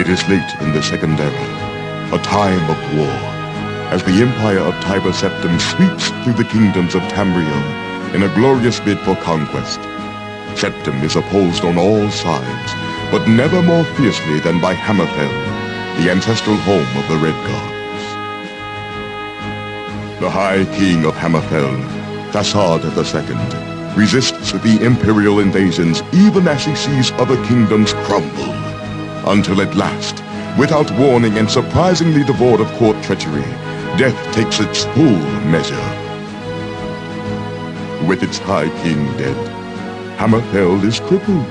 It is late in the Second Era, a time of war, as the empire of Tiber Septim sweeps through the kingdoms of Tamriel in a glorious bid for conquest. Septim is opposed on all sides, but never more fiercely than by Hammerfell, the ancestral home of the Redguards. The High King of Hammerfell, Thasard II, resists the imperial invasions even as he sees other kingdoms crumble, until at last, without warning and surprisingly devoid of court treachery, death takes its full measure. With its High King dead, Hammerfell is crippled,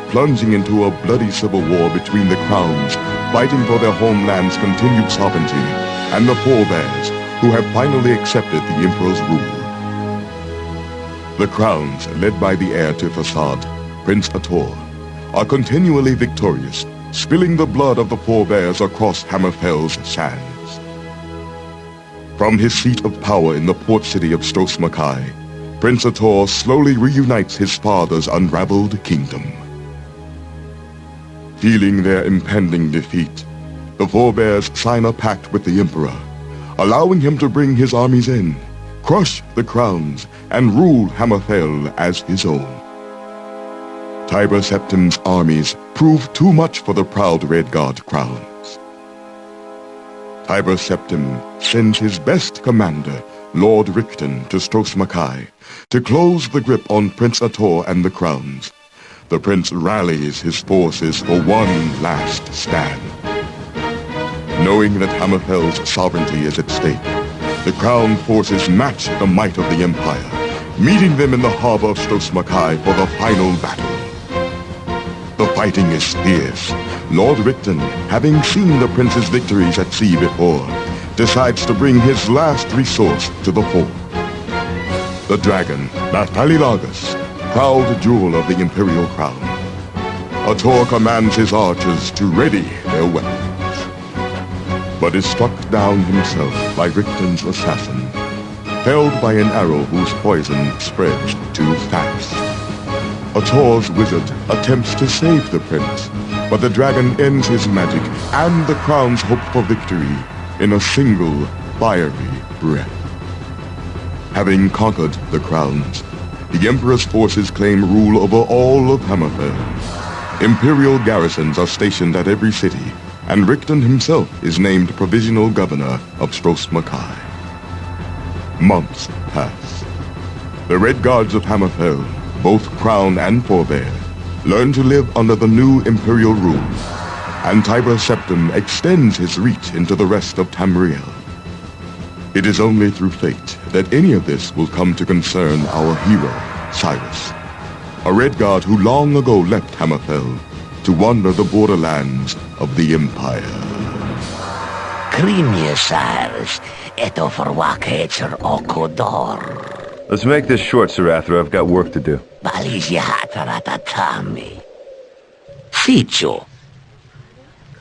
plunging into a bloody civil war between the crowns, fighting for their homeland's continued sovereignty, and the forebears, who have finally accepted the Emperor's rule. The crowns, led by the heir to Thasard, Prince Ator, are continually victorious, spilling the blood of the forebears across Hammerfell's sands. From his seat of power in the port city of Stross M'Kai, Prince Ator slowly reunites his father's unraveled kingdom. Feeling their impending defeat, the forebears sign a pact with the Emperor, allowing him to bring his armies in, crush the crowns, and rule Hammerfell as his own. Tiber Septim's armies prove too much for the proud Redguard crowns. Tiber Septim sends his best commander, Lord Rihton, to Stross M'Kai to close the grip on Prince Ator and the crowns. The prince rallies his forces for one last stand. Knowing that Hammerfell's sovereignty is at stake, the crown forces match the might of the Empire, meeting them in the harbor of Stross M'Kai for the final battle. The fighting is fierce. Lord Rihton, having seen the prince's victories at sea before, decides to bring his last resource to the fore. The dragon, Nathalilagus, proud jewel of the imperial crown. Ator commands his archers to ready their weapons, but is struck down himself by Rihton's assassin, felled by an arrow whose poison spreads too fast. Ator's wizard attempts to save the prince, but the dragon ends his magic and the crown's hope for victory in a single fiery breath. Having conquered the crowns, the Emperor's forces claim rule over all of Hammerfell. Imperial garrisons are stationed at every city, and Rihton himself is named provisional governor of Stross M'Kai. Months pass. The Redguards of Hammerfell, both crown and forebear, learn to live under the new imperial rule, and Tiber Septim extends his reach into the rest of Tamriel. It is only through fate that any of this will come to concern our hero, Cyrus, a Redguard who long ago left Hammerfell to wander the borderlands of the Empire. Krimje, Cyrus, eto verwakheidser okodor. Let's make this short, Sarathra. I've got work to do. Sicho.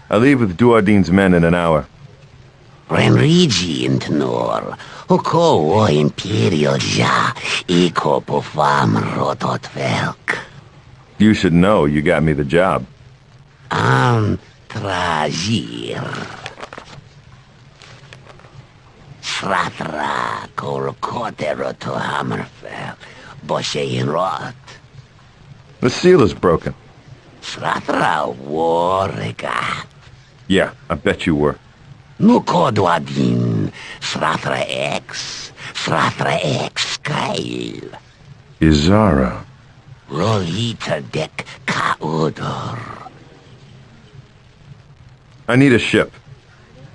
I leave with Duardine's men in an hour. Renrigi intnor. Oko o imperial ja. Iko pofam rotot velk. You should know you got me the job. Tragir. Sratra kol Котаро to Hammerfell. Boshe in rot. The seal is broken. Sratra warega. Yeah, I bet you were. Nuko Duardine. Sratra X Kyle. Izara. Rolita dek kaudor. I need a ship.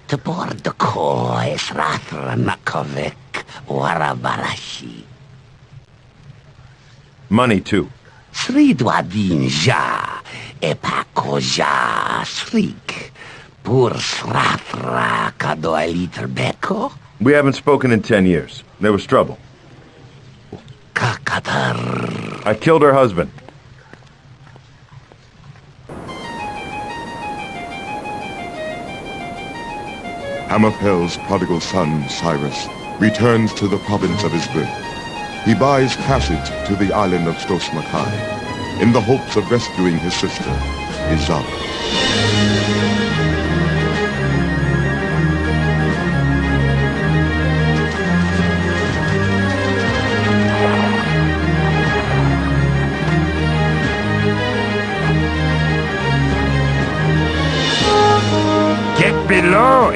To board the koi Sratra Nakovik Warabarashi. Money, too. Sri Duardine ja. Epako ja srik. Pur Sratra kadoiliter beko. We haven't spoken in 10 years. There was trouble. Kakatar. I killed her husband. Hammerfell's prodigal son, Cyrus, returns to the province of his birth. He buys passage to the island of Stross M'Kai in the hopes of rescuing his sister, Izara.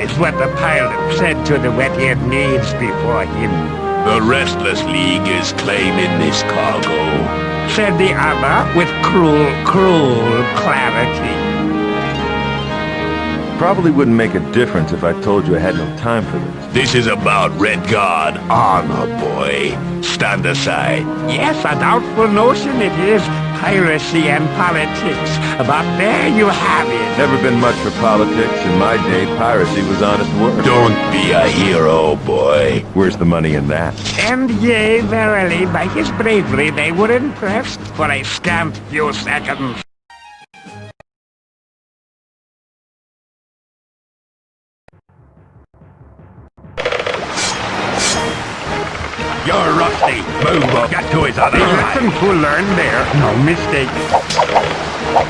is what the pilot said to the wet-eared maids before him. The Restless League is claiming this cargo, Said the other with cruel clarity. Probably wouldn't make a difference if I told you I had no time for this. This is about Redguard armor, boy. Stand aside. Yes, a doubtful notion it is. Piracy and politics. But there you have it. Never been much for politics. In my day, piracy was honest work. Don't be a hero, boy. Where's the money in that? And yea, verily, by his bravery they were impressed for a scant few seconds. You're rusty. Move up. Get to his other A side. lesson to learn there, no mistake.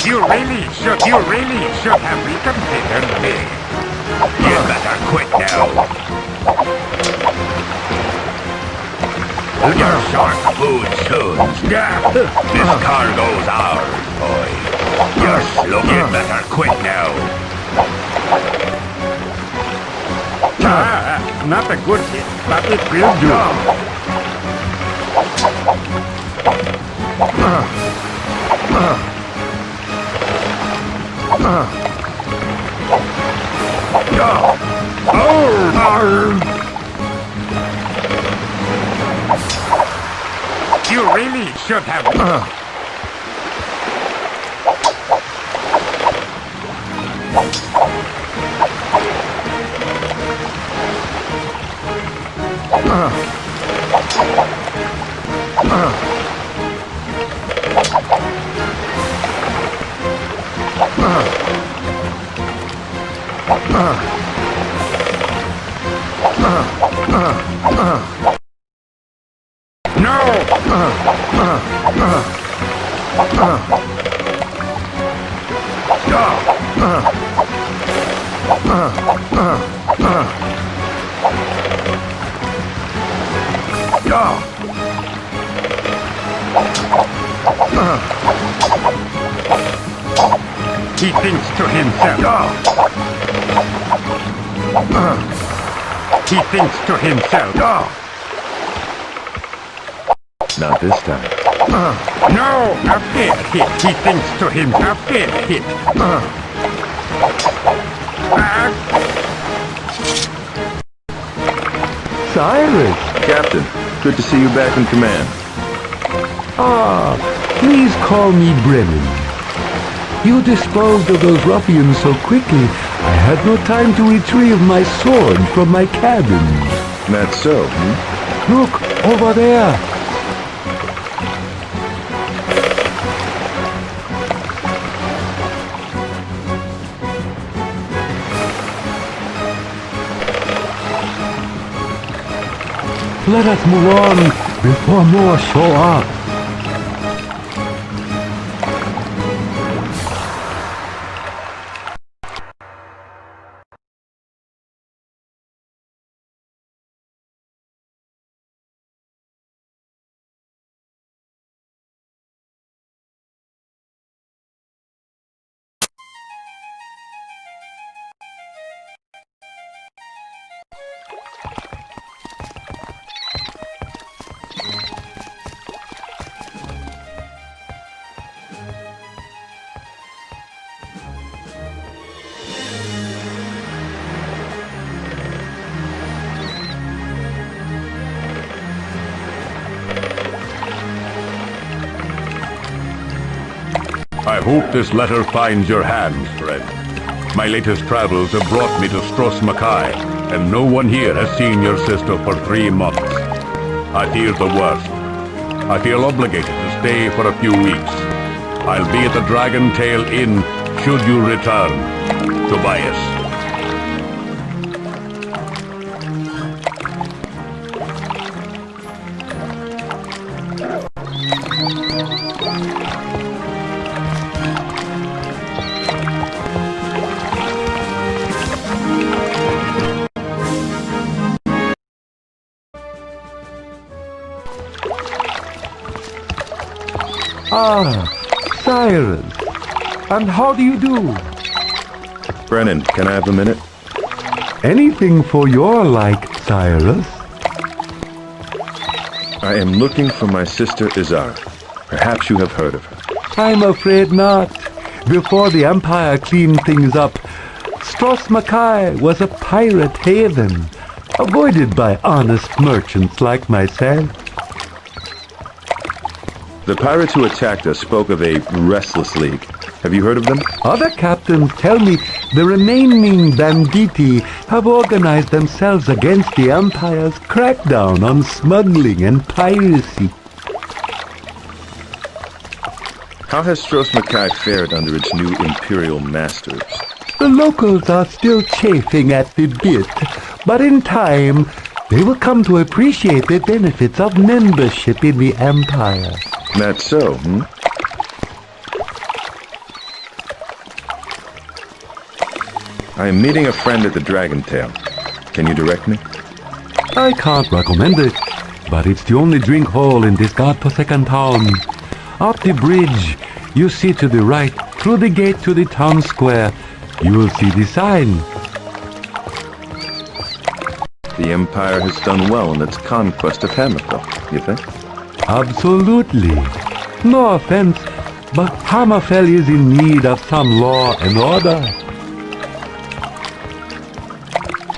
You really should have reconsidered me. You better quit now. You're short food soon. This cargo's ours, boy. You're slow. You better quit now. Not a good hit, but it will do. You really should have... He thinks to himself. He thinks to himself. Not this time. No, a fair hit. He thinks to himself. A fair hit. Cyrus! Captain, good to see you back in command. Ah, please call me Brennan. You disposed of those ruffians so quickly, I had no time to retrieve my sword from my cabin. That's so, Look, over there. Let us move on before more show up. I hope this letter finds your hands, friend. My latest travels have brought me to Stross M'Kai, and no one here has seen your sister for 3 months. I fear the worst. I feel obligated to stay for a few weeks. I'll be at the Dragon Tail Inn should you return. Tobias. Ah, Cyrus. And how do you do? Brennan, can I have a minute? Anything for your like, Cyrus? I am looking for my sister Izara. Perhaps you have heard of her. I'm afraid not. Before the Empire cleaned things up, Stross M'Kay was a pirate haven, avoided by honest merchants like myself. The pirates who attacked us spoke of a restless league. Have you heard of them? Other captains tell me the remaining banditti have organized themselves against the Empire's crackdown on smuggling and piracy. How has Stross M'Kay fared under its new imperial masters? The locals are still chafing at the bit, but in time they will come to appreciate the benefits of membership in the Empire. That's so, hmm? I am meeting a friend at the Dragon Tail. Can you direct me? I can't recommend it, but it's the only drink hall in this godforsaken town. Up the bridge, you see to the right, through the gate to the town square, you will see the sign. The Empire has done well in its conquest of Hammerfell, you think? Absolutely. No offense, but Hammerfell is in need of some law and order.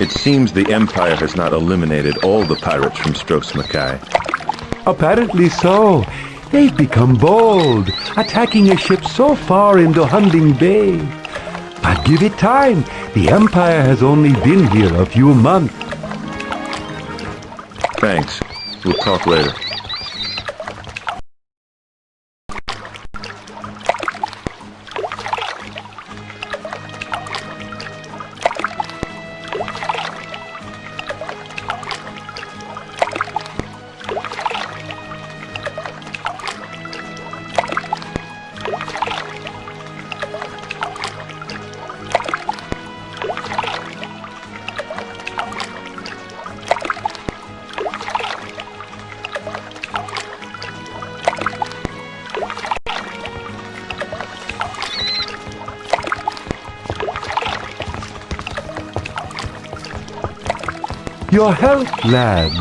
It seems the Empire has not eliminated all the pirates from Stross M'Kay. Apparently so. They've become bold, attacking a ship so far into Hunting Bay. But give it time. The Empire has only been here a few months. Thanks. We'll talk later. Your health, lad.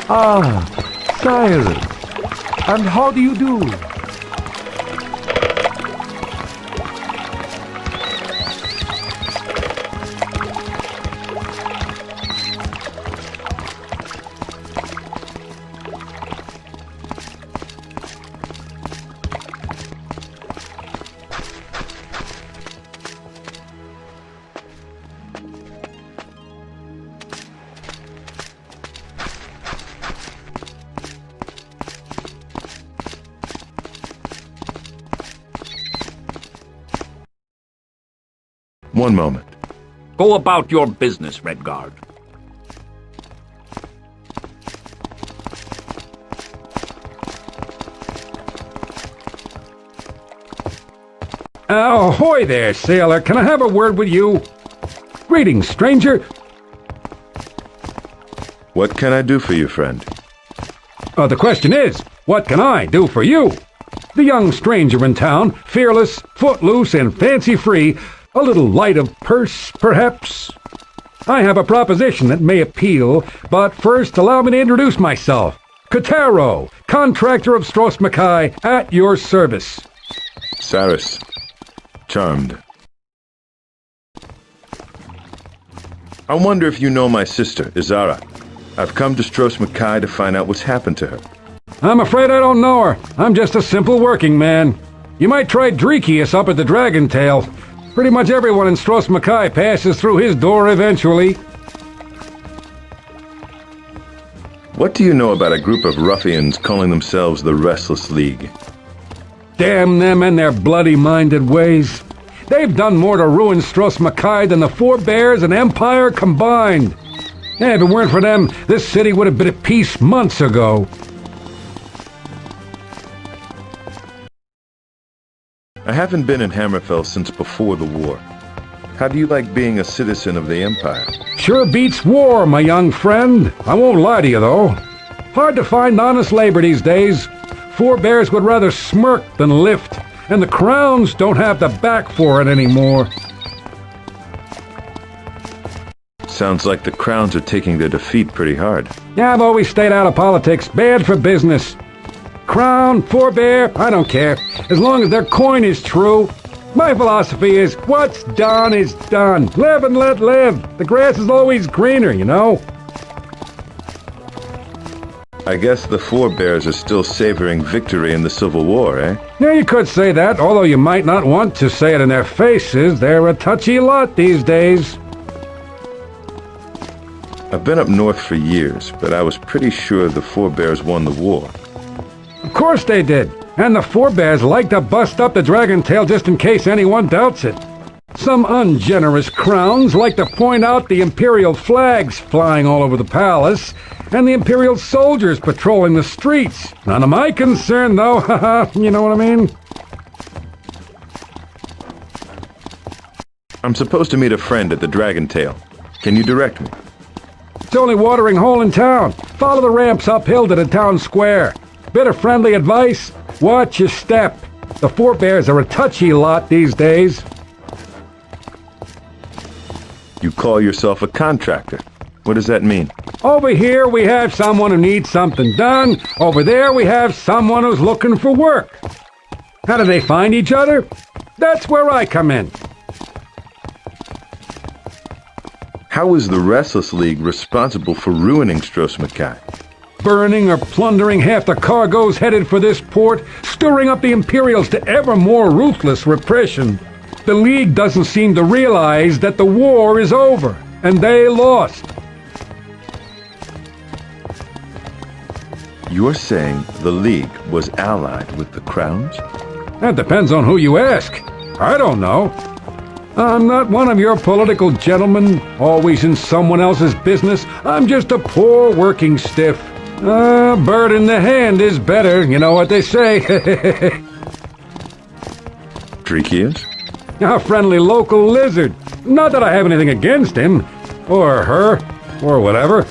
Ah, Cyrus. And how do you do? One moment. Go about your business, Redguard. Ahoy there, sailor. Can I have a word with you? Greetings, stranger. What can I do for you, friend? The question is, what can I do for you? The young stranger in town, fearless, footloose, and fancy-free, a little light of purse, perhaps? I have a proposition that may appeal, but first allow me to introduce myself. Котаро, contractor of Stross M'Kay, at your service. Cyrus. Charmed. I wonder if you know my sister, Izara. I've come to Stross M'Kay to find out what's happened to her. I'm afraid I don't know her. I'm just a simple working man. You might try Drekius up at the Dragon Tail. Pretty much everyone in Stross M'Kay passes through his door eventually. What do you know about a group of ruffians calling themselves the Restless League? Damn them and their bloody-minded ways. They've done more to ruin Stross M'Kay than the Four Bears and Empire combined. If it weren't for them, this city would have been at peace months ago. I haven't been in Hammerfell since before the war. How do you like being a citizen of the Empire? Sure beats war, my young friend. I won't lie to you, though. Hard to find honest labor these days. Forebears would rather smirk than lift, and the crowns don't have the back for it anymore. Sounds like the crowns are taking their defeat pretty hard. Yeah, I've always stayed out of politics. Bad for business. Crown, forebear, I don't care. As long as their coin is true. My philosophy is, what's done is done. Live and let live. The grass is always greener, you know? I guess the forebears are still savoring victory in the Civil War, eh? Yeah, you could say that, although you might not want to say it in their faces. They're a touchy lot these days. I've been up north for years, but I was pretty sure the forebears won the war. Of course they did. And the forebears like to bust up the dragon tail just in case anyone doubts it. Some ungenerous crowns like to point out the Imperial flags flying all over the palace and the Imperial soldiers patrolling the streets. None of my concern, though. Haha, you know what I mean? I'm supposed to meet a friend at the Dragon Tail. Can you direct me? It's the only watering hole in town. Follow the ramps uphill to the town square. Bit of friendly advice? Watch your step. The forebears are a touchy lot these days. You call yourself a contractor. What does that mean? Over here we have someone who needs something done. Over there we have someone who's looking for work. How do they find each other? That's where I come in. How is the Restless League responsible for ruining Stross M'Kai? Burning or plundering half the cargoes headed for this port, stirring up the Imperials to ever more ruthless repression. The League doesn't seem to realize that the war is over, and they lost. You're saying the League was allied with the Crowns? That depends on who you ask. I don't know. I'm not one of your political gentlemen, always in someone else's business. I'm just a poor working stiff. A bird in the hand is better, you know what they say. Trikius? A friendly local lizard. Not that I have anything against him, or her, or whatever.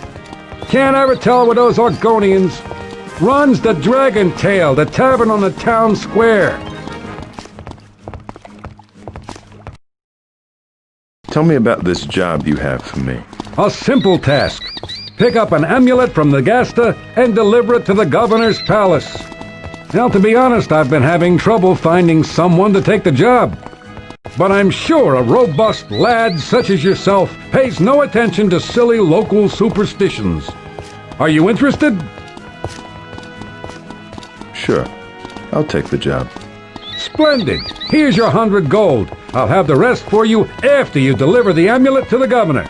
Can't ever tell with those Argonians. Runs the Dragon Tail, the tavern on the town square. Tell me about this job you have for me. A simple task. Pick up an amulet from N'Gasты and deliver it to the governor's palace. Now, to be honest, I've been having trouble finding someone to take the job. But I'm sure a robust lad such as yourself pays no attention to silly local superstitions. Are you interested? Sure. I'll take the job. Splendid. Here's your 100 gold. I'll have the rest for you after you deliver the amulet to the governor.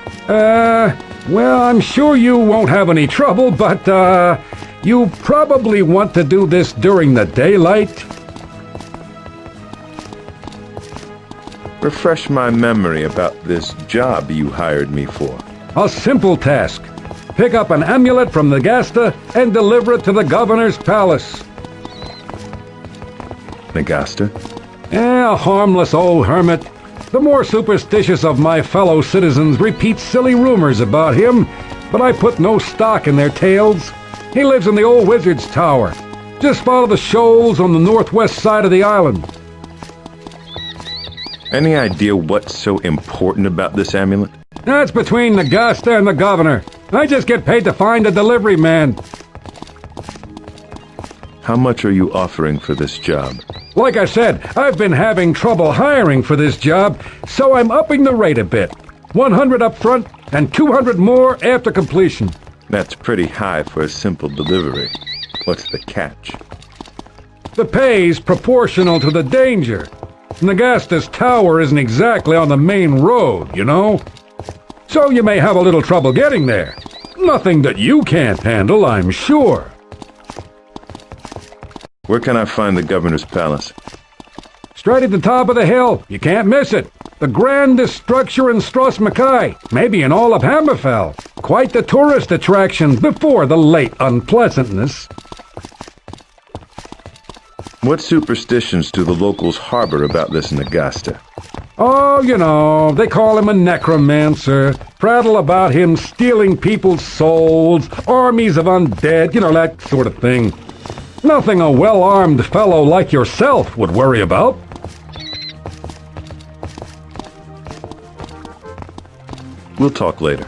Well, I'm sure you won't have any trouble, but, you probably want to do this during the daylight. Refresh my memory about this job you hired me for. A simple task. Pick up an amulet from N'Gasты and deliver it to the governor's palace. N'Gasты? A harmless old hermit. The more superstitious of my fellow citizens repeat silly rumors about him, but I put no stock in their tales. He lives in the old wizard's tower. Just follow the shoals on the northwest side of the island. Any idea what's so important about this amulet? That's between N'Gasты and the governor. I just get paid to find a delivery man. How much are you offering for this job? Like I said, I've been having trouble hiring for this job, so I'm upping the rate a bit. 100 up front and 200 more after completion. That's pretty high for a simple delivery. What's the catch? The pay's proportional to the danger. N'Gastı's tower isn't exactly on the main road, you know? So you may have a little trouble getting there. Nothing that you can't handle, I'm sure. Where can I find the governor's palace? Straight at the top of the hill. You can't miss it. The grandest structure in Stross M'Kai, maybe in all of Hammerfell. Quite the tourist attraction before the late unpleasantness. What superstitions do the locals harbor about this N'Gasты? Oh, you know, they call him a necromancer, prattle about him stealing people's souls, armies of undead, you know, that sort of thing. Nothing a well-armed fellow like yourself would worry about. We'll talk later.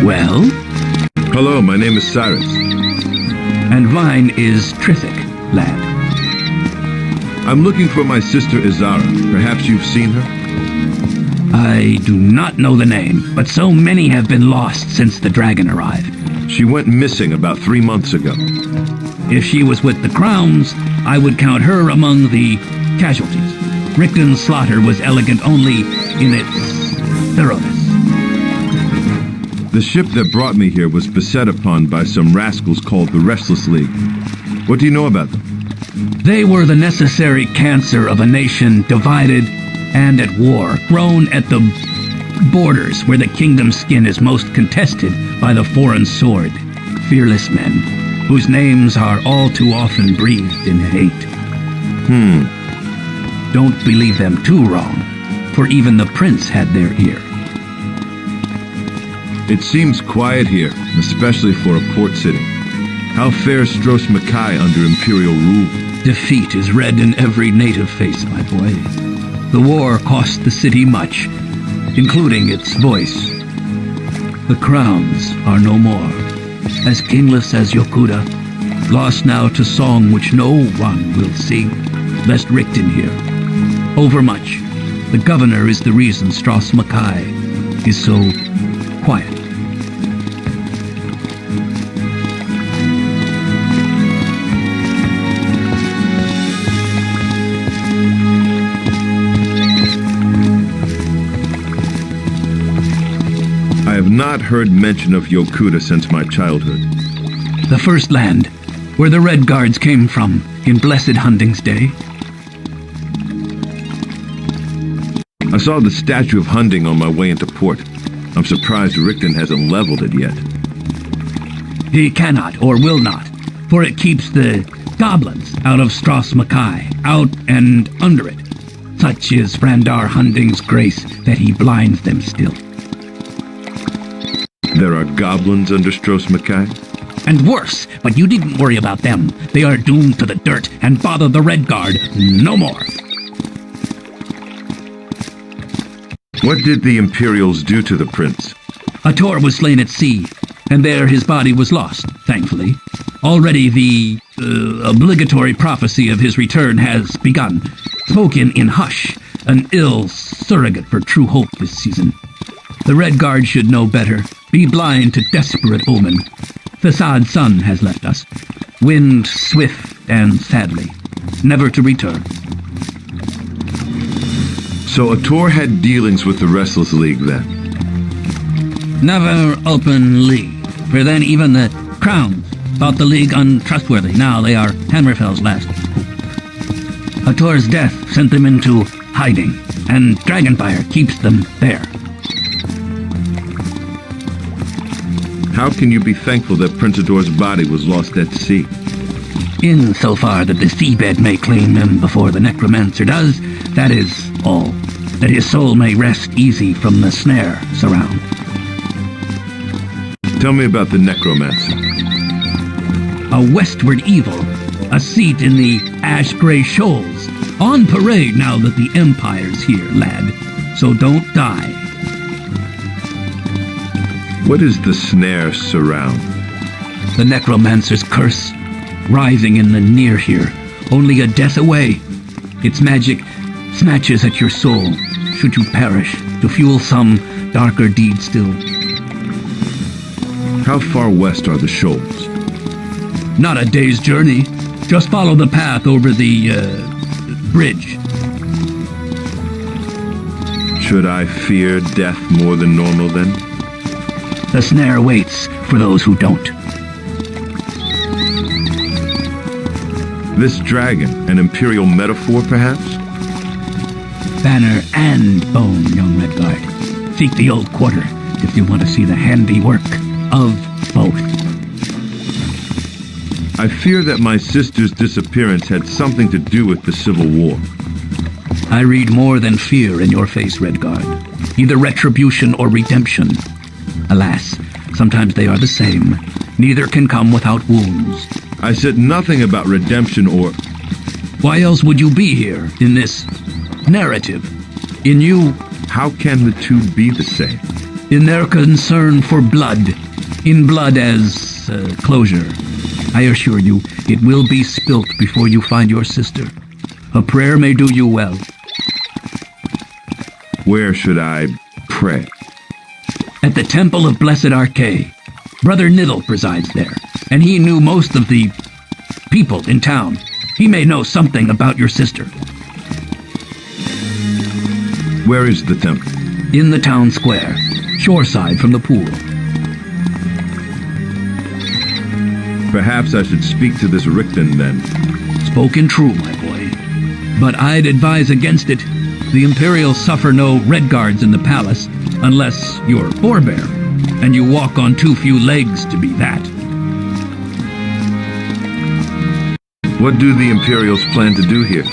Well? Hello, my name is Cyrus. And mine is Trithik, lad. I'm looking for my sister Izara. Perhaps you've seen her? I do not know the name, but so many have been lost since the dragon arrived. She went missing about 3 months ago. If she was with the Crowns, I would count her among the casualties. Ricton's slaughter was elegant only in its thoroughness. The ship that brought me here was beset upon by some rascals called the Restless League. What do you know about them? They were the necessary cancer of a nation divided and at war, grown at the borders where the kingdom's skin is most contested by the foreign sword. Fearless men, whose names are all too often breathed in hate. Don't believe them too wrong, for even the prince had their ear. It seems quiet here, especially for a port city. How fares Stross M'Kai under imperial rule? Defeat is read in every native face, my boy. The war cost the city much, including its voice. The crowns are no more, as kingless as Yokuda, lost now to song which no one will sing, lest Rikton hear. Overmuch, the governor is the reason Stross M'Kai is so quiet. I have not heard mention of Yokuda since my childhood. The first land, where the Redguards came from in blessed Hunding's day. I saw the statue of Hunding on my way into port. I'm surprised Rikton hasn't leveled it yet. He cannot or will not, for it keeps the goblins out of Stross M'Kai, out and under it. Such is Frandar Hunding's grace that he blinds them still. There are goblins under Stross M'Kai? And worse, but you needn't worry about them. They are doomed to the dirt and bother the Redguard no more. What did the Imperials do to the prince? Ator was slain at sea, and there his body was lost, thankfully. Already the obligatory prophecy of his return has begun, spoken in hush, an ill surrogate for true hope this season. The Redguard should know better, be blind to desperate omen. Thesad's son has left us, winged swift and sadly, never to return. So Ator had dealings with the Restless League then? Never openly, for then even the Crowns thought the League untrustworthy. Now they are Hammerfell's last hope. Ator's death sent them into hiding, and Dragonfire keeps them there. How can you be thankful that Prince Ador's body was lost at sea? In so far that the seabed may claim him before the necromancer does, that is all. That his soul may rest easy from the snare surround. Tell me about the necromancer. A westward evil, a seat in the ash-gray shoals. On parade now that the Empire's here, lad. So don't die. What is the snare surround? The necromancer's curse, writhing in the near here, only a death away. Its magic snatches at your soul, should you perish, to fuel some darker deed still. How far west are the shoals? Not a day's journey. Just follow the path over the, bridge. Should I fear death more than normal, then? The snare waits for those who don't. This dragon, an imperial metaphor, perhaps? Banner and bone, young Redguard. Seek the old quarter if you want to see the handiwork of both. I fear that my sister's disappearance had something to do with the Civil War. I read more than fear in your face, Redguard. Either retribution or redemption. Alas, sometimes they are the same. Neither can come without wounds. I said nothing about redemption or... Why else would you be here, in this narrative? In you... How can the two be the same? In their concern for blood. In blood as closure. I assure you, it will be spilt before you find your sister. A prayer may do you well. Where should I pray? At the Temple of Blessed Arcade. Brother Niddle presides there, and he knew most of the people in town. He may know something about your sister. Where is the temple? In the town square, shoreside from the pool. Perhaps I should speak to this Rihtonu then. Spoken true, my boy. But I'd advise against it. The Imperials suffer no Redguards in the palace, unless you're forebear, and you walk on too few legs to be that. What do the Imperials plan to do here?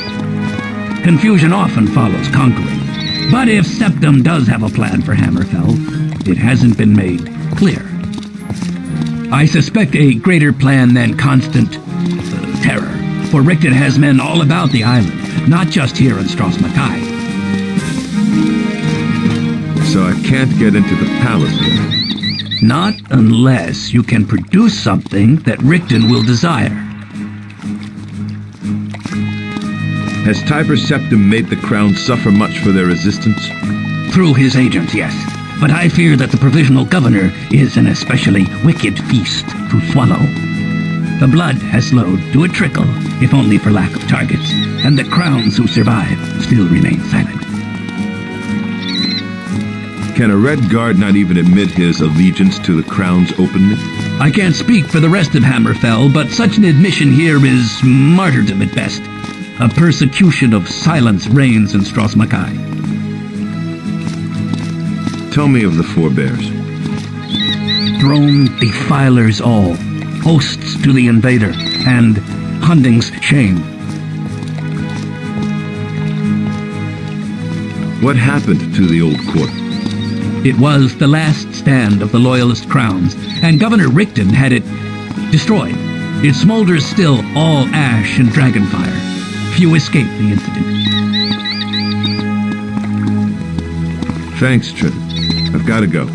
Confusion often follows conquering. But if Septum does have a plan for Hammerfell, it hasn't been made clear. I suspect a greater plan than constant terror, for Rihtonu has men all about the island, not just here in Stross M'Kai. So I can't get into the palace then? Not unless you can produce something that Rihtonu will desire. Has Tiber Septum made the crown suffer much for their resistance? Through his agents, yes. But I fear that the provisional governor is an especially wicked feast to swallow. The blood has slowed to a trickle, if only for lack of targets, and the crowns who survive still remain silent. Can a Redguard not even admit his allegiance to the crowns openly? I can't speak for the rest of Hammerfell, but such an admission here is martyrdom at best. A persecution of silence reigns in Stross M'Kai. Tell me of the forebears. Throne defilers all, hosts to the invader, and Hunding's shame. What happened to the old court? It was the last stand of the loyalist crowns, and Governor Rihtonu had it destroyed. It smolders still, all ash and dragonfire. Few escaped the incident. Thanks, Trin. I've got to go.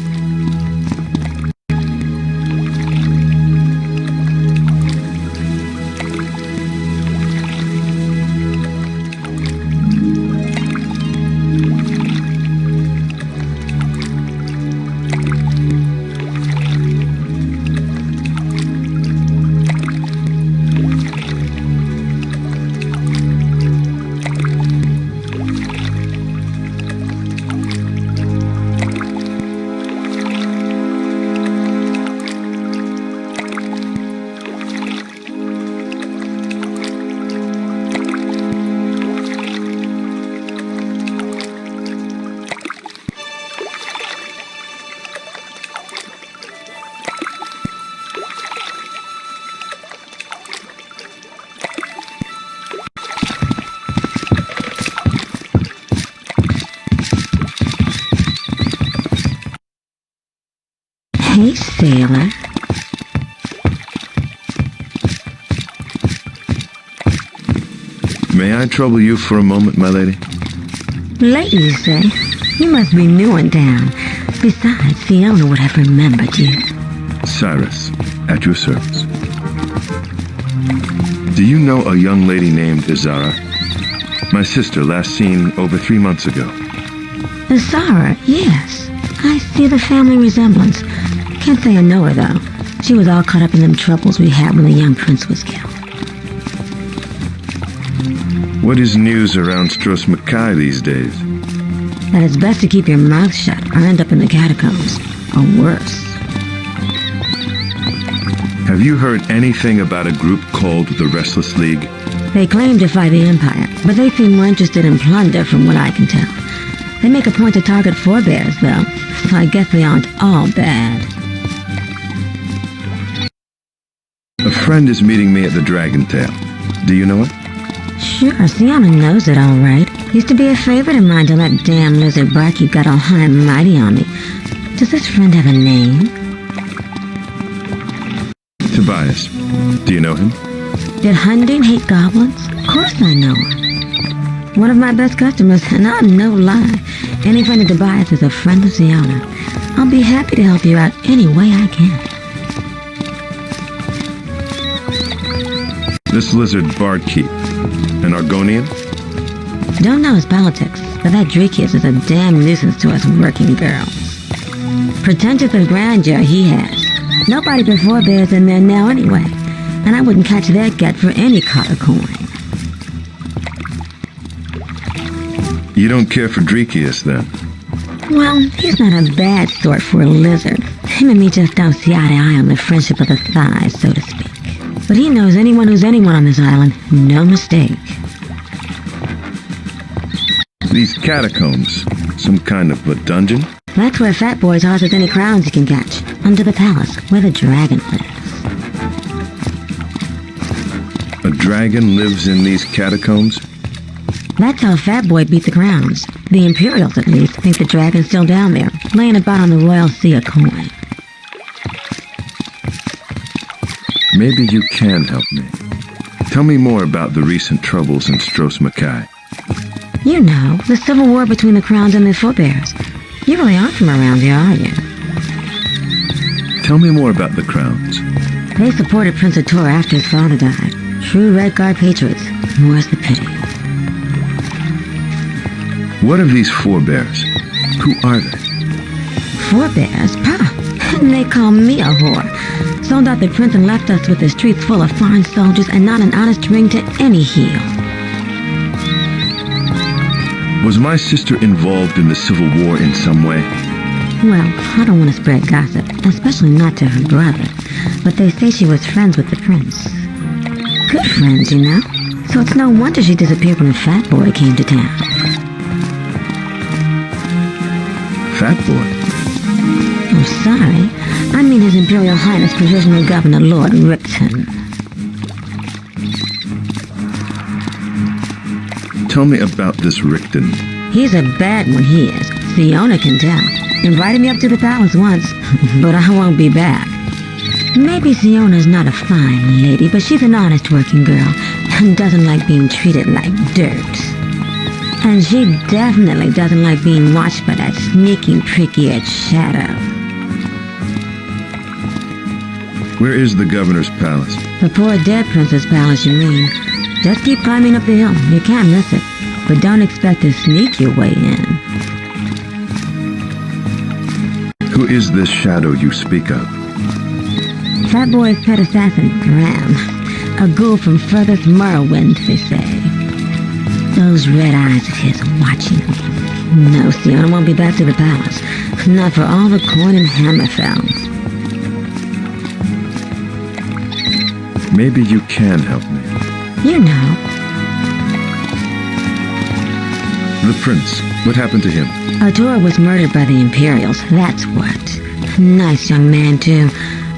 Hey, sailor. May I trouble you for a moment, my lady? Late, you say? You must be new in town. Besides, Fiona would have remembered you. Cyrus, at your service. Do you know a young lady named Izara? My sister, last seen over 3 months ago. Zara, yes. I see the family resemblance. Can't say I know her, though. She was all caught up in them troubles we had when the young prince was killed. What is news around Stross M'Kai these days? That it's best to keep your mouth shut or end up in the catacombs. Or worse. Have you heard anything about a group called the Restless League? They claim to fight the Empire, but they seem more interested in plunder from what I can tell. They make a point to target forebears, though, so I guess they aren't all bad. A friend is meeting me at the Dragon Tail. Do you know it? Sure, Sienna knows it all right. Used to be a favorite of mine till that damn lizard barkeep got all high and mighty on me. Does this friend have a name? Tobias. Do you know him? Did Hunding hate goblins? Of course I know her. One of my best customers, and I'm no lie. Any friend of Tobias is a friend of Sienna. I'll be happy to help you out any way I can. This lizard barkeep. An Argonian? Don't know his politics, but that Drakius is a damn nuisance to us working girls. Pretentious of grandeur he has. Nobody before bears in there now anyway, and I wouldn't catch that gut for any copper coin. You don't care for Drakius, then? Well, he's not a bad sort for a lizard. Him and me just don't see eye to eye on the friendship of the thighs, so to speak. But he knows anyone who's anyone on this island. No mistake. These catacombs, some kind of a dungeon? That's where Fat Boy's houses any crowns he can catch. Under the palace, where the dragon lives. A dragon lives in these catacombs? That's how Fat Boy beat the crowns. The Imperials, at least, think the dragon's still down there, laying about on the Royal Sea of coin. Maybe you can help me. Tell me more about the recent troubles in Stross M'Kai. You know, the civil war between the crowns and their forebears. You really aren't from around here, are you? Tell me more about the crowns. They supported Prince Ator after his father died. True Redguard patriots. More's the pity. What of these forebears? Who are they? Forebears? Pah! They call me a whore. Sold out the prince and left us with the streets full of foreign soldiers and not an honest ring to any heel. Was my sister involved in the Civil War in some way? Well, I don't want to spread gossip, especially not to her brother. But they say she was friends with the prince. Good friends, you know. So it's no wonder she disappeared when Fat Boy came to town. Fat Boy? I'm sorry. I mean His Imperial Highness Provisional Governor Lord Ripton. Tell me about this Rihtonu. He's a bad one, he is. Fiona can tell. Invited me up to the palace once, but I won't be back. Maybe Fiona's not a fine lady, but she's an honest working girl and doesn't like being treated like dirt. And she definitely doesn't like being watched by that sneaking, prick-eared shadow. Where is the governor's palace? The poor dead prince's palace, you mean? Just keep climbing up the hill. You can't miss it. But don't expect to sneak your way in. Who is this shadow you speak of? Fat Boy's pet assassin, Ram. A ghoul from furthest Morrowind, they say. Those red eyes of his watching me. No, Fiona won't be back to the palace. Not for all the coin in Hammerfell. Maybe you can help me. You know. The prince. What happened to him? Ator was murdered by the Imperials, that's what. Nice young man, too.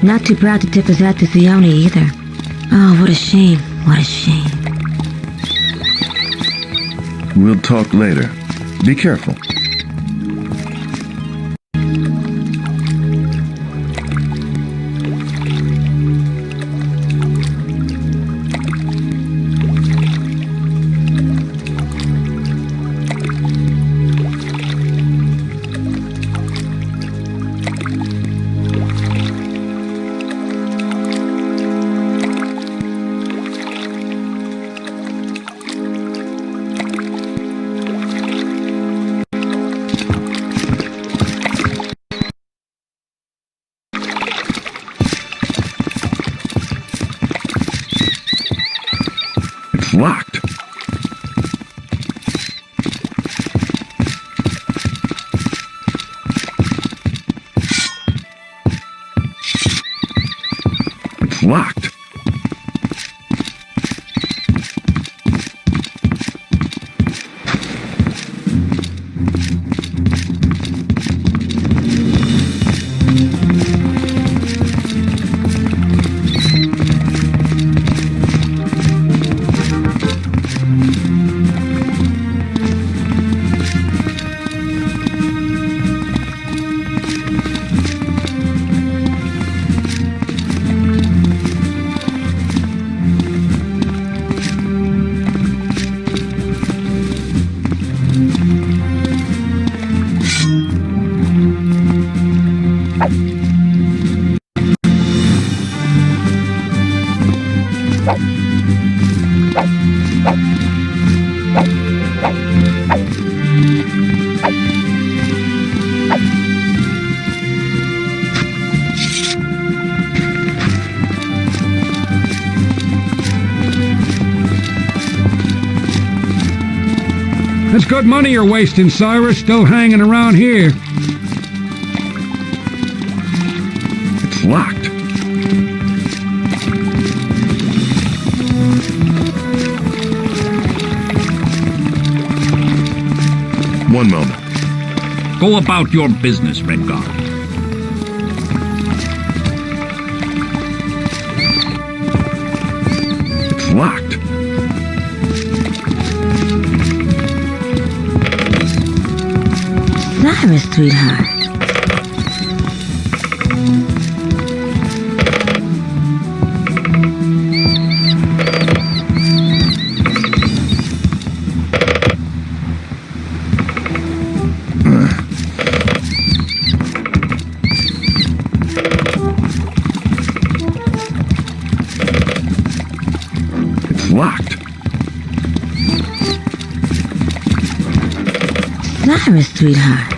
Not too proud to tip his hat to Fiona either. Oh, what a shame. What a shame. We'll talk later. Be careful. It's locked. That's good money you're wasting, Cyrus, still hanging around here. It's locked. One moment. Go about your business, Redguard. It's locked. Cyrus, sweetheart. It's locked. Cyrus, sweetheart.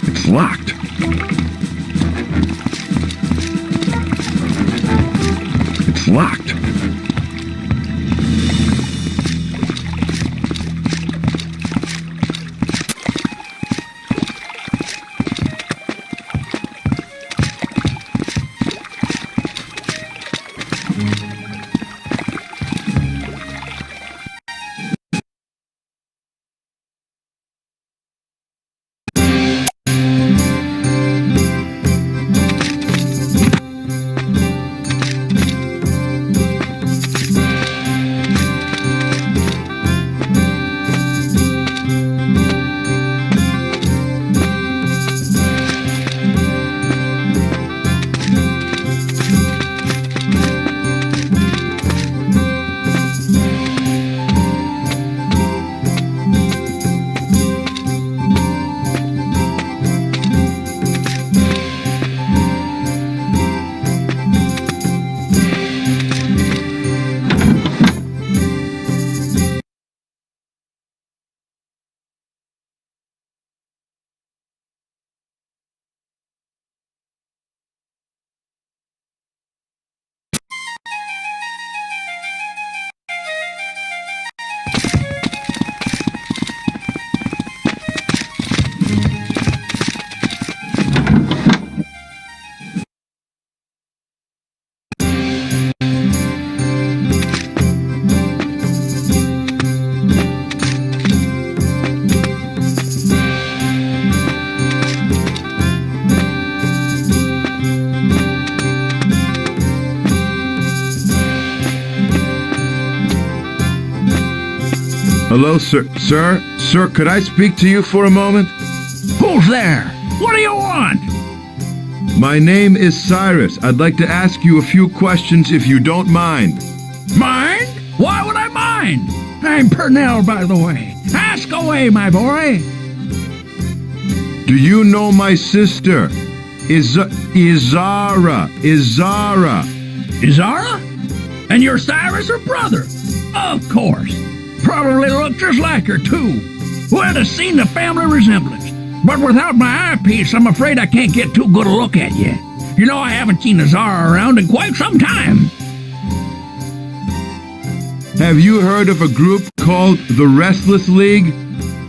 It's locked. It's locked. Hello, sir. Sir, could I speak to you for a moment? Who's there? What do you want? My name is Cyrus. I'd like to ask you a few questions if you don't mind. Mind? Why would I mind? I'm Purnell, by the way. Ask away, my boy. Do you know my sister? Izara. Izara? And you're Cyrus, her brother? Of course. Probably look just like her, too. Would have seen the family resemblance. But without my eyepiece, I'm afraid I can't get too good a look at you. You know, I haven't seen Izara around in quite some time. Have you heard of a group called the Restless League?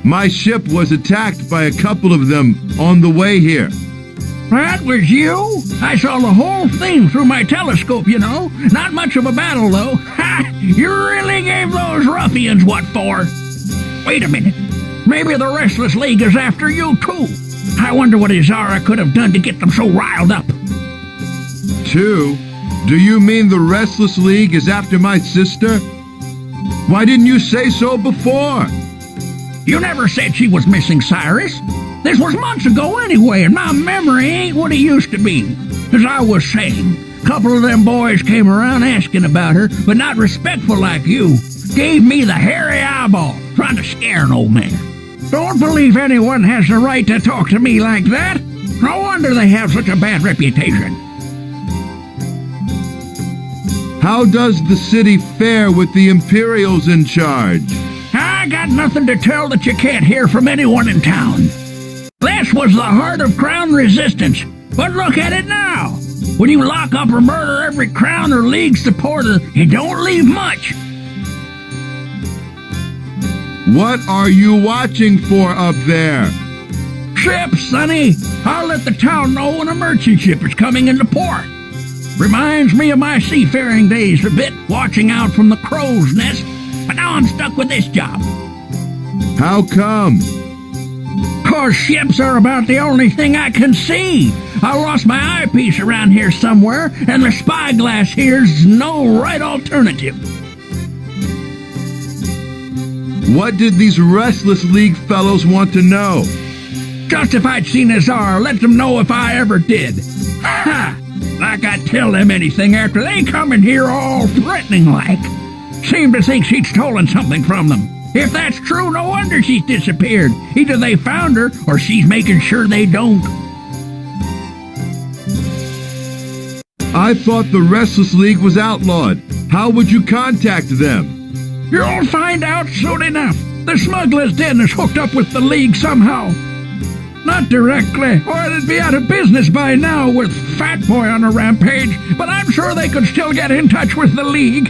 My ship was attacked by a couple of them on the way here. That was you? I saw the whole thing through my telescope, you know. Not much of a battle, though. Ha! You really gave those ruffians what for? Wait a minute. Maybe the Restless League is after you, too. I wonder what Izara could have done to get them so riled up. Two? Do you mean the Restless League is after my sister? Why didn't you say so before? You never said she was missing, Cyrus. This was months ago anyway, and my memory ain't what it used to be. As I was saying, a couple of them boys came around asking about her, but not respectful like you. Gave me the hairy eyeball, trying to scare an old man. Don't believe anyone has the right to talk to me like that. No wonder they have such a bad reputation. How does the city fare with the Imperials in charge? I got nothing to tell that you can't hear from anyone in town. This was the heart of Crown resistance, but look at it now. When you lock up or murder every Crown or League supporter, you don't leave much. What are you watching for up there? Ships, Sonny. I'll let the town know when a merchant ship is coming into port. Reminds me of my seafaring days a bit, watching out from the crow's nest. But now I'm stuck with this job. How come? 'Cause ships are about the only thing I can see. I lost my eyepiece around here somewhere, and the spyglass here's no right alternative. What did these Restless League fellows want to know? Just if I'd seen Azar, let them know if I ever did. Ha! Like I'd tell them anything after they come in here all threatening like. Seem to think she'd stolen something from them. If that's true, no wonder she's disappeared. Either they found her, or she's making sure they don't. I thought the Restless League was outlawed. How would you contact them? You'll find out soon enough. The smuggler's den is hooked up with the League somehow. Not directly, or it'd be out of business by now with Fat Boy on a rampage, but I'm sure they could still get in touch with the League.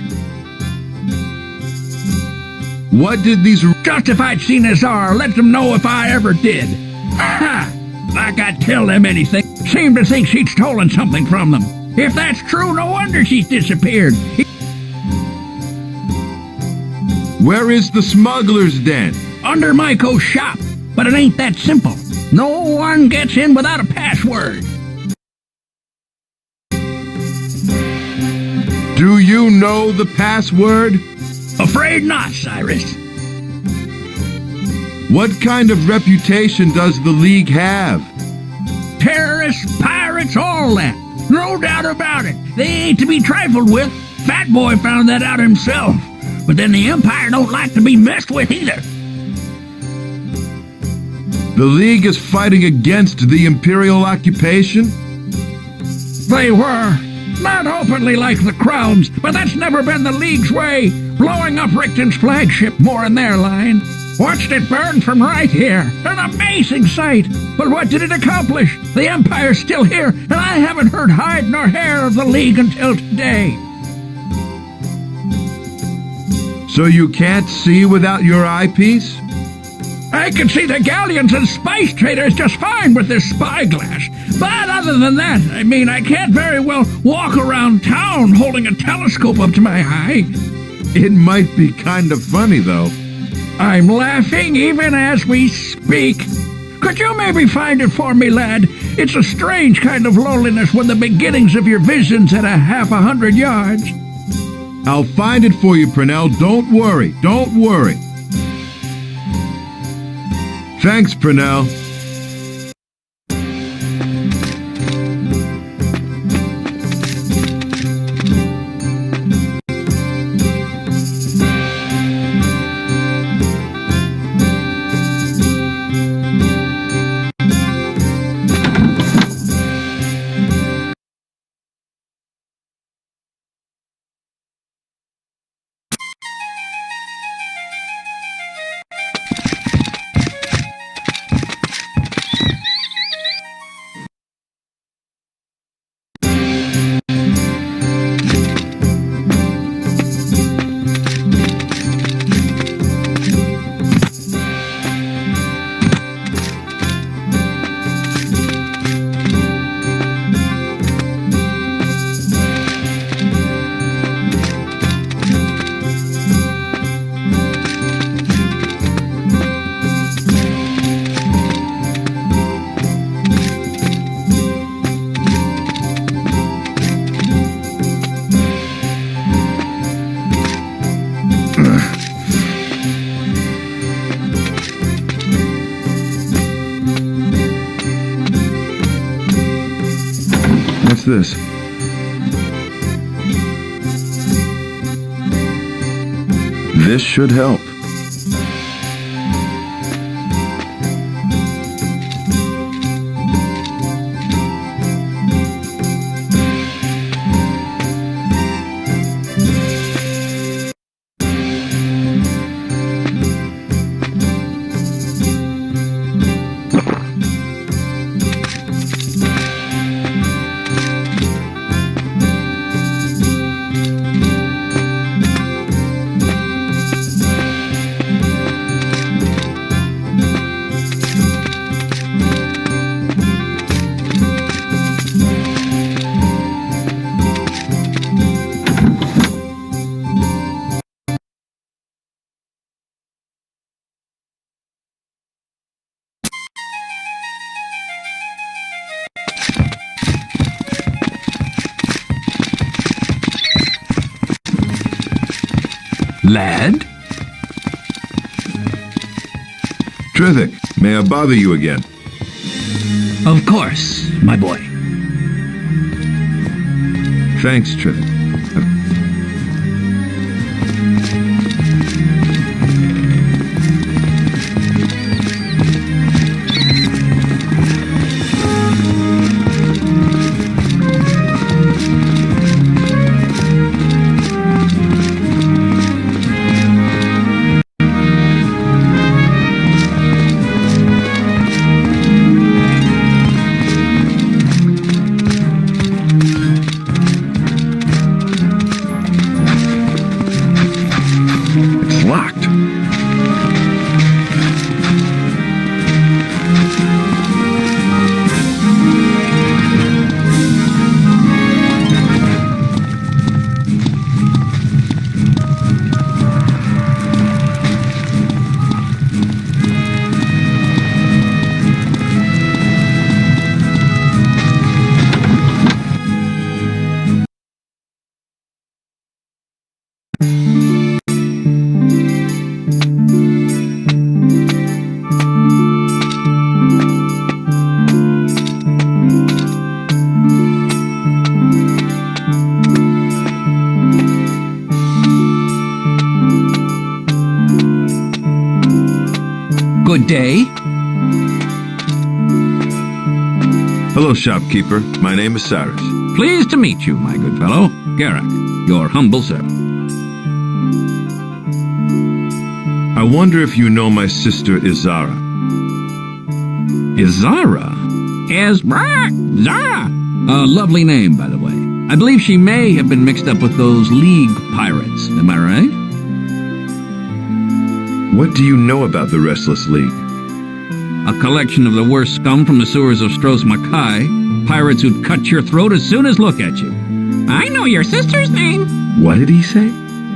What did these... Just if I'd seen Azar, let them know if I ever did. Ha! Like I'd tell them anything. Seem to think she'd stolen something from them. If that's true, no wonder she's disappeared. Where is the smuggler's den? Under Maiko's shop. But it ain't that simple. No one gets in without a password. Do you know the password? Afraid not, Cyrus. What kind of reputation does the League have? Terrorists, pirates, all that. No doubt about it. They ain't to be trifled with. Fat Boy found that out himself. But then the Empire don't like to be messed with either. The League is fighting against the Imperial occupation? They were. Not openly like the Crowns, but that's never been the League's way. Blowing up Richton's flagship more in their line. Watched it burn from right here. An amazing sight. But what did it accomplish? The Empire's still here, and I haven't heard hide nor hair of the League until today. So you can't see without your eyepiece? I can see the galleons and spice traders just fine with this spyglass. But other than that, I can't very well walk around town holding a telescope up to my eye. It might be kind of funny, though. I'm laughing even as we speak. Could you maybe find it for me, lad? It's a strange kind of loneliness when the beginnings of your vision's at 100 yards. I'll find it for you, Purnell. Don't worry. Don't worry. Thanks, Purnell. What's this? This should help. Lad? Trithik, may I bother you again? Of course, my boy. Thanks, Trithik. Good day. Hello, shopkeeper. My name is Cyrus. Pleased to meet you, my good fellow. Garak, your humble servant. I wonder if you know my sister Izara. Izara? Zara. A lovely name, by the way. I believe she may have been mixed up with those League pirates. Am I right? What do you know about the Restless League? A collection of the worst scum from the sewers of Stross M'Kai. Pirates who'd cut your throat as soon as look at you. I know your sister's name. What did he say?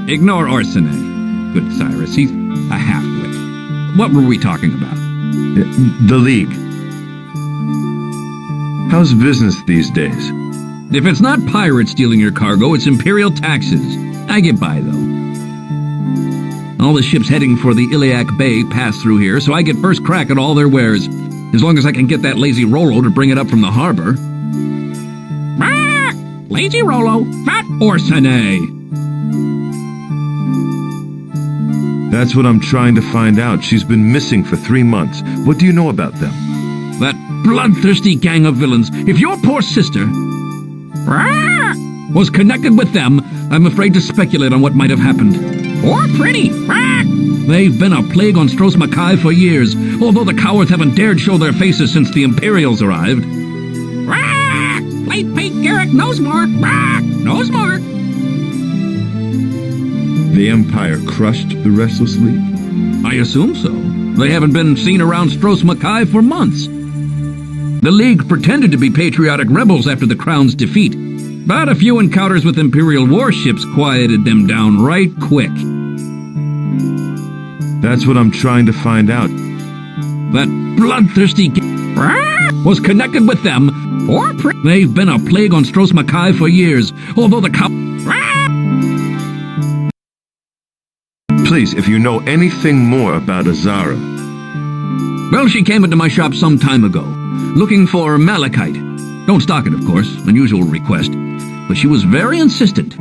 Ignore Orsine. Good Cyrus, he's a half-wit. What were we talking about? The League. How's business these days? If it's not pirates stealing your cargo, it's Imperial taxes. I get by, though. All the ships heading for the Iliac Bay pass through here, so I get first crack at all their wares, as long as I can get that lazy Rollo to bring it up from the harbor. Lazy Rollo, fat Orsine. That's what I'm trying to find out. She's been missing for 3 months. What do you know about them? That bloodthirsty gang of villains. If your poor sister was connected with them, I'm afraid to speculate on what might have happened. Or pretty. They've been a plague on Stross M'Kai for years, although the cowards haven't dared show their faces since the Imperials arrived. Late Pete Garrick knows more. Knows more. The Empire crushed the Restless League? I assume so. They haven't been seen around Stross M'Kai for months. The League pretended to be patriotic rebels after the Crown's defeat, but a few encounters with Imperial warships quieted them down right quick. That's what I'm trying to find out. That bloodthirsty was connected with them, or they've been a plague on Stross M'Kai for years, although the Please, if you know anything more about Izara. Well, she came into my shop some time ago, looking for malachite. Don't stock it, of course, unusual request. But she was very insistent.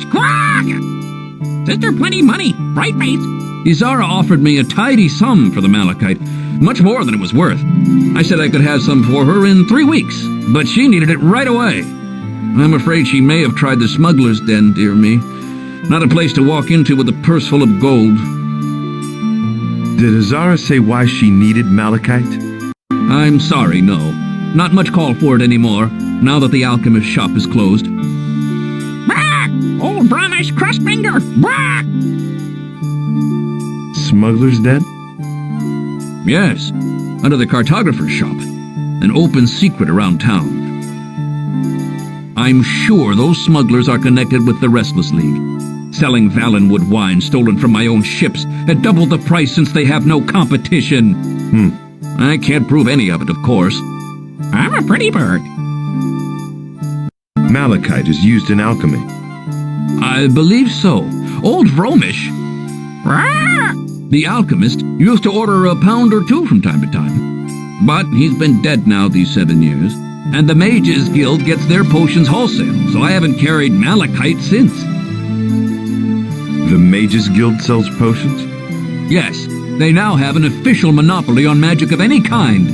Squawk! Sister plenty money, bright face. Izara offered me a tidy sum for the malachite, much more than it was worth. I said I could have some for her in 3 weeks, but she needed it right away. I'm afraid she may have tried the smuggler's den, dear me. Not a place to walk into with a purse full of gold. Did Izara say why she needed malachite? I'm sorry, no. Not much call for it anymore, now that the alchemist shop is closed. Brack! Old Brownish Crustfinger! Brack! Smuggler's den? Yes, under the cartographer's shop. An open secret around town. I'm sure those smugglers are connected with the Restless League. Selling Valenwood wine stolen from my own ships at double the price since they have no competition. I can't prove any of it, of course. I'm a pretty bird. Malachite is used in alchemy. I believe so. Old Vromish, the alchemist, used to order a pound or two from time to time. But he's been dead now these 7 years, and the Mages Guild gets their potions wholesale, so I haven't carried malachite since. The Mages Guild sells potions? Yes, they now have an official monopoly on magic of any kind.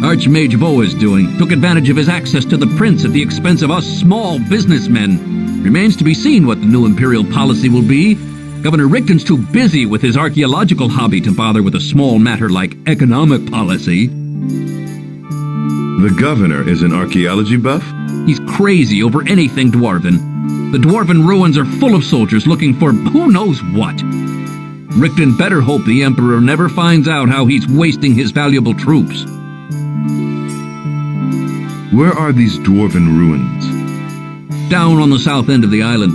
Archmage Vo is took advantage of his access to the prince at the expense of us small businessmen. Remains to be seen what the new imperial policy will be. Governor Rikton's too busy with his archaeological hobby to bother with a small matter like economic policy. The governor is an archaeology buff? He's crazy over anything Dwarven. The Dwarven ruins are full of soldiers looking for who knows what. Rikton better hope the Emperor never finds out how he's wasting his valuable troops. Where are these Dwarven ruins? Down on the south end of the island.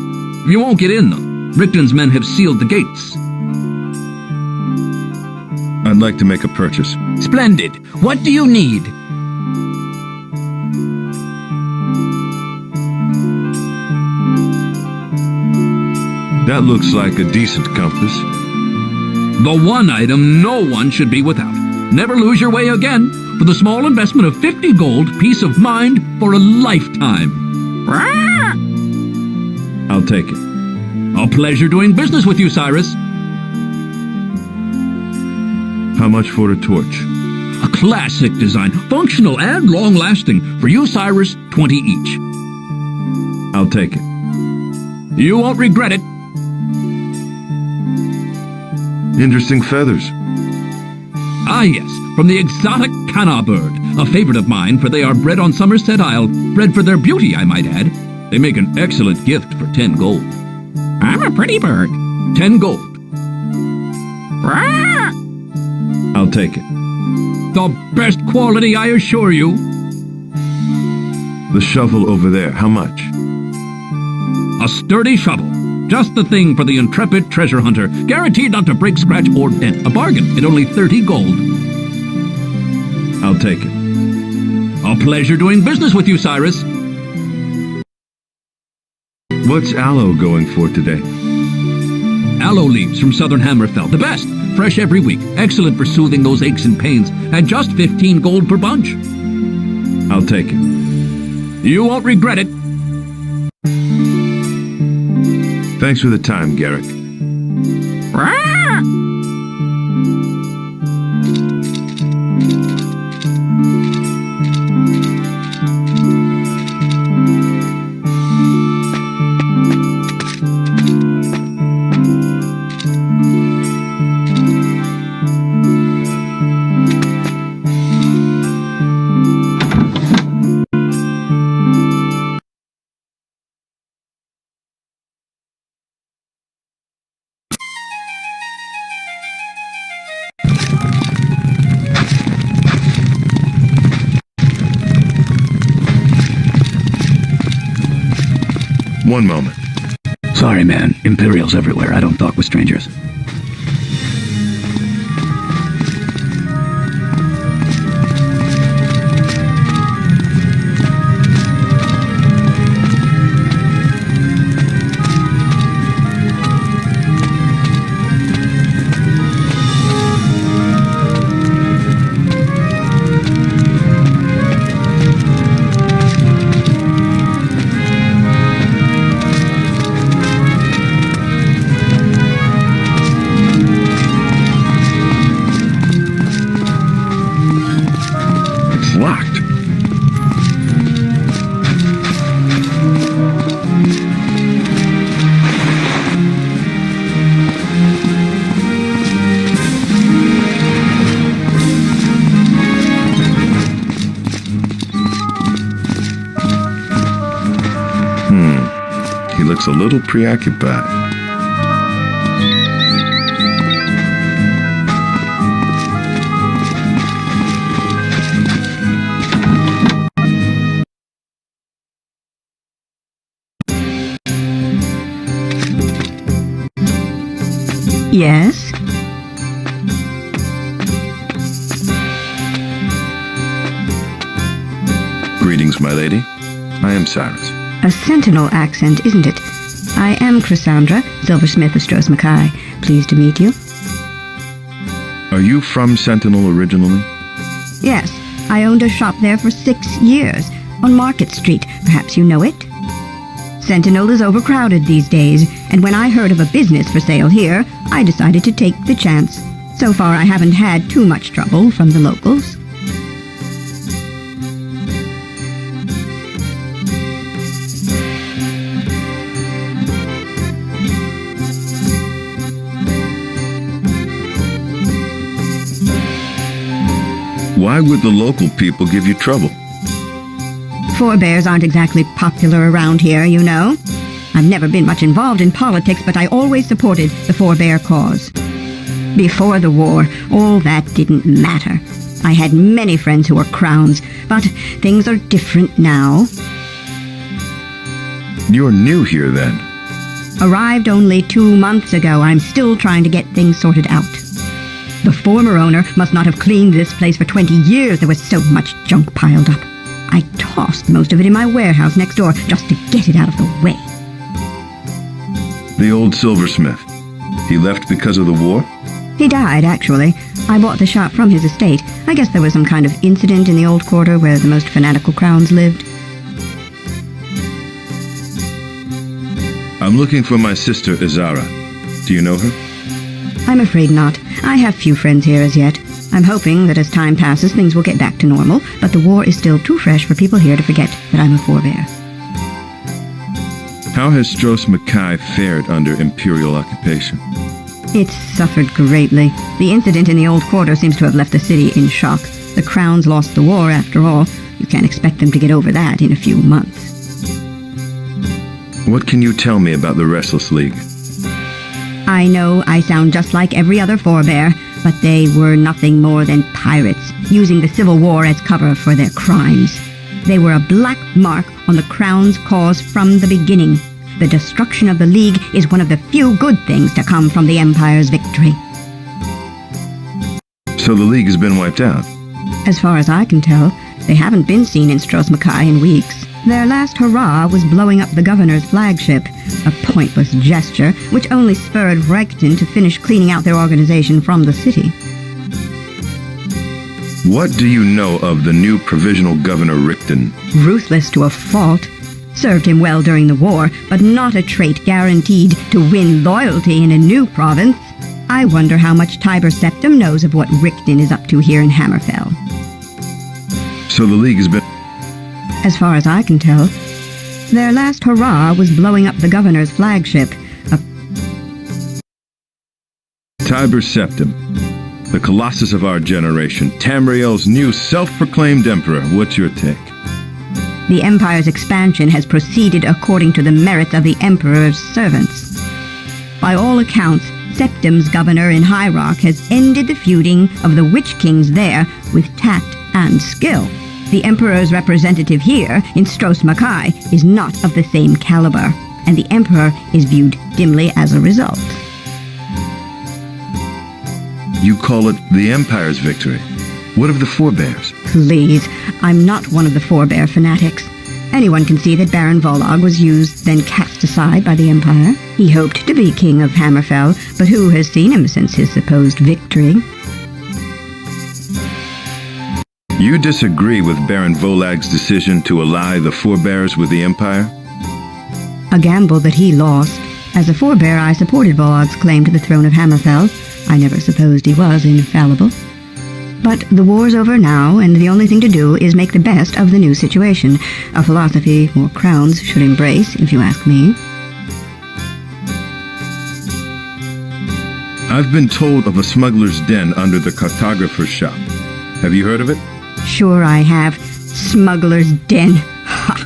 You won't get in, though. Rikton's men have sealed the gates. I'd like to make a purchase. Splendid. What do you need? That looks like a decent compass. The one item no one should be without. Never lose your way again. For the small investment of 50 gold, peace of mind for a lifetime. I'll take it. A pleasure doing business with you, Cyrus. How much for a torch? A classic design, functional and long-lasting. For you, Cyrus, 20 each. I'll take it. You won't regret it. Interesting feathers. Ah, yes, from the exotic Kana bird, a favorite of mine, for they are bred on Somerset Isle, bred for their beauty, I might add. They make an excellent gift for 10 gold. I'm a pretty bird. 10 gold. I'll take it. The best quality, I assure you. The shovel over there, how much? A sturdy shovel. Just the thing for the intrepid treasure hunter. Guaranteed not to break, scratch, or dent. A bargain at only 30 gold. I'll take it. A pleasure doing business with you, Cyrus. What's aloe going for today? Aloe leaves from southern Hammerfell. The best. Fresh every week. Excellent for soothing those aches and pains. And just 15 gold per bunch. I'll take it. You won't regret it. Thanks for the time, Garrick. One moment. Sorry, man. Imperials everywhere. I don't talk with strangers. looks a little preoccupied. Yes? Greetings, my lady. I am Cyrus. A sentinel accent, isn't it? I am Cassandra, silversmith of Stross M'Kai. Pleased to meet you. Are you from Sentinel originally? Yes, I owned a shop there for 6 years, on Market Street. Perhaps you know it? Sentinel is overcrowded these days, and when I heard of a business for sale here, I decided to take the chance. So far, I haven't had too much trouble from the locals. Why would the local people give you trouble? Forebears aren't exactly popular around here, you know. I've never been much involved in politics, but I always supported the forebear cause. Before the war, all that didn't matter. I had many friends who were crowns, but things are different now. You're new here, then. Arrived only 2 months ago. I'm still trying to get things sorted out. The former owner must not have cleaned this place for 20 years. There was so much junk piled up. I tossed most of it in my warehouse next door just to get it out of the way. The old silversmith. He left because of the war? He died, actually. I bought the shop from his estate. I guess there was some kind of incident in the old quarter where the most fanatical crowns lived. I'm looking for my sister, Izara. Do you know her? I'm afraid not. I have few friends here as yet. I'm hoping that as time passes, things will get back to normal, but the war is still too fresh for people here to forget that I'm a forebear. How has Stross M'Kai fared under Imperial occupation? It's suffered greatly. The incident in the old quarter seems to have left the city in shock. The crowns lost the war, after all. You can't expect them to get over that in a few months. What can you tell me about the Restless League? I know I sound just like every other forebear, but they were nothing more than pirates, using the Civil War as cover for their crimes. They were a black mark on the Crown's cause from the beginning. The destruction of the League is one of the few good things to come from the Empire's victory. So the League has been wiped out? As far as I can tell, they haven't been seen in Stross M'Kai in weeks. Their last hurrah was blowing up the governor's flagship, a pointless gesture which only spurred Rikton to finish cleaning out their organization from the city. What do you know of the new provisional governor Rikton? Ruthless to a fault. Served him well during the war, but not a trait guaranteed to win loyalty in a new province. I wonder how much Tiber Septim knows of what Rikton is up to here in Hammerfell. So the League has been... As far as I can tell, their last hurrah was blowing up the governor's flagship, a... Tiber Septim, the colossus of our generation, Tamriel's new self-proclaimed emperor. What's your take? The Empire's expansion has proceeded according to the merits of the Emperor's servants. By all accounts, Septim's governor in High Rock has ended the feuding of the Witch Kings there with tact and skill. The Emperor's representative here, in Stross M'Kai, is not of the same caliber, and the Emperor is viewed dimly as a result. You call it the Empire's victory. What of the forebears? Please, I'm not one of the forebear fanatics. Anyone can see that Baron Volog was used, then cast aside by the Empire. He hoped to be king of Hammerfell, but who has seen him since his supposed victory? You disagree with Baron Volag's decision to ally the forebears with the Empire? A gamble that he lost. As a forebear, I supported Volog's claim to the throne of Hammerfell. I never supposed he was infallible. But the war's over now, and the only thing to do is make the best of the new situation. A philosophy more crowns should embrace, if you ask me. I've been told of a smuggler's den under the cartographer's shop. Have you heard of it? Sure I have. Smuggler's den. Ha!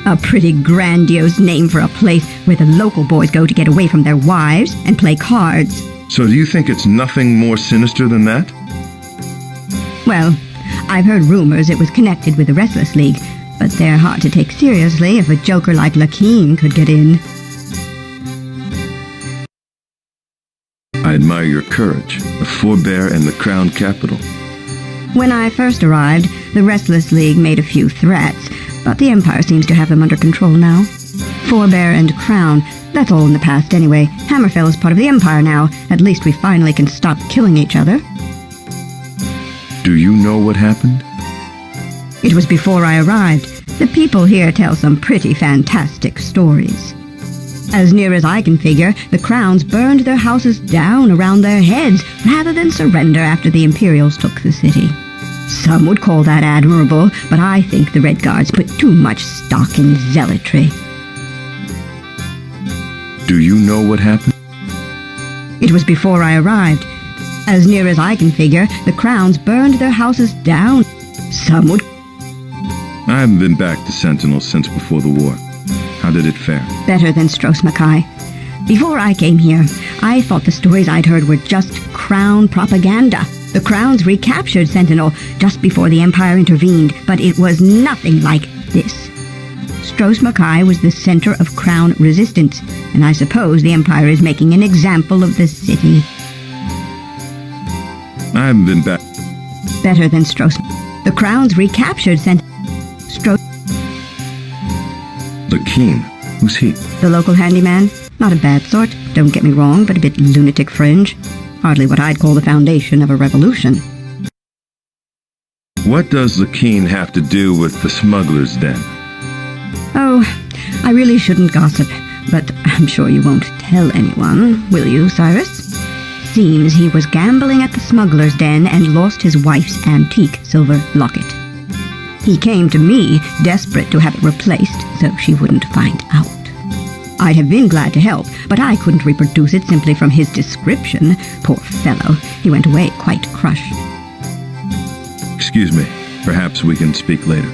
A pretty grandiose name for a place where the local boys go to get away from their wives and play cards. So do you think it's nothing more sinister than that? Well, I've heard rumors it was connected with the Restless League, but they're hard to take seriously if a joker like Lakeen could get in. I admire your courage, a forebear in the crown capital. When I first arrived, the Restless League made a few threats, but the Empire seems to have them under control now. Forebear and Crown, that's all in the past anyway. Hammerfell is part of the Empire now. At least we finally can stop killing each other. Do you know what happened? It was before I arrived. The people here tell some pretty fantastic stories. As near as I can figure, the Crowns burned their houses down around their heads rather than surrender after the Imperials took the city. Some would call that admirable, but I think the Redguards put too much stock in zealotry. Do you know what happened? It was before I arrived. As near as I can figure, the Crowns burned their houses down. Some would... I haven't been back to Sentinel since before the war. How did it fare? Better than Stross M'Kai. Before I came here, I thought the stories I'd heard were just Crown propaganda. The Crowns recaptured Sentinel just before the Empire intervened, but it was nothing like this. Stross M'Kai was the center of Crown resistance, and I suppose the Empire is making an example of the city. I haven't been back. Better than Stross. The Crowns recaptured Sentinel. Lakeen? Who's he? The local handyman. Not a bad sort, don't get me wrong, but a bit lunatic fringe. Hardly what I'd call the foundation of a revolution. What does Lakeen have to do with the smuggler's den? Oh, I really shouldn't gossip, but I'm sure you won't tell anyone, will you, Cyrus? Seems he was gambling at the smuggler's den and lost his wife's antique silver locket. He came to me, desperate to have it replaced, so she wouldn't find out. I'd have been glad to help, but I couldn't reproduce it simply from his description. Poor fellow, he went away quite crushed. Excuse me, perhaps we can speak later.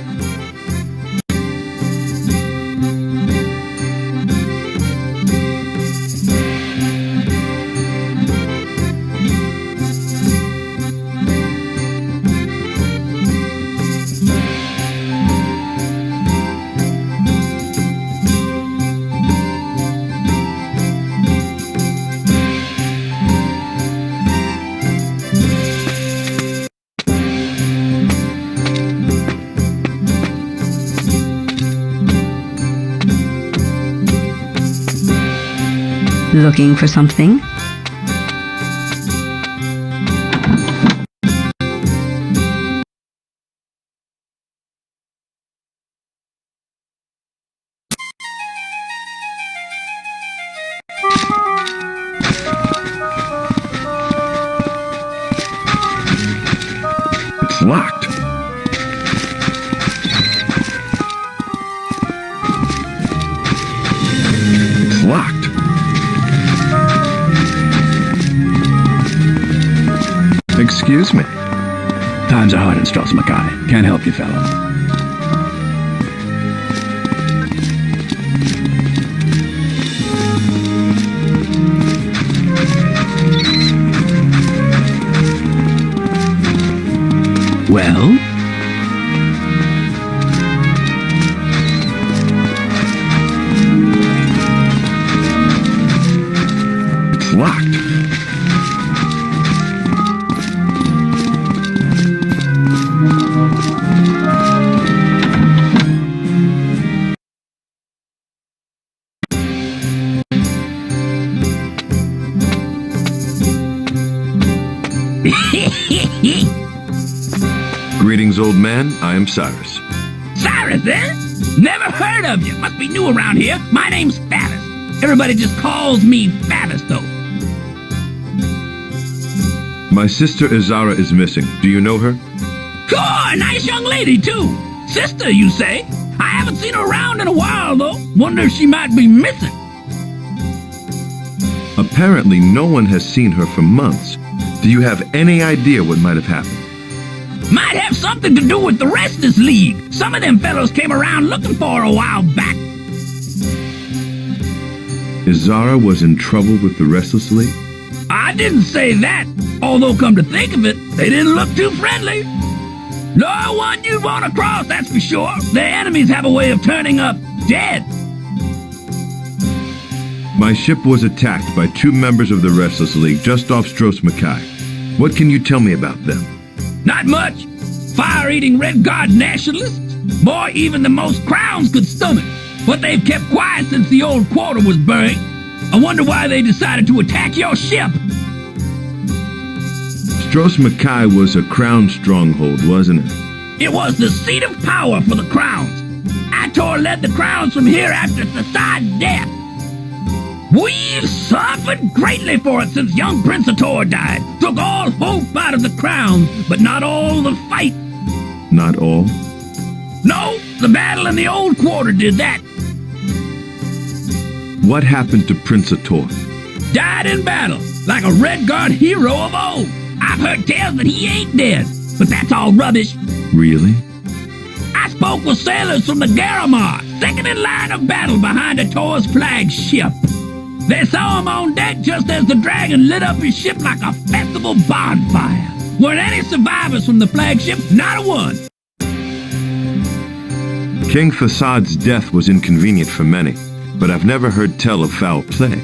Looking for something? It's locked. It's locked. Excuse me. Times are hard in Stross M'Kai. Can't help you, fellow. Well? It's locked. Greetings, old man. I am Cyrus. Cyrus, eh? Never heard of you. Must be new around here. My name's Faddis. Everybody just calls me Faddis, though. My sister Azara is missing. Do you know her? Sure, nice young lady, too. Sister, you say? I haven't seen her around in a while, though. Wonder if she might be missing. Apparently, no one has seen her for months. Do you have any idea what might have happened? Might have something to do with the Restless League. Some of them fellows came around looking for her a while back. Izara was in trouble with the Restless League? I didn't say that, although come to think of it, they didn't look too friendly. No one you'd want to cross, that's for sure. Their enemies have a way of turning up dead. My ship was attacked by 2 members of the Restless League just off Stross M'Kai. What can you tell me about them? Not much. Fire-eating Redguard nationalists. Boy, even the most crowns could stomach. But they've kept quiet since the old quarter was burned. I wonder why they decided to attack your ship. Stross M'Kai was a crown stronghold, wasn't it? It was the seat of power for the crowns. Ator led the crowns from here after TESA's death. We've suffered greatly for it since young Prince Ator died. Took all hope out of the crowns, but not all the fight. Not all? No, the battle in the old quarter did that. What happened to Prince Ator? Died in battle, like a Redguard hero of old. I've heard tales that he ain't dead, but that's all rubbish. Really? I spoke with sailors from the Garamar, second in line of battle behind Ator's flagship. They saw him on deck just as the dragon lit up his ship like a festival bonfire. Weren't any survivors from the flagship? Not a one. King Fasad's death was inconvenient for many, but I've never heard tell of foul play.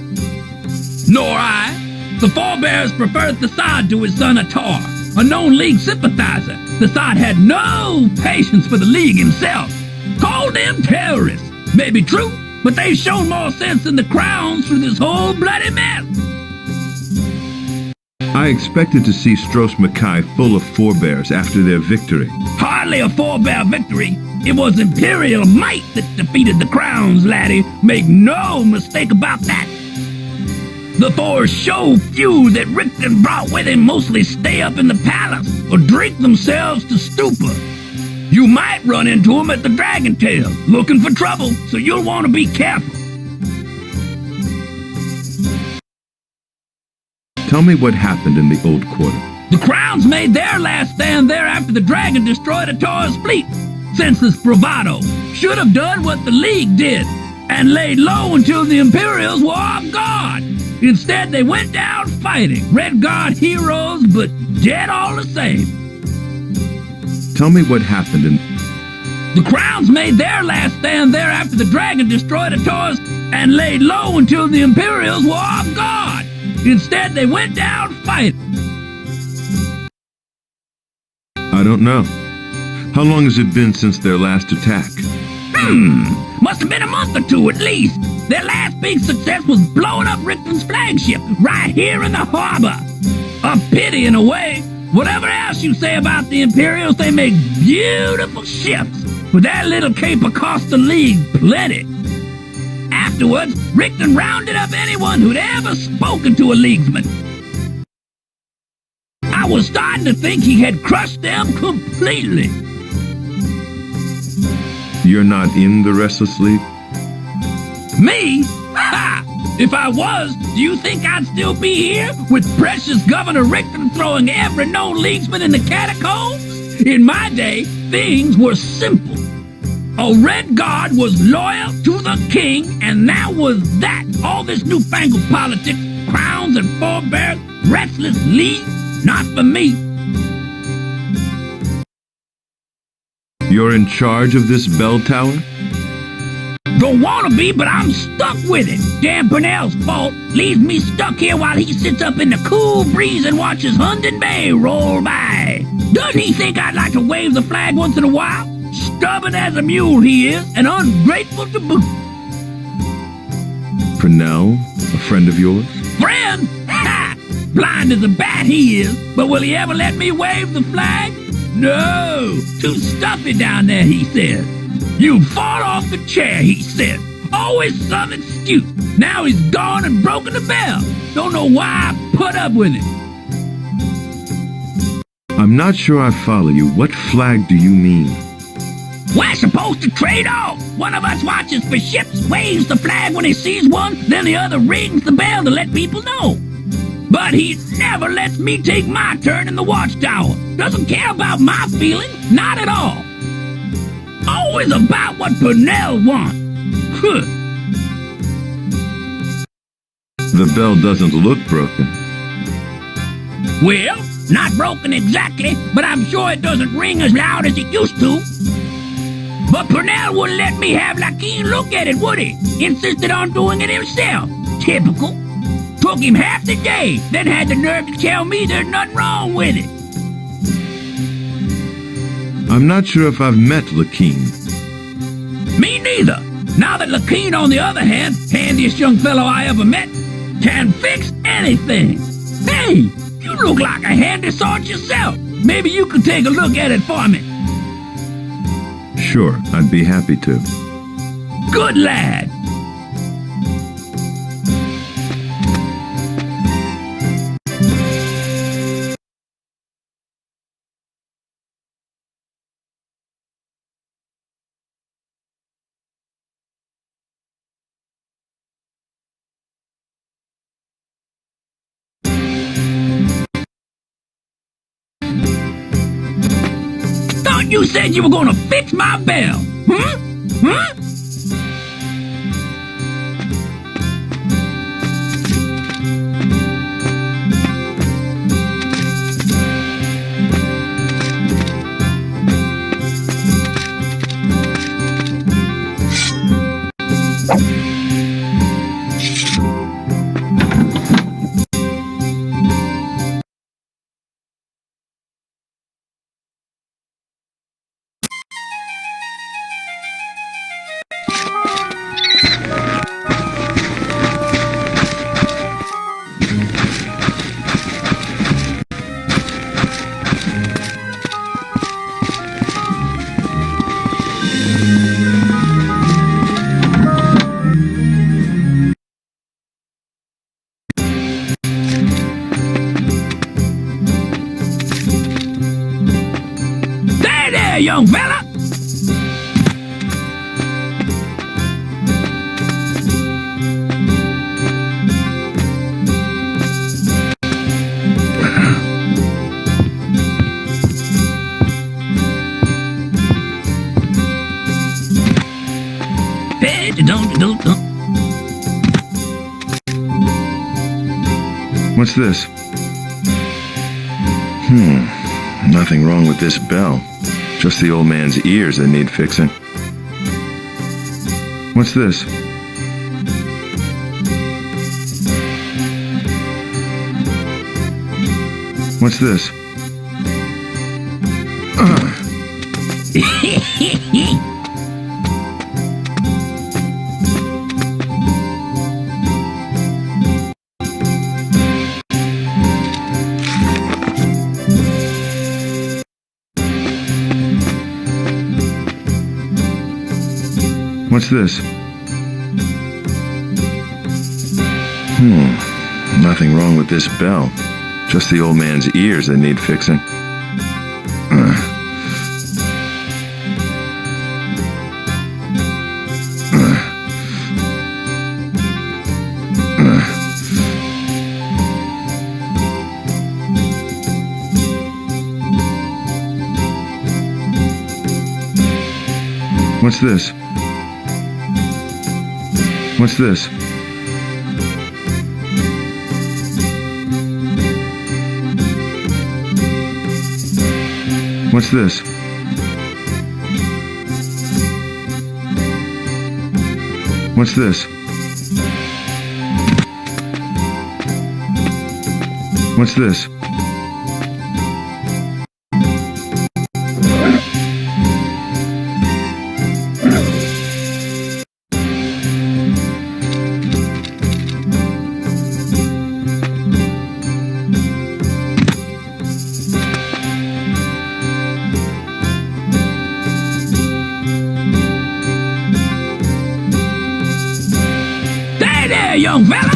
Nor I. The forebears preferred Thasad to his son Ator, a known League sympathizer. Thasad had no patience for the League himself. Called them terrorists. Maybe true, but they've shown more sense than the crowns through this whole bloody mess. I expected to see Stross M'Kai full of forebears after their victory. Hardly a forebear victory. It was Imperial might that defeated the crowns, laddie. Make no mistake about that. The four show few that Rihton brought with him mostly stay up in the palace or drink themselves to stupor. You might run into them at the Dragon Tail, looking for trouble, so you'll want to be careful. Tell me what happened in the Old Quarter. The crowns made their last stand there after the dragon destroyed Ator's fleet. Senseless bravado. Should have done what the League did and laid low until the Imperials were off guard. Instead, they went down fighting. Redguard heroes, but dead all the same. Tell me what happened in... The crowns made their last stand there after the dragon destroyed Ator's and laid low until the Imperials were off guard. Instead, they went down fighting. I don't know. How long has it been since their last attack? Must have been a month or two at least. Their last big success was blowing up Rihton's flagship right here in the harbor. A pity in a way. Whatever else you say about the Imperials, they make beautiful ships. With that little Cape Acosta League plenty. Afterwards, Rihton rounded up anyone who'd ever spoken to a Leaguesman. I was starting to think he had crushed them completely. You're not in the Restless League? Me? Ha! If I was, do you think I'd still be here with precious Governor Rihton throwing every known Leaguesman in the catacombs? In my day, things were simple. A Redguard was loyal to the king, and that was that. All this newfangled politics, crowns and forebears, Restless League, not for me. You're in charge of this bell tower? Don't want to be, but I'm stuck with it. Dan Purnell's fault leaves me stuck here while he sits up in the cool breeze and watches Hunden Bay roll by. Doesn't he think I'd like to wave the flag once in a while? Stubborn as a mule he is, and ungrateful to boot. Purnell, a friend of yours? Friend? Ha! Blind as a bat he is, but will he ever let me wave the flag? No! Too stuffy down there, he says. You fought off the chair, he said. Always some excuse. Now he's gone and broken the bell. Don't know why I put up with it. I'm not sure I follow you. What flag do you mean? We're supposed to trade off. One of us watches for ships, waves the flag when he sees one, then the other rings the bell to let people know. But he never lets me take my turn in the watchtower. Doesn't care about my feelings, not at all. Always about what Purnell wants. Huh. The bell doesn't look broken. Well, not broken exactly, but I'm sure it doesn't ring as loud as it used to. But Purnell wouldn't let me have Lakeen look at it, would he? Insisted on doing it himself. Typical. Took him half the day, then had the nerve to tell me there's nothing wrong with it. I'm not sure if I've met Lakeen. Me neither. Now that Lakeen, on the other hand, handiest young fellow I ever met, can fix anything. Hey, you look like a handy sort yourself. Maybe you could take a look at it for me. Sure, I'd be happy to. Good lad. You said you were gonna fix my bell. Huh? Huh? Young fella. What's this? Nothing wrong with this bell. Just the old man's ears that need fixing. What's this? What's this? What's this? Nothing wrong with this bell. Just the old man's ears that need fixing. What's this? What's this? What's this? What's this? What's this? Young fella.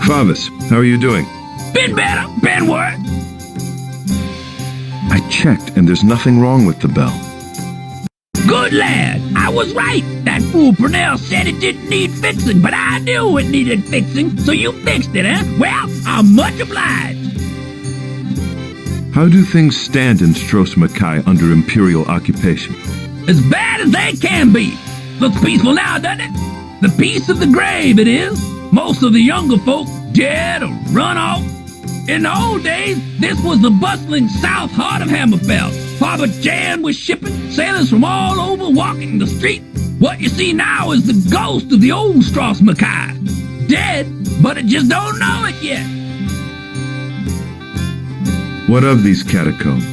Favis, how are you doing? Been better, been worse. I checked, and there's nothing wrong with the bell. Good lad. I was right. That fool Purnell said it didn't need fixing, but I knew it needed fixing, so you fixed it, eh? Well, I'm much obliged. How do things stand in Stross M'Kai under Imperial occupation? As bad as they can be. Looks peaceful now, doesn't it? The peace of the grave, it is. Most of the younger folk dead or run off. In the old days, this was the bustling south heart of Hammerfell. Father Jan was shipping, sailors from all over walking the street. What you see now is the ghost of the old Stross M'Kai. Dead, but it just don't know it yet. What of these catacombs?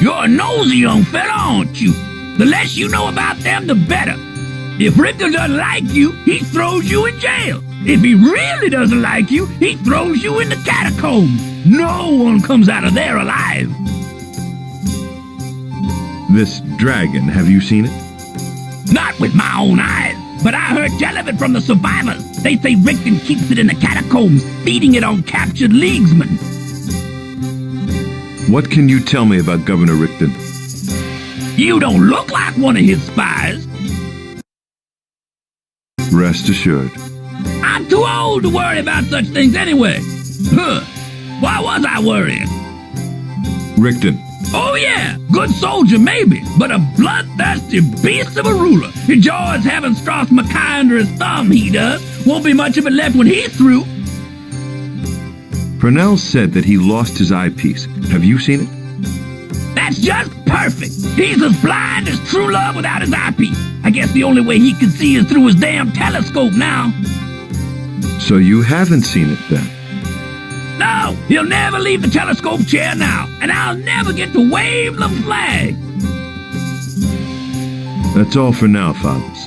You're a nosy young fella, aren't you? The less you know about them, the better. If Richter doesn't like you, he throws you in jail. If he really doesn't like you, he throws you in the catacombs. No one comes out of there alive. This dragon, have you seen it? Not with my own eyes, but I heard tell of it from the survivors. They say Richter keeps it in the catacombs, feeding it on captured leaguesmen. What can you tell me about Governor Rihton? You don't look like one of his spies. Rest assured. I'm too old to worry about such things anyway. Huh. Why was I worrying? Rihton. Oh yeah, good soldier maybe, but a bloodthirsty beast of a ruler. Enjoys having Stross M'Kai under his thumb, he does. Won't be much of it left when he's through. Purnell said that he lost his eyepiece. Have you seen it? That's just perfect. He's as blind as true love without his eyepiece. I guess the only way he can see is through his damn telescope now. So you haven't seen it then? No, he'll never leave the telescope chair now, and I'll never get to wave the flag. That's all for now, fathers.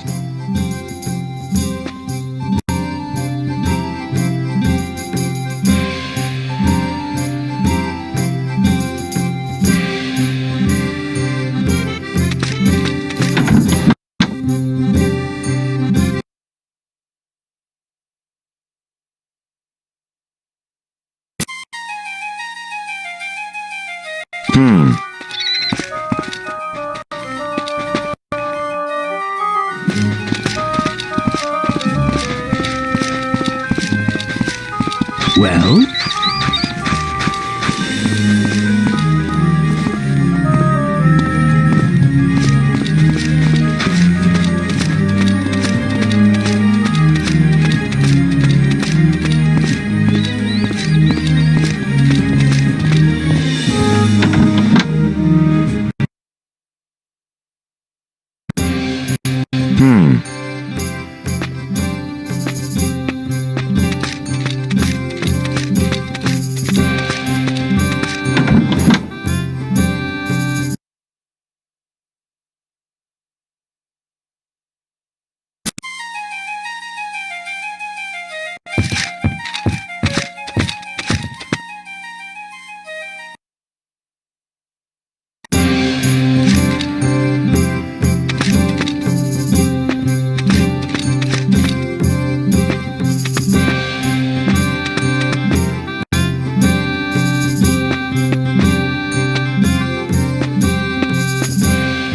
Well?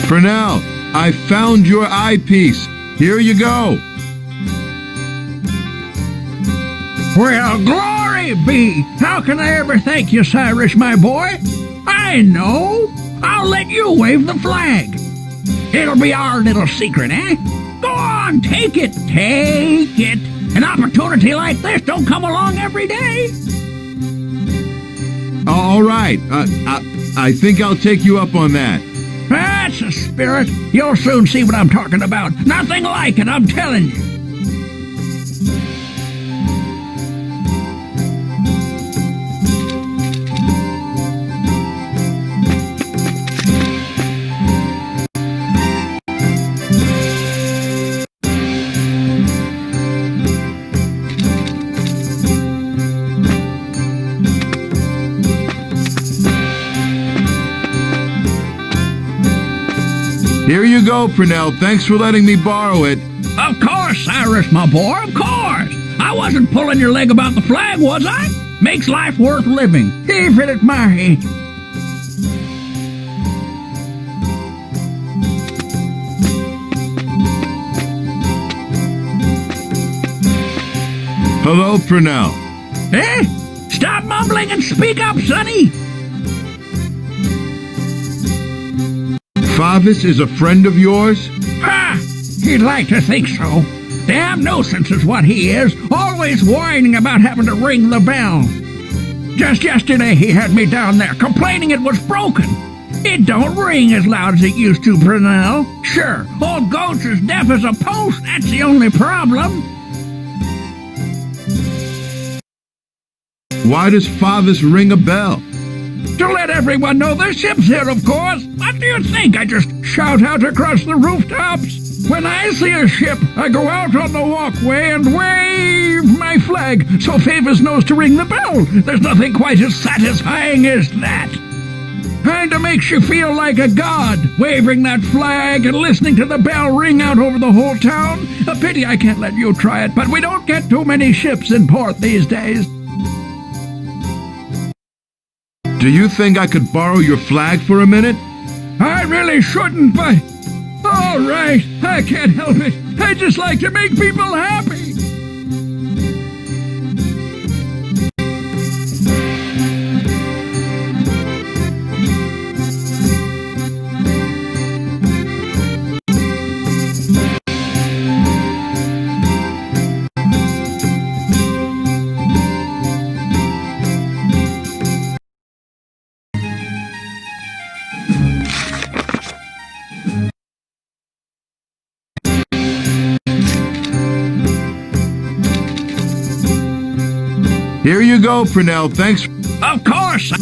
Purnell, I found your eyepiece. Here you go. Well, glory be! How can I ever thank you, Cyrus, my boy? I know. I'll let you wave the flag. It'll be our little secret, eh? Go on, take it. Take it. An opportunity like this don't come along every day. All right. I think I'll take you up on that. That's a spirit. You'll soon see what I'm talking about. Nothing like it, I'm telling you. Here you go, Purnell. Thanks for letting me borrow it. Of course, Cyrus, my boy, of course. I wasn't pulling your leg about the flag, was I? Makes life worth living. Keep it at my age. Hello, Purnell. Eh? Stop mumbling and speak up, sonny! Favis is a friend of yours? Ha! He'd like to think so. Damn nuisance is what he is, always whining about having to ring the bell. Just yesterday he had me down there complaining it was broken. It don't ring as loud as it used to, Brunel. Sure, old Goat's as deaf as a post, that's the only problem. Why does Favis ring a bell? To let everyone know the ship's here, of course. What do you think? I just shout out across the rooftops? When I see a ship, I go out on the walkway and wave my flag so Favis knows to ring the bell. There's nothing quite as satisfying as that. Kinda makes you feel like a god, waving that flag and listening to the bell ring out over the whole town. A pity I can't let you try it, but we don't get too many ships in port these days. Do you think I could borrow your flag for a minute? I really shouldn't, but... all right, I can't help it. I just like to make people happy. Here you go, Purnell. Thanks. Of course.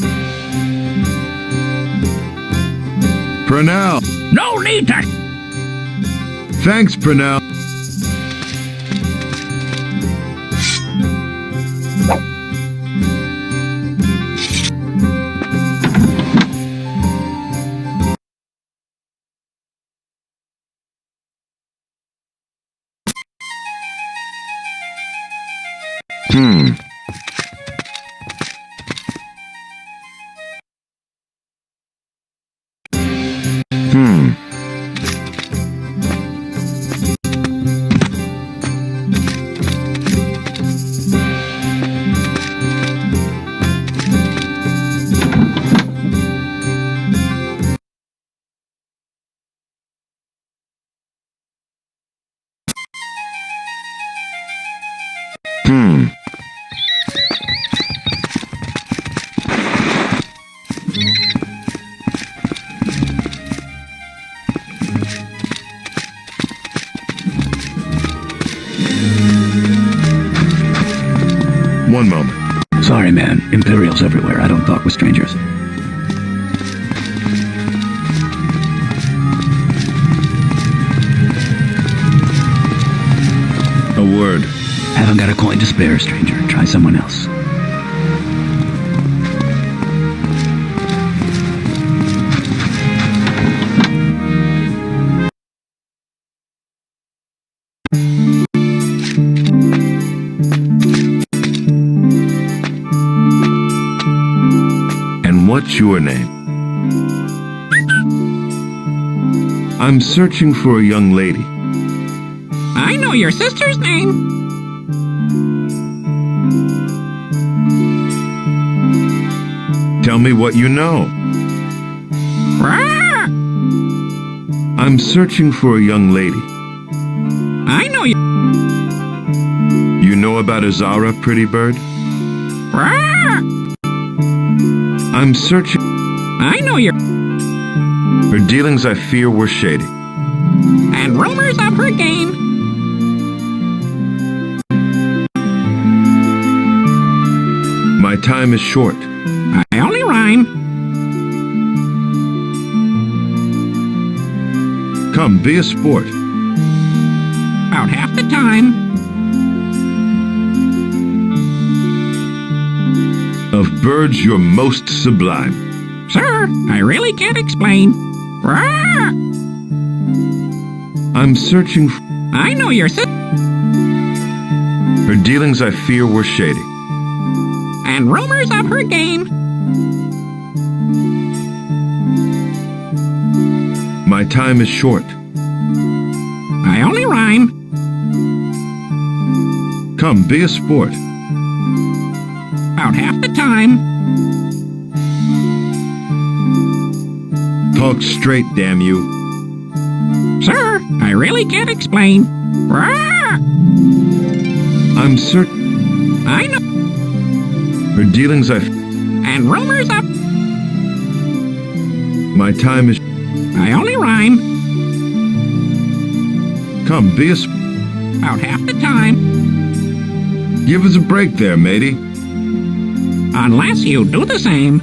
Purnell. No need to... Thanks, Purnell. One moment. Sorry, man. Imperials everywhere. I don't talk with strangers. A word. Haven't got a coin to spare, stranger. Try someone else. What's your name? I'm searching for a young lady. I know your sister's name. Tell me what you know. Rah! I'm searching for a young lady. I know you. You know about Azara, pretty bird? Rah! I'm searching. I know you're... Her dealings, I fear, were shady. And rumors of her game. My time is short. I only rhyme. Come, be a sport. About half the time. Of birds, you're most sublime. Sir, I really can't explain. Rah! I'm searching for... I know your sister. Her dealings, I fear, were shady. And rumors of her game. My time is short. I only rhyme. Come, be a sport. About half the time. Talk straight, damn you. Sir, I really can't explain. Rah! I'm certain I know. her dealings And rumors up. my time is... I only rhyme. Come, be a About half the time. Give us a break there, matey. Unless you do the same.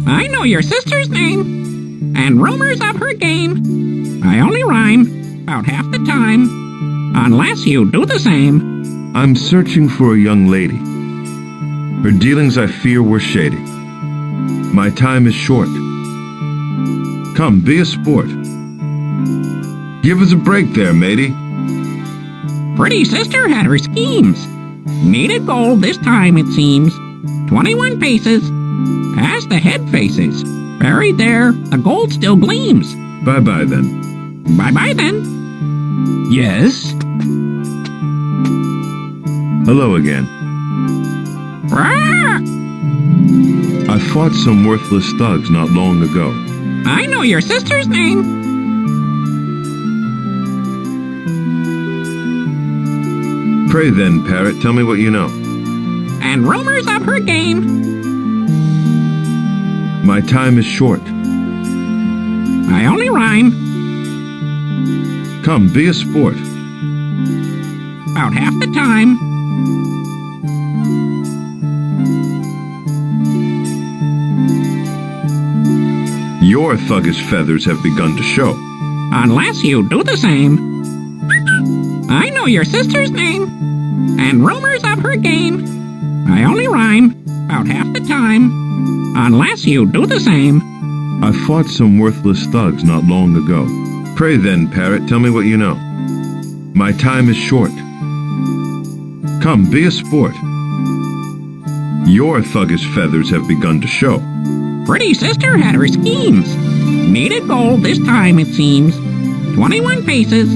I know your sister's name. And rumors of her game. I only rhyme. About half the time. Unless you do the same. I'm searching for a young lady. Her dealings, I fear, were shady. My time is short. Come, be a sport. Give us a break there, matey. Pretty sister had her schemes. Needed gold this time, it seems. 21 paces. As the head faces. Buried there, the gold still gleams. Bye-bye, then. Bye-bye, then. Yes? Hello again. Rah! I fought some worthless thugs not long ago. I know your sister's name. Pray then, parrot, tell me what you know. And rumors of her game. My time is short. I only rhyme. Come, be a sport. About half the time. Your thuggish feathers have begun to show. Unless you do the same. I know your sister's name. And rumors of her game. I only rhyme. About half the time. Unless you do the same. I fought some worthless thugs not long ago. Pray then, parrot, tell me what you know. My time is short. Come, be a sport. Your thuggish feathers have begun to show. Pretty sister had her schemes. Needed gold this time, it seems. 21 paces.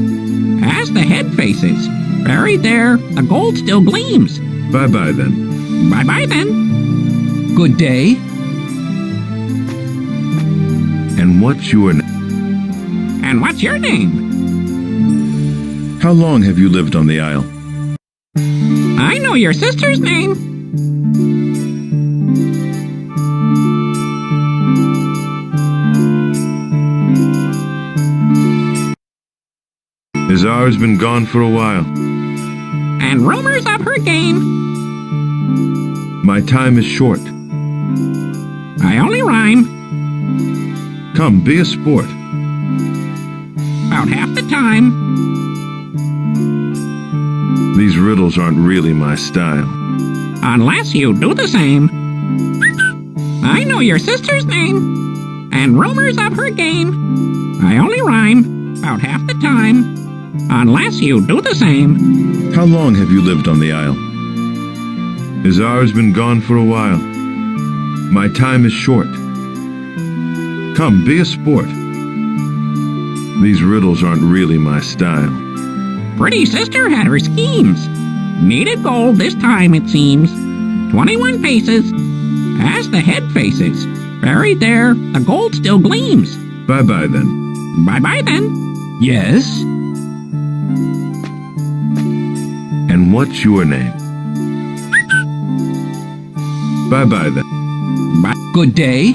As the head faces. Buried there, the gold still gleams. Bye-bye, then. Bye-bye, then. Good day. And what's your name? And what's your name? How long have you lived on the isle? I know your sister's name. Has ours been gone for a while? And rumors of her game. My time is short. I only rhyme. Come, be a sport. About half the time. These riddles aren't really my style. Unless you do the same. I know your sister's name. And rumors of her game. I only rhyme. About half the time. Unless you do the same. How long have you lived on the isle? Has ours been gone for a while? My time is short. Come, be a sport. These riddles aren't really my style. Pretty sister had her schemes. Needed gold this time, it seems. 21 paces. As the head faces. Buried there, the gold still gleams. Bye-bye, then. Bye-bye, then. Yes? And what's your name? Bye-bye, then. Bye. Good day.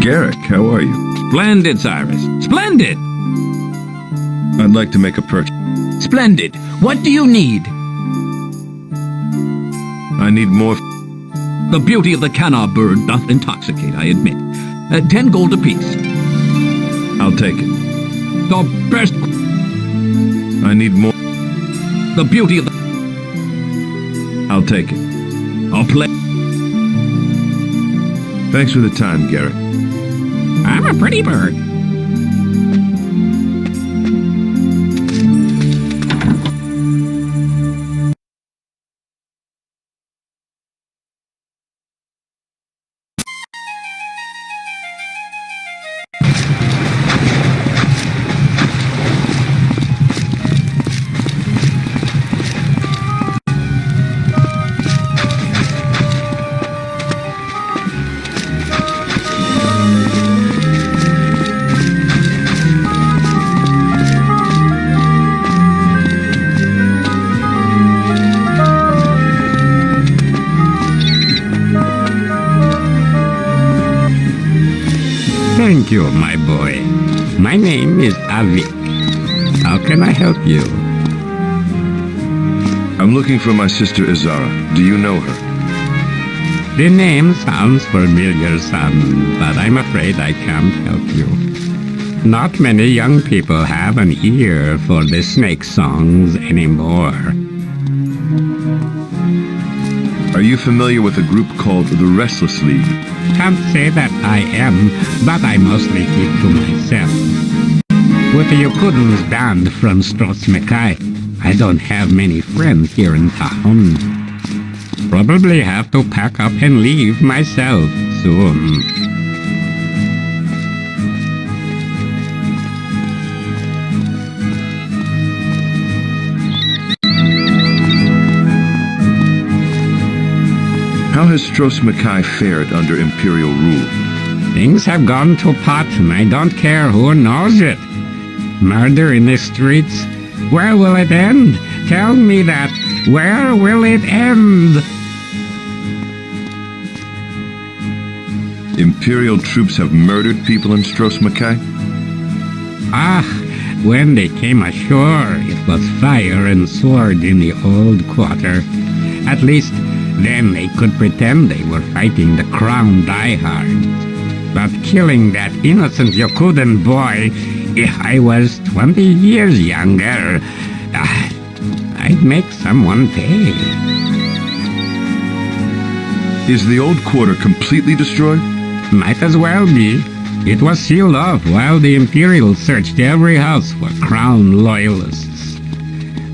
Garrick, how are you? Splendid, Cyrus. Splendid. I'd like to make a purchase. Splendid. What do you need? I need more... The beauty of the canard bird doth intoxicate, I admit. 10 gold apiece. I'll take it. The best... I need more... The beauty of the... I'll take it. I'll play... Thanks for the time, Garrick. I'm a pretty bird. Thank you, my boy. My name is Avik. How can I help you? I'm looking for my sister Izara. Do you know her? The name sounds familiar, son, but I'm afraid I can't help you. Not many young people have an ear for the snake songs anymore. Are you familiar with a group called the Restless League? Can't say that I am, but I mostly keep to myself. With the Yokudan's band from Stross M'Kai, I don't have many friends here in town. Probably have to pack up and leave myself soon. How has Stross M'Kai fared under Imperial rule? Things have gone to pot, and I don't care who knows it. Murder in the streets. Where will it end? Tell me that. Where will it end? Imperial troops have murdered people in Stross M'Kai? Ah, when they came ashore, it was fire and sword in the old quarter. At least, then they could pretend they were fighting the Crown diehards. But killing that innocent Yokudan boy, if I was 20 years younger, I'd make someone pay. Is the old quarter completely destroyed? Might as well be. It was sealed off while the Imperials searched every house for Crown loyalists.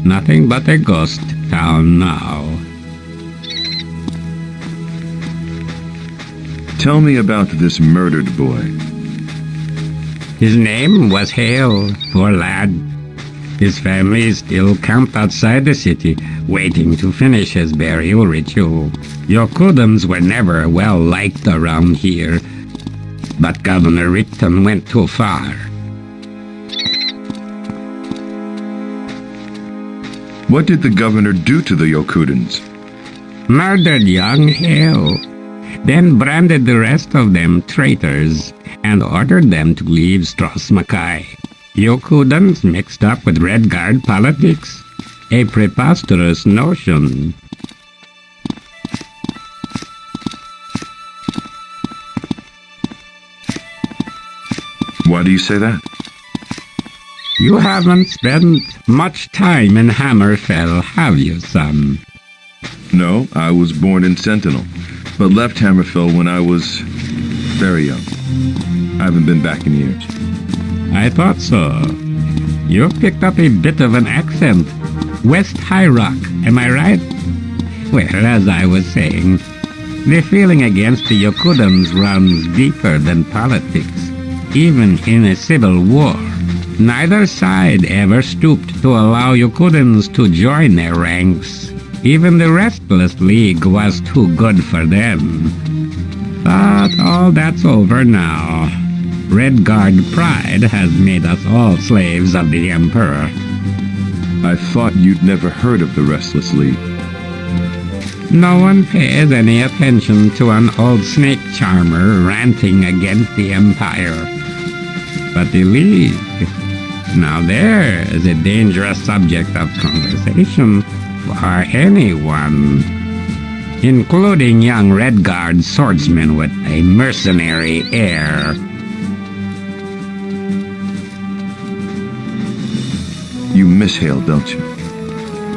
Nothing but a ghost town now. Tell me about this murdered boy. His name was Hale, poor lad. His family is still camped outside the city, waiting to finish his burial ritual. Yokudans were never well liked around here, but Governor Rihton went too far. What did the governor do to the Yokudans? Murdered young Hale, then branded the rest of them traitors and ordered them to leave Stross M'Kai. Yokudans mixed up with Redguard politics? A preposterous notion. Why do you say that? You haven't spent much time in Hammerfell, have you, son? No, I was born in Sentinel, but left Hammerfell when I was very young. I haven't been back in years. I thought so. You picked up a bit of an accent. West High Rock, am I right? Well, as I was saying, the feeling against the Yokudans runs deeper than politics. Even in a civil war, neither side ever stooped to allow Yokudans to join their ranks. Even the Restless League was too good for them. But all that's over now. Redguard pride has made us all slaves of the Emperor. I thought you'd never heard of the Restless League. No one pays any attention to an old snake charmer ranting against the Empire. But the League, now there is a dangerous subject of conversation for anyone, including young Redguard swordsmen with a mercenary air. You miss Hale, don't you?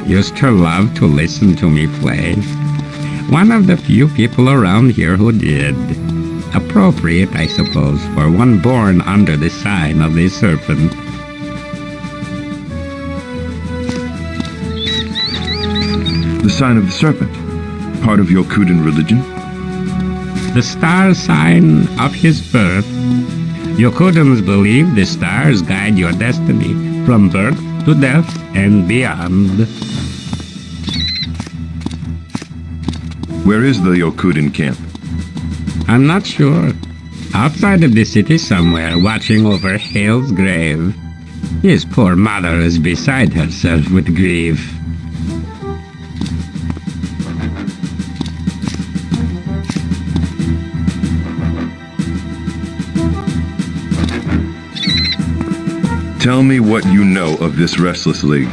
Used to love to listen to me play. One of the few people around here who did. Appropriate, I suppose, for one born under the sign of the serpent. The sign of the serpent? Part of Yokudan religion? The star sign of his birth. Yokudans believe the stars guide your destiny from birth to death and beyond. Where is the Yokudan camp? I'm not sure. Outside of the city somewhere, watching over Hale's grave. His poor mother is beside herself with grief. Tell me what you know of this restless league.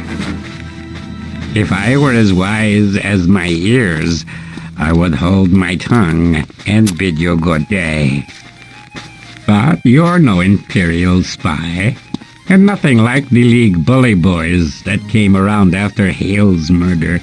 If I were as wise as my ears, I would hold my tongue and bid you good day. But you're no Imperial spy, and nothing like the League bully boys that came around after Hale's murder.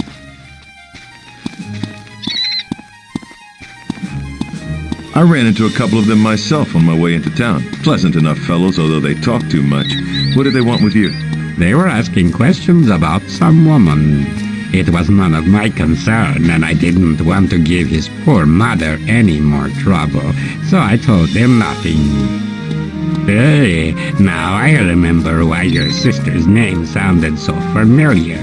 I ran into a couple of them myself on my way into town. Pleasant enough fellows, although they talk too much. What did they want with you? They were asking questions about some woman. It was none of my concern, and I didn't want to give his poor mother any more trouble, so I told them nothing. Hey, now I remember why your sister's name sounded so familiar.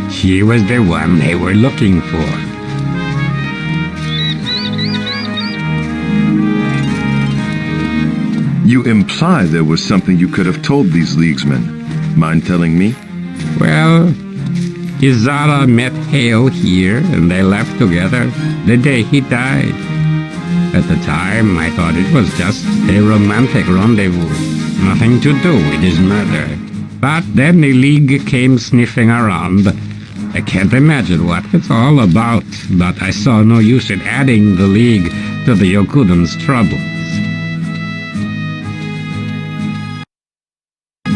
She was the one they were looking for. You imply there was something you could have told these leaguesmen. Mind telling me? Well, Izara met Hale here, and they left together the day he died. At the time, I thought it was just a romantic rendezvous, nothing to do with his murder. But then the League came sniffing around. I can't imagine what it's all about, but I saw no use in adding the League to the Yokudan's troubles.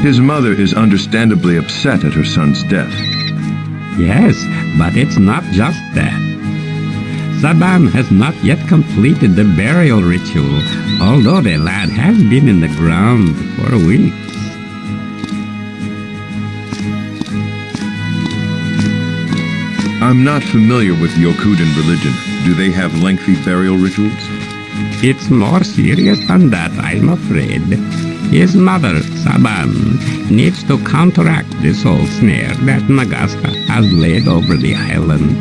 His mother is understandably upset at her son's death. Yes, but it's not just that. Saban has not yet completed the burial ritual, although the lad has been in the ground for weeks. I'm not familiar with Yokudan religion. Do they have lengthy burial rituals? It's more serious than that, I'm afraid. His mother, Saban, needs to counteract the soul snare that N'Gasты has laid over the island.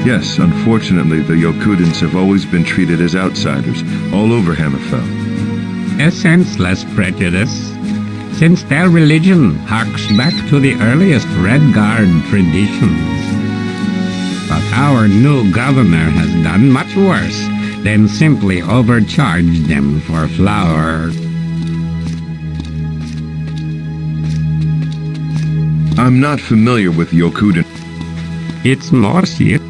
Yes, unfortunately, the Yokudans have always been treated as outsiders all over Hammerfell. A senseless prejudice, since their religion harks back to the earliest Redguard traditions. But our new governor has done much worse than simply overcharge them for flour. I'm not familiar with Yokudan. It's more serious.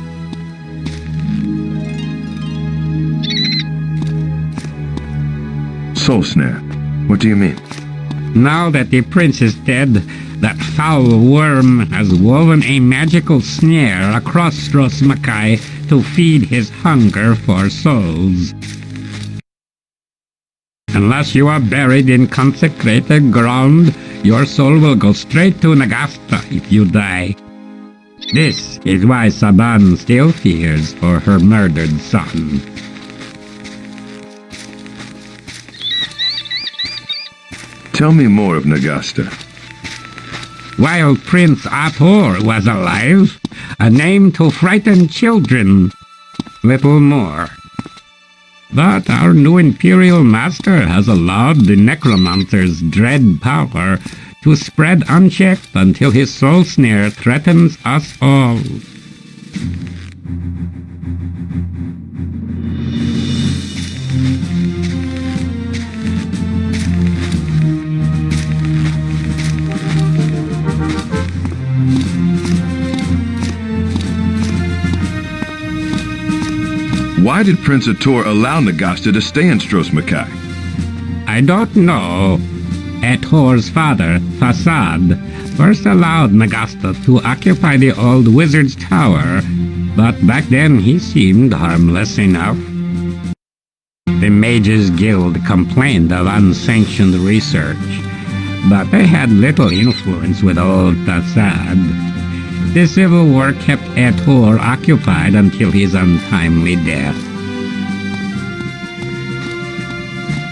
Soul snare. What do you mean? Now that the prince is dead, that foul worm has woven a magical snare across Stross M'Kai to feed his hunger for souls. Unless you are buried in consecrated ground, your soul will go straight to N'Gasты if you die. This is why Saban still fears for her murdered son. Tell me more of N'Gasты. While Prince Ator was alive, a name to frighten children. Little more. But our new Imperial Master has allowed the necromancer's dread power to spread unchecked until his soul snare threatens us all. Why did Prince Ator allow N'Gasты to stay in Stross M'Kai? I don't know. Ator's father, Fasad, first allowed N'Gasты to occupy the old wizard's tower, but back then he seemed harmless enough. The Mages Guild complained of unsanctioned research, but they had little influence with old Fasad. The Civil War kept Ator occupied until his untimely death.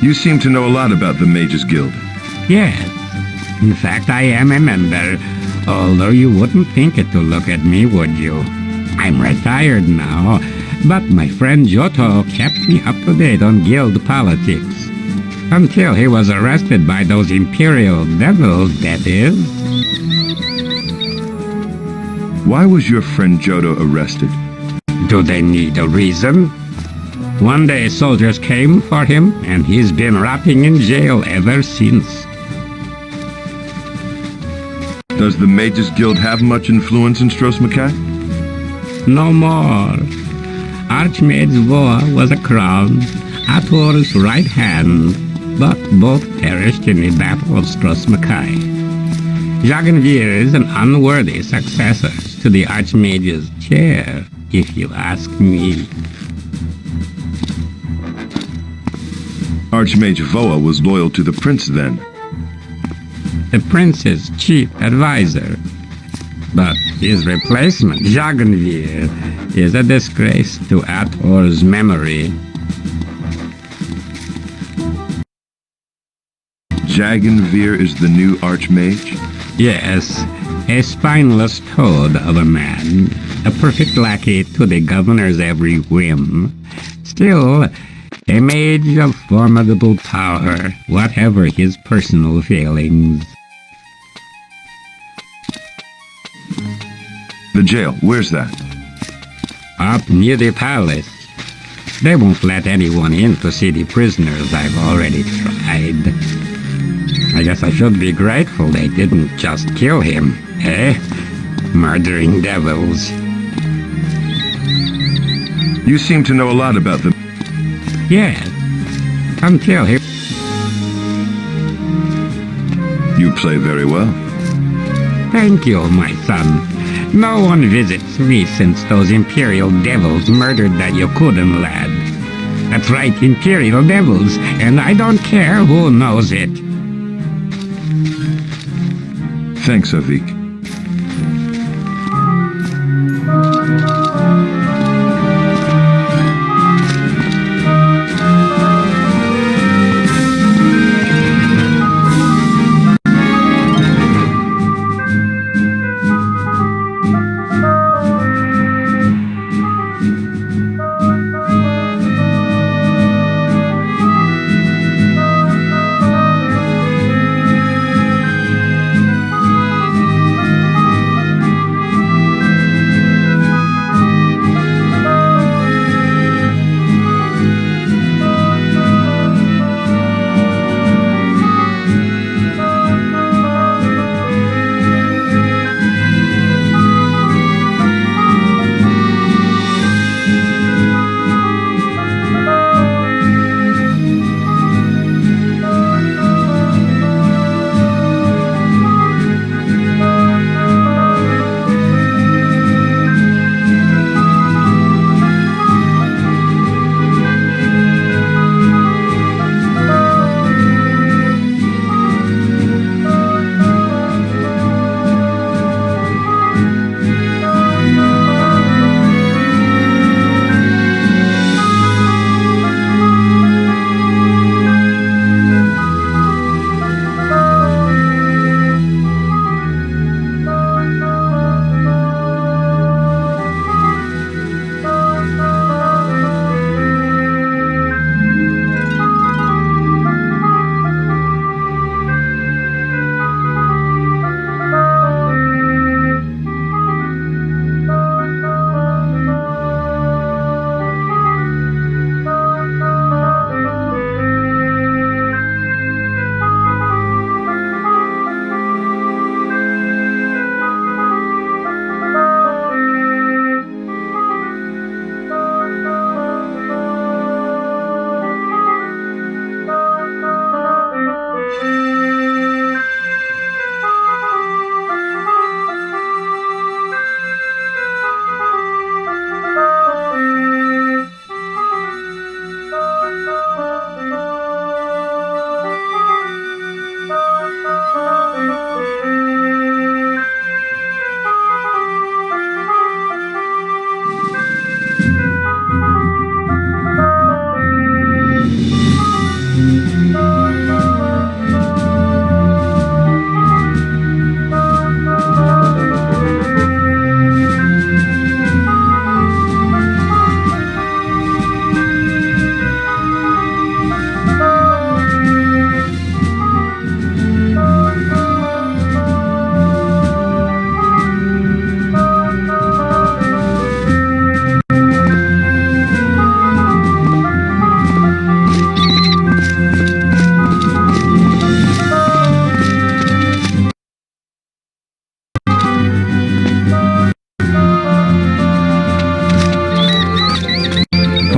You seem to know a lot about the Mages Guild. Yes. In fact, I am a member, although you wouldn't think it to look at me, would you? I'm retired now, but my friend Giotto kept me up to date on guild politics. Until he was arrested by those Imperial devils, that is. Why was your friend Giotto arrested? Do they need a reason? One day soldiers came for him, and he's been rotting in jail ever since. Does the Mages Guild have much influence in Stross M'Kay? No more. Archmage Voa was a crown, Ator's right hand, but both perished in the Battle of Stross M'Kay. Jagenvir is an unworthy successor to the Archmage's chair, if you ask me. Archmage Voa was loyal to the prince then. The prince's chief advisor. But his replacement, Jagenvir, is a disgrace to Ator's memory. Jagenvir is the new Archmage? Yes, a spineless toad of a man, a perfect lackey to the governor's every whim. Still, a mage of formidable power, whatever his personal failings. The jail, where's that? Up near the palace. They won't let anyone in to see the prisoners. I've already tried. I guess I should be grateful they didn't just kill him, eh? Murdering devils. You seem to know a lot about them. Yes. Until he... You play very well. Thank you, my son. No one visits me since those Imperial devils murdered that Yokudan lad. That's right, Imperial devils, and I don't care who knows it. Thanks, Avik.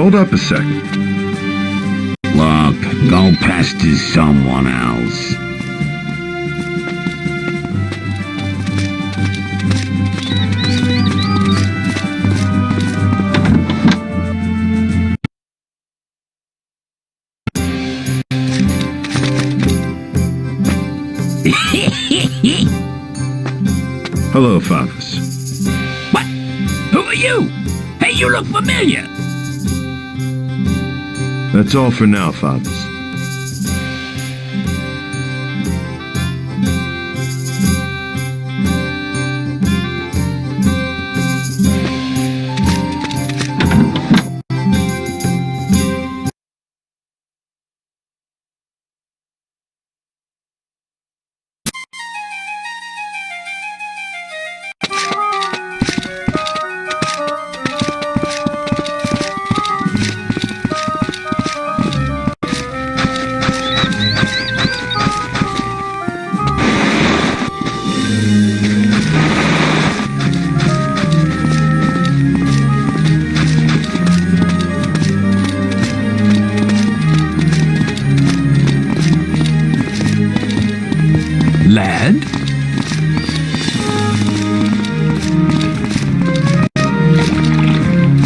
hold up a second. Look, go past to someone else. Hello, Favas. What? Who are you? Hey, you look familiar. That's all for now, Favas. Lad?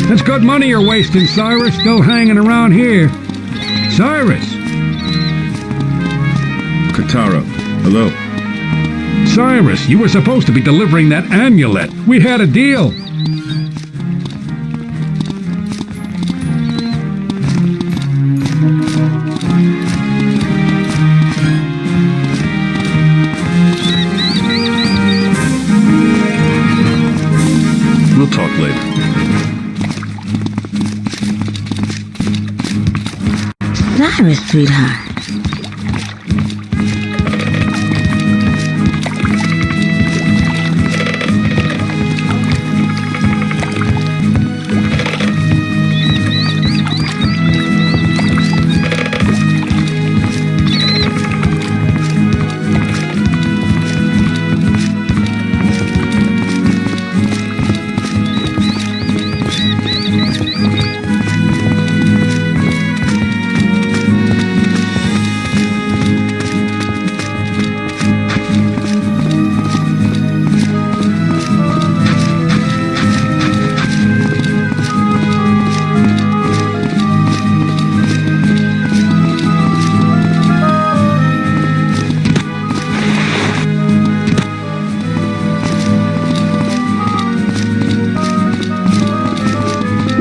That's good money you're wasting, Cyrus, still hanging around here. Cyrus! Котаро, hello. Cyrus, you were supposed to be delivering that amulet. We had a deal. We'll talk later. Cyrus, sweetheart.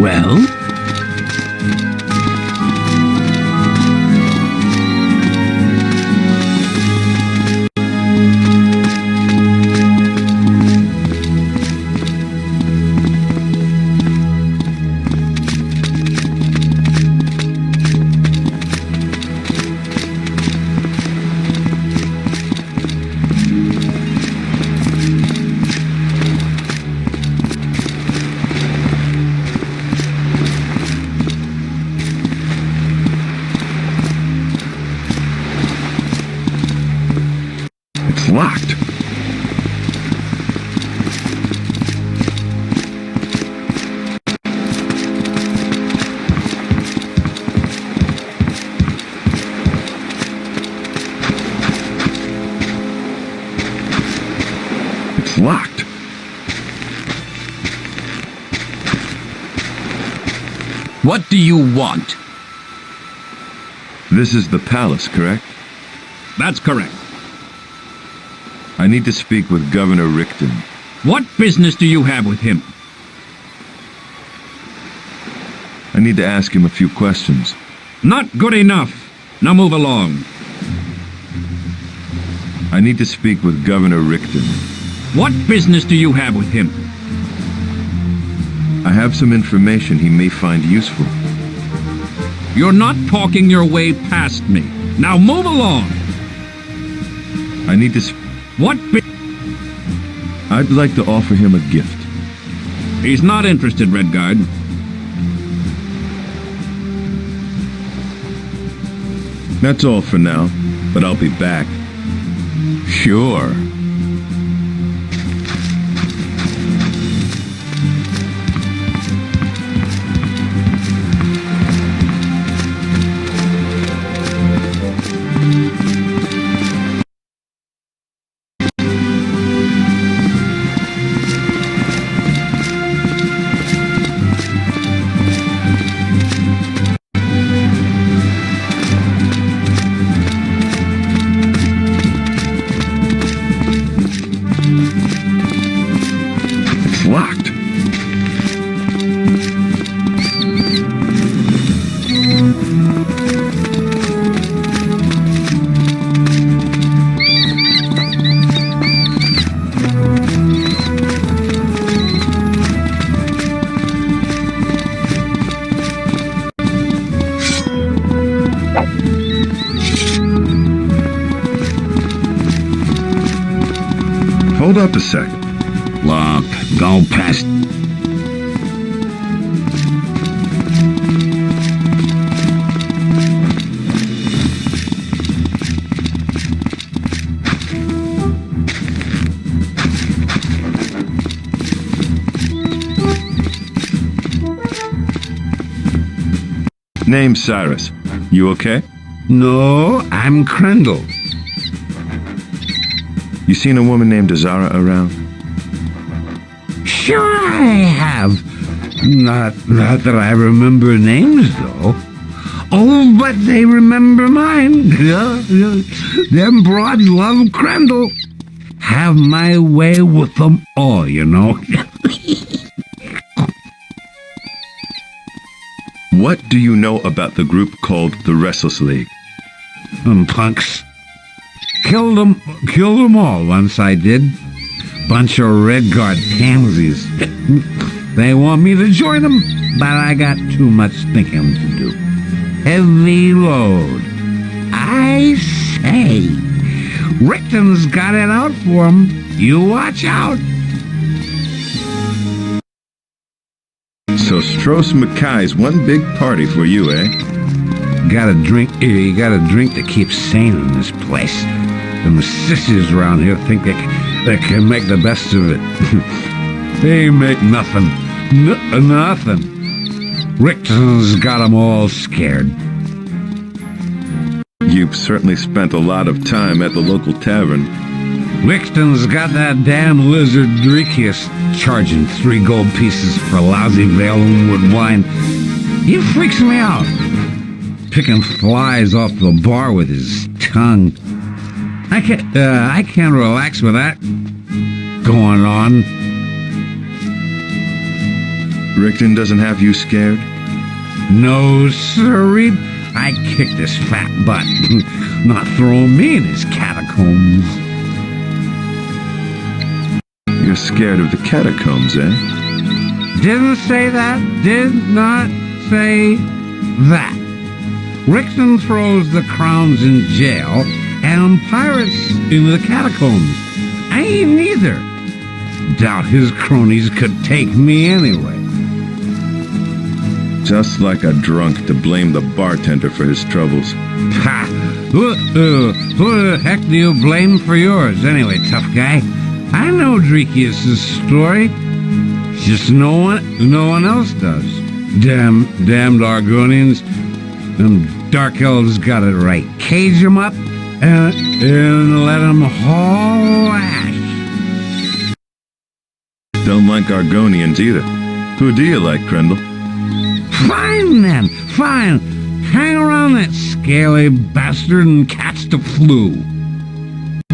Well? It's locked. It's locked. What do you want? This is the palace, correct? That's correct. I need to speak with Governor Rihtonu. What business do you have with him? I need to ask him a few questions. Not good enough. Now move along. I need to speak with Governor Rihtonu. What business do you have with him? I have some information he may find useful. You're not talking your way past me. Now move along. I need to I'd like to offer him a gift. He's not interested, Redguard. That's all for now, but I'll be back. Sure. Hold up a second. Look, go past. Name's Cyrus. You okay? No, I'm Crendel. You seen a woman named Azara around? Sure I have. Not that I remember names, though. Oh, but they remember mine. Them broads love Crendel. Have my way with them all, you know. What do you know about the group called the Restless League? Them punks. Killed them all once I did. Bunch of Redguard pansies. They want me to join them, but I got too much thinking to do. Heavy load. I say, Rihtonu's got it out for him. You watch out. So Stross M'Kai's one big party for you, eh? You gotta drink to keep sane in this place. Them sissies around here think they can make the best of it. They make nothing. Nothing. Rihtonu's got them all scared. You've certainly spent a lot of time at the local tavern. Rihtonu's got that damn lizard Drakis charging 3 gold pieces for lousy Valewood wine. He freaks me out. Picking flies off the bar with his tongue. I can't relax with that going on. Richtonu doesn't have you scared? No, sirree. I kicked his fat butt. Not throwing me in his catacombs. You're scared of the catacombs, eh? Didn't say that. Did not say that. Richtonu throws the crowns in jail and pirates in the catacombs. I ain't neither. Doubt his cronies could take me anyway. Just like a drunk to blame the bartender for his troubles. Ha! Who the heck do you blame for yours anyway, tough guy? I know Drakis' story. Just no one else does. Damned Argonians. Them dark elves got it right. Cage 'em up and let 'em haul ash. Don't like Argonians either. Who do you like, Crendel? Fine then, fine. Hang around that scaly bastard and catch the flu.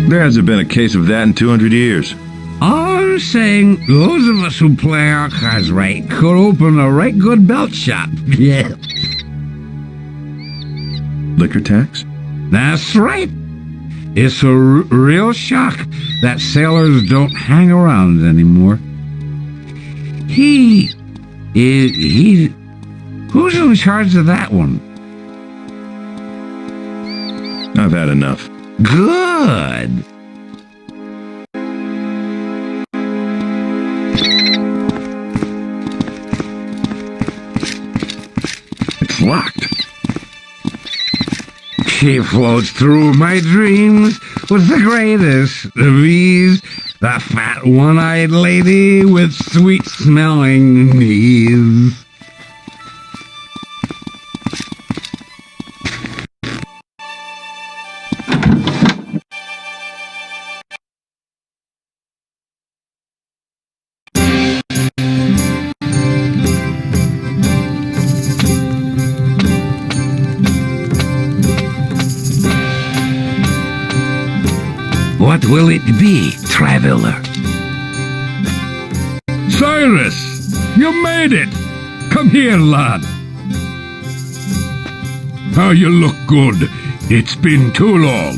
There hasn't been a case of that in 200 years. All I'm saying, those of us who play our cards right could open a right good belt shop. Yeah. Liquor tax? That's right. It's a real shock that sailors don't hang around anymore. Who's in charge of that one? I've had enough. Good. It's locked. She floats through my dreams with the greatest of ease, the fat one-eyed lady with sweet-smelling knees. What will it be, traveler? Cyrus! You made it! Come here, lad. How you look good. It's been too long.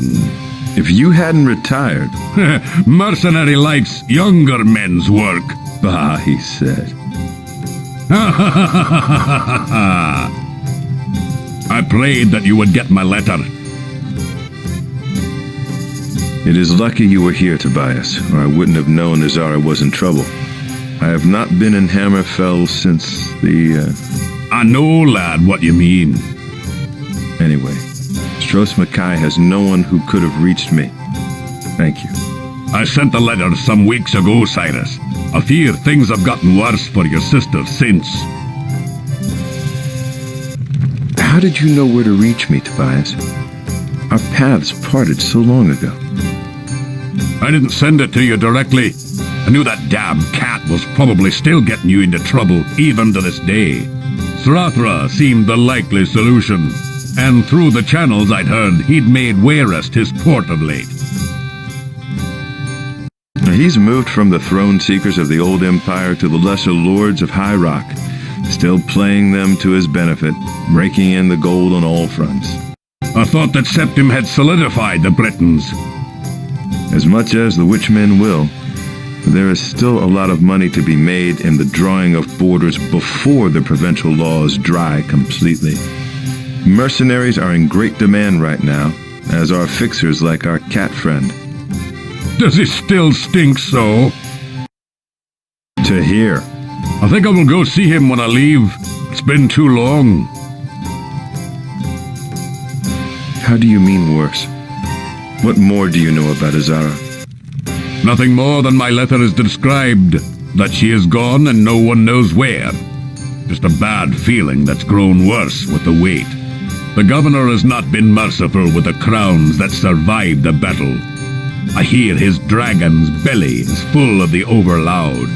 If you hadn't retired... Mercenary life's younger men's work. Bah, he said. I prayed that you would get my letter. It is lucky you were here, Tobias, or I wouldn't have known Azara was in trouble. I have not been in Hammerfell since I know, lad, what you mean. Anyway, Stross M'Kay has no one who could have reached me. Thank you. I sent a letter some weeks ago, Cyrus. I fear things have gotten worse for your sister since. How did you know where to reach me, Tobias? Our paths parted so long ago. I didn't send it to you directly. I knew that damn cat was probably still getting you into trouble, even to this day. Srathra seemed the likely solution, and through the channels I'd heard, he'd made Wayrest his port of late. He's moved from the throne seekers of the old empire to the lesser lords of High Rock, still playing them to his benefit, raking in the gold on all fronts. I thought that Septim had solidified the Britons. As much as the witchmen will, there is still a lot of money to be made in the drawing of borders before the provincial laws dry completely. Mercenaries are in great demand right now, as are fixers like our cat friend. Does it still stink so? To hear. I think I will go see him when I leave. It's been too long. How do you mean worse? What more do you know about Azara? Nothing more than my letter has described, that she is gone and no one knows where. Just a bad feeling that's grown worse with the wait. The governor has not been merciful with the crowns that survived the battle. I hear his dragon's belly is full of the overloud,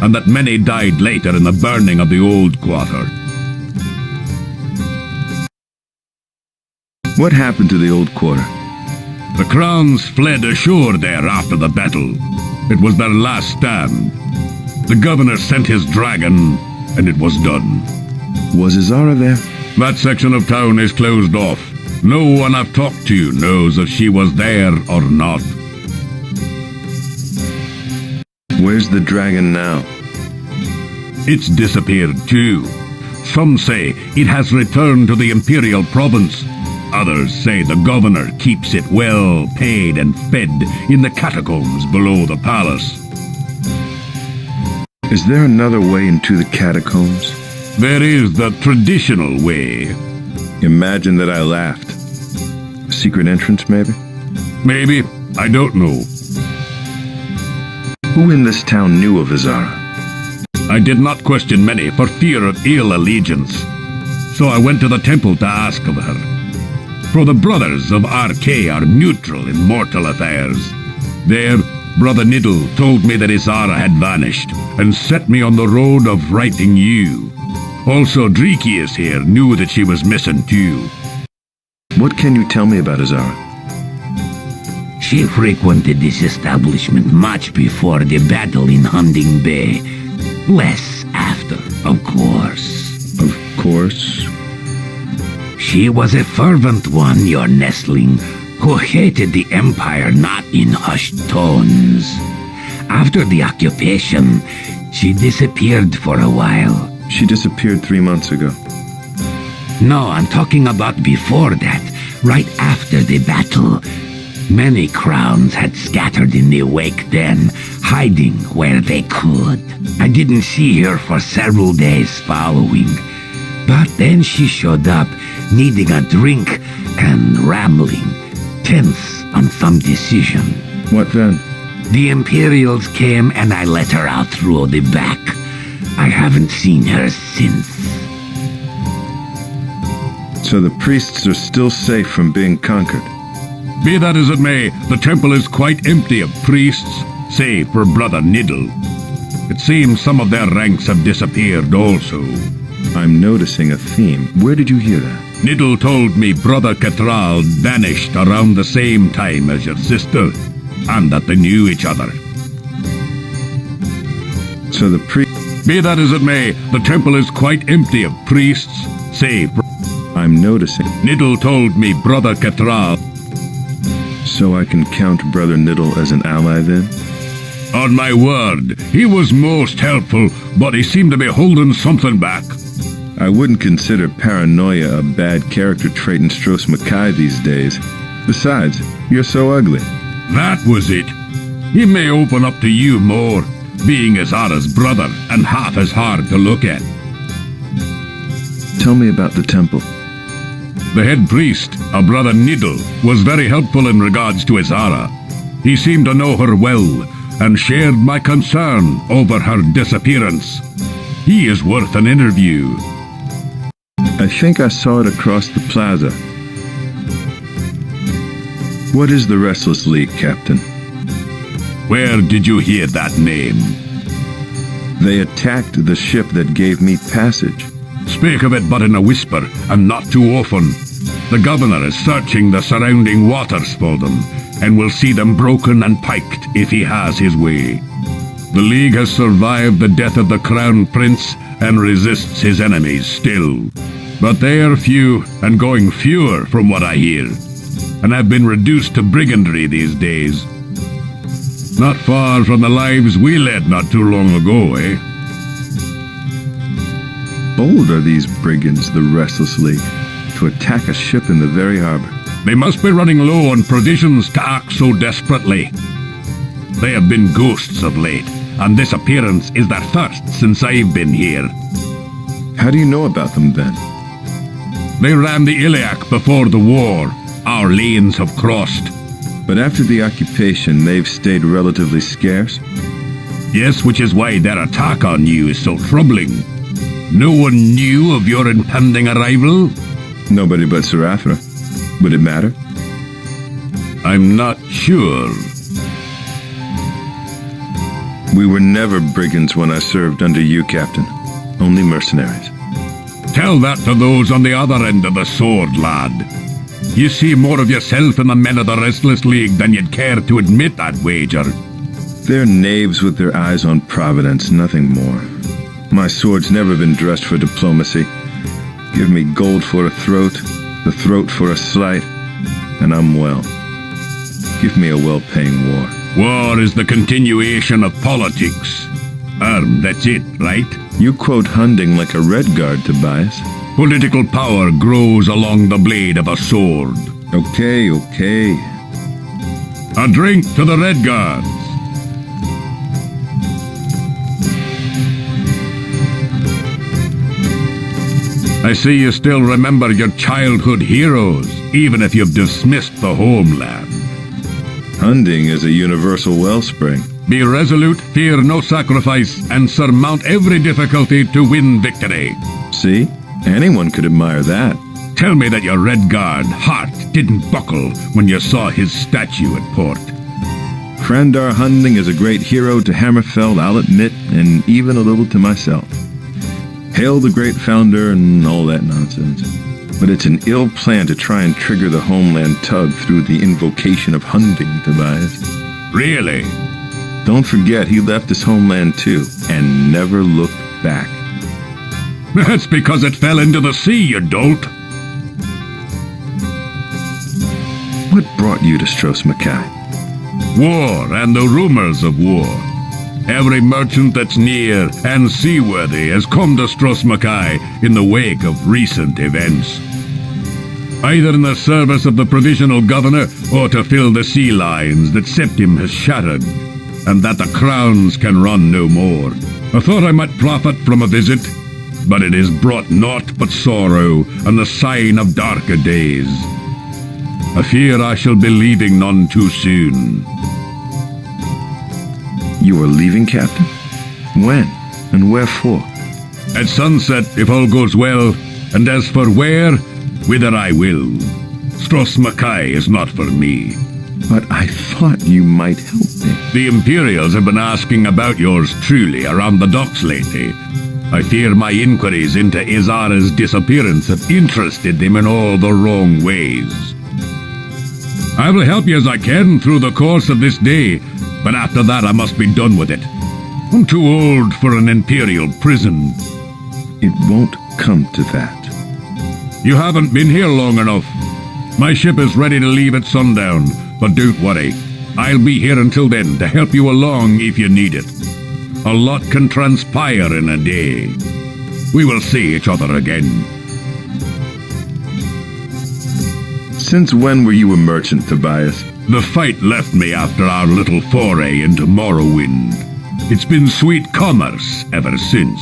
and that many died later in the burning of the old quarter. What happened to the old quarter? The crowns fled ashore there after the battle. It was their last stand. The governor sent his dragon, and it was done. Was Azara there? That section of town is closed off. No one I've talked to knows if she was there or not. Where's the dragon now? It's disappeared too. Some say it has returned to the imperial province. Others say the governor keeps it well paid and fed in the catacombs below the palace. Is there another way into the catacombs? There is the traditional way. Imagine that I laughed. A secret entrance, maybe? Maybe. I don't know. Who in this town knew of Azara? I did not question many for fear of ill allegiance. So I went to the temple to ask of her. For the brothers of RK are neutral in mortal affairs. There, Brother Niddle told me that Azara had vanished, and set me on the road of writing you. Also, Dreekius here knew that she was missing too. What can you tell me about Azara? She frequented this establishment much before the battle in Hunting Bay. Less after, of course. Of course? She was a fervent one, your nestling, who hated the Empire not in hushed tones. After the occupation, she disappeared for a while. She disappeared 3 months ago. No, I'm talking about before that, right after the battle. Many crowns had scattered in the wake then, hiding where they could. I didn't see her for several days following. But then she showed up, needing a drink and rambling, tense on some decision. What then? The Imperials came and I let her out through the back. I haven't seen her since. So the priests are still safe from being conquered? Be that as it may, the temple is quite empty of priests, save for Brother Niddle. It seems some of their ranks have disappeared also. I'm noticing a theme. Where did you hear that? Niddle told me Brother Catral vanished around the same time as your sister, and that they knew each other. So the Be that as it may, the temple is quite empty of priests, save... I'm noticing. Niddle told me Brother Catral... So I can count Brother Niddle as an ally then? On my word, he was most helpful, but he seemed to be holding something back. I wouldn't consider paranoia a bad character trait in Stross M'Kay these days. Besides, you're so ugly. That was it. He may open up to you more, being Azara's brother and half as hard to look at. Tell me about the temple. The head priest, a brother Niddle, was very helpful in regards to Azara. He seemed to know her well and shared my concern over her disappearance. He is worth an interview. I think I saw it across the plaza. What is the Restless League, Captain? Where did you hear that name? They attacked the ship that gave me passage. Speak of it but in a whisper, and not too often. The governor is searching the surrounding waters for them, and will see them broken and piked if he has his way. The League has survived the death of the Crown Prince and resists his enemies still. But they are few, and going fewer from what I hear, and have been reduced to brigandry these days. Not far from the lives we led not too long ago, eh? Bold are these brigands, the Restless League, to attack a ship in the very harbor. They must be running low on provisions to act so desperately. They have been ghosts of late, and this appearance is their first since I've been here. How do you know about them, then? They ran the Iliac before the war. Our lanes have crossed. But after the occupation, they've stayed relatively scarce? Yes, which is why their attack on you is so troubling. No one knew of your impending arrival? Nobody but Seraphra. Would it matter? I'm not sure. We were never brigands when I served under you, Captain. Only mercenaries. Tell that to those on the other end of the sword, lad. You see more of yourself in the men of the Restless League than you'd care to admit, I'd wager. They're knaves with their eyes on Providence, nothing more. My sword's never been dressed for diplomacy. Give me gold for a throat, the throat for a slight, and I'm well. Give me a well-paying war. War is the continuation of politics. That's it, right? You quote Hunding like a Redguard, Tobias. Political power grows along the blade of a sword. Okay. A drink to the Redguards. I see you still remember your childhood heroes, even if you've dismissed the homeland. Hunding is a universal wellspring. Be resolute, fear no sacrifice, and surmount every difficulty to win victory. See? Anyone could admire that. Tell me that your Redguard heart didn't buckle when you saw his statue at port. Crandar Hunding is a great hero to Hammerfell, I'll admit, and even a little to myself. Hail the great founder and all that nonsense. But it's an ill plan to try and trigger the homeland tug through the invocation of Hunding, Tobias. Really? Don't forget he left his homeland too, and never looked back. That's because it fell into the sea, you dolt. What brought you to Stross M'Kai? War and the rumors of war. Every merchant that's near and seaworthy has come to Stross M'Kai in the wake of recent events. Either in the service of the provisional governor or to fill the sea lines that Septim has shattered, and that the crowns can run no more. I thought I might profit from a visit, but it has brought naught but sorrow and the sign of darker days. I fear I shall be leaving none too soon. You are leaving, Captain? When? And wherefore? At sunset, if all goes well, and as for where, whither I will. Stross M'Kai is not for me. But I thought you might help me. The Imperials have been asking about yours truly around the docks lately. I fear my inquiries into Azara's disappearance have interested them in all the wrong ways. I will help you as I can through the course of this day, but after that I must be done with it. I'm too old for an Imperial prison. It won't come to that. You haven't been here long enough. My ship is ready to leave at sundown, but don't worry. I'll be here until then to help you along if you need it. A lot can transpire in a day. We will see each other again. Since when were you a merchant, Tobias? The fight left me after our little foray into Morrowind. It's been sweet commerce ever since.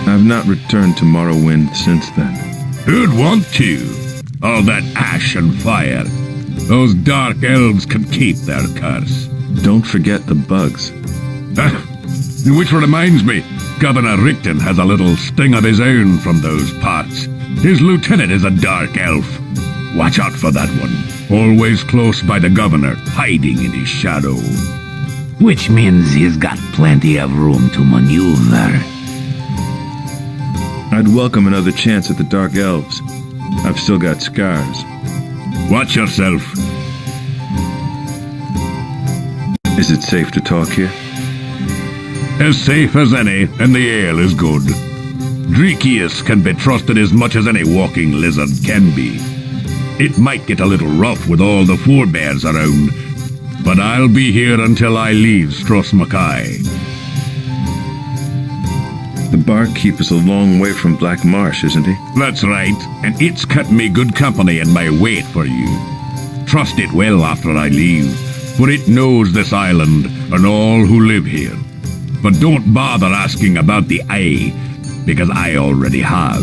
I've not returned to Morrowind since then. Who'd want to? All that ash and fire. Those dark elves can keep their curse. Don't forget the bugs. Which reminds me, Governor Rihton has a little sting of his own from those parts. His lieutenant is a dark elf. Watch out for that one. Always close by the governor, hiding in his shadow. Which means he's got plenty of room to maneuver. I'd welcome another chance at the Dark Elves. I've still got scars. Watch yourself. Is it safe to talk here? As safe as any, and the ale is good. Drekius can be trusted as much as any walking lizard can be. It might get a little rough with all the forebears around, but I'll be here until I leave Stross M'Kai. The barkeep is a long way from Black Marsh, isn't he? That's right, and it's kept me good company in my wait for you. Trust it well after I leave, for it knows this island and all who live here. But don't bother asking about the eye, because I already have.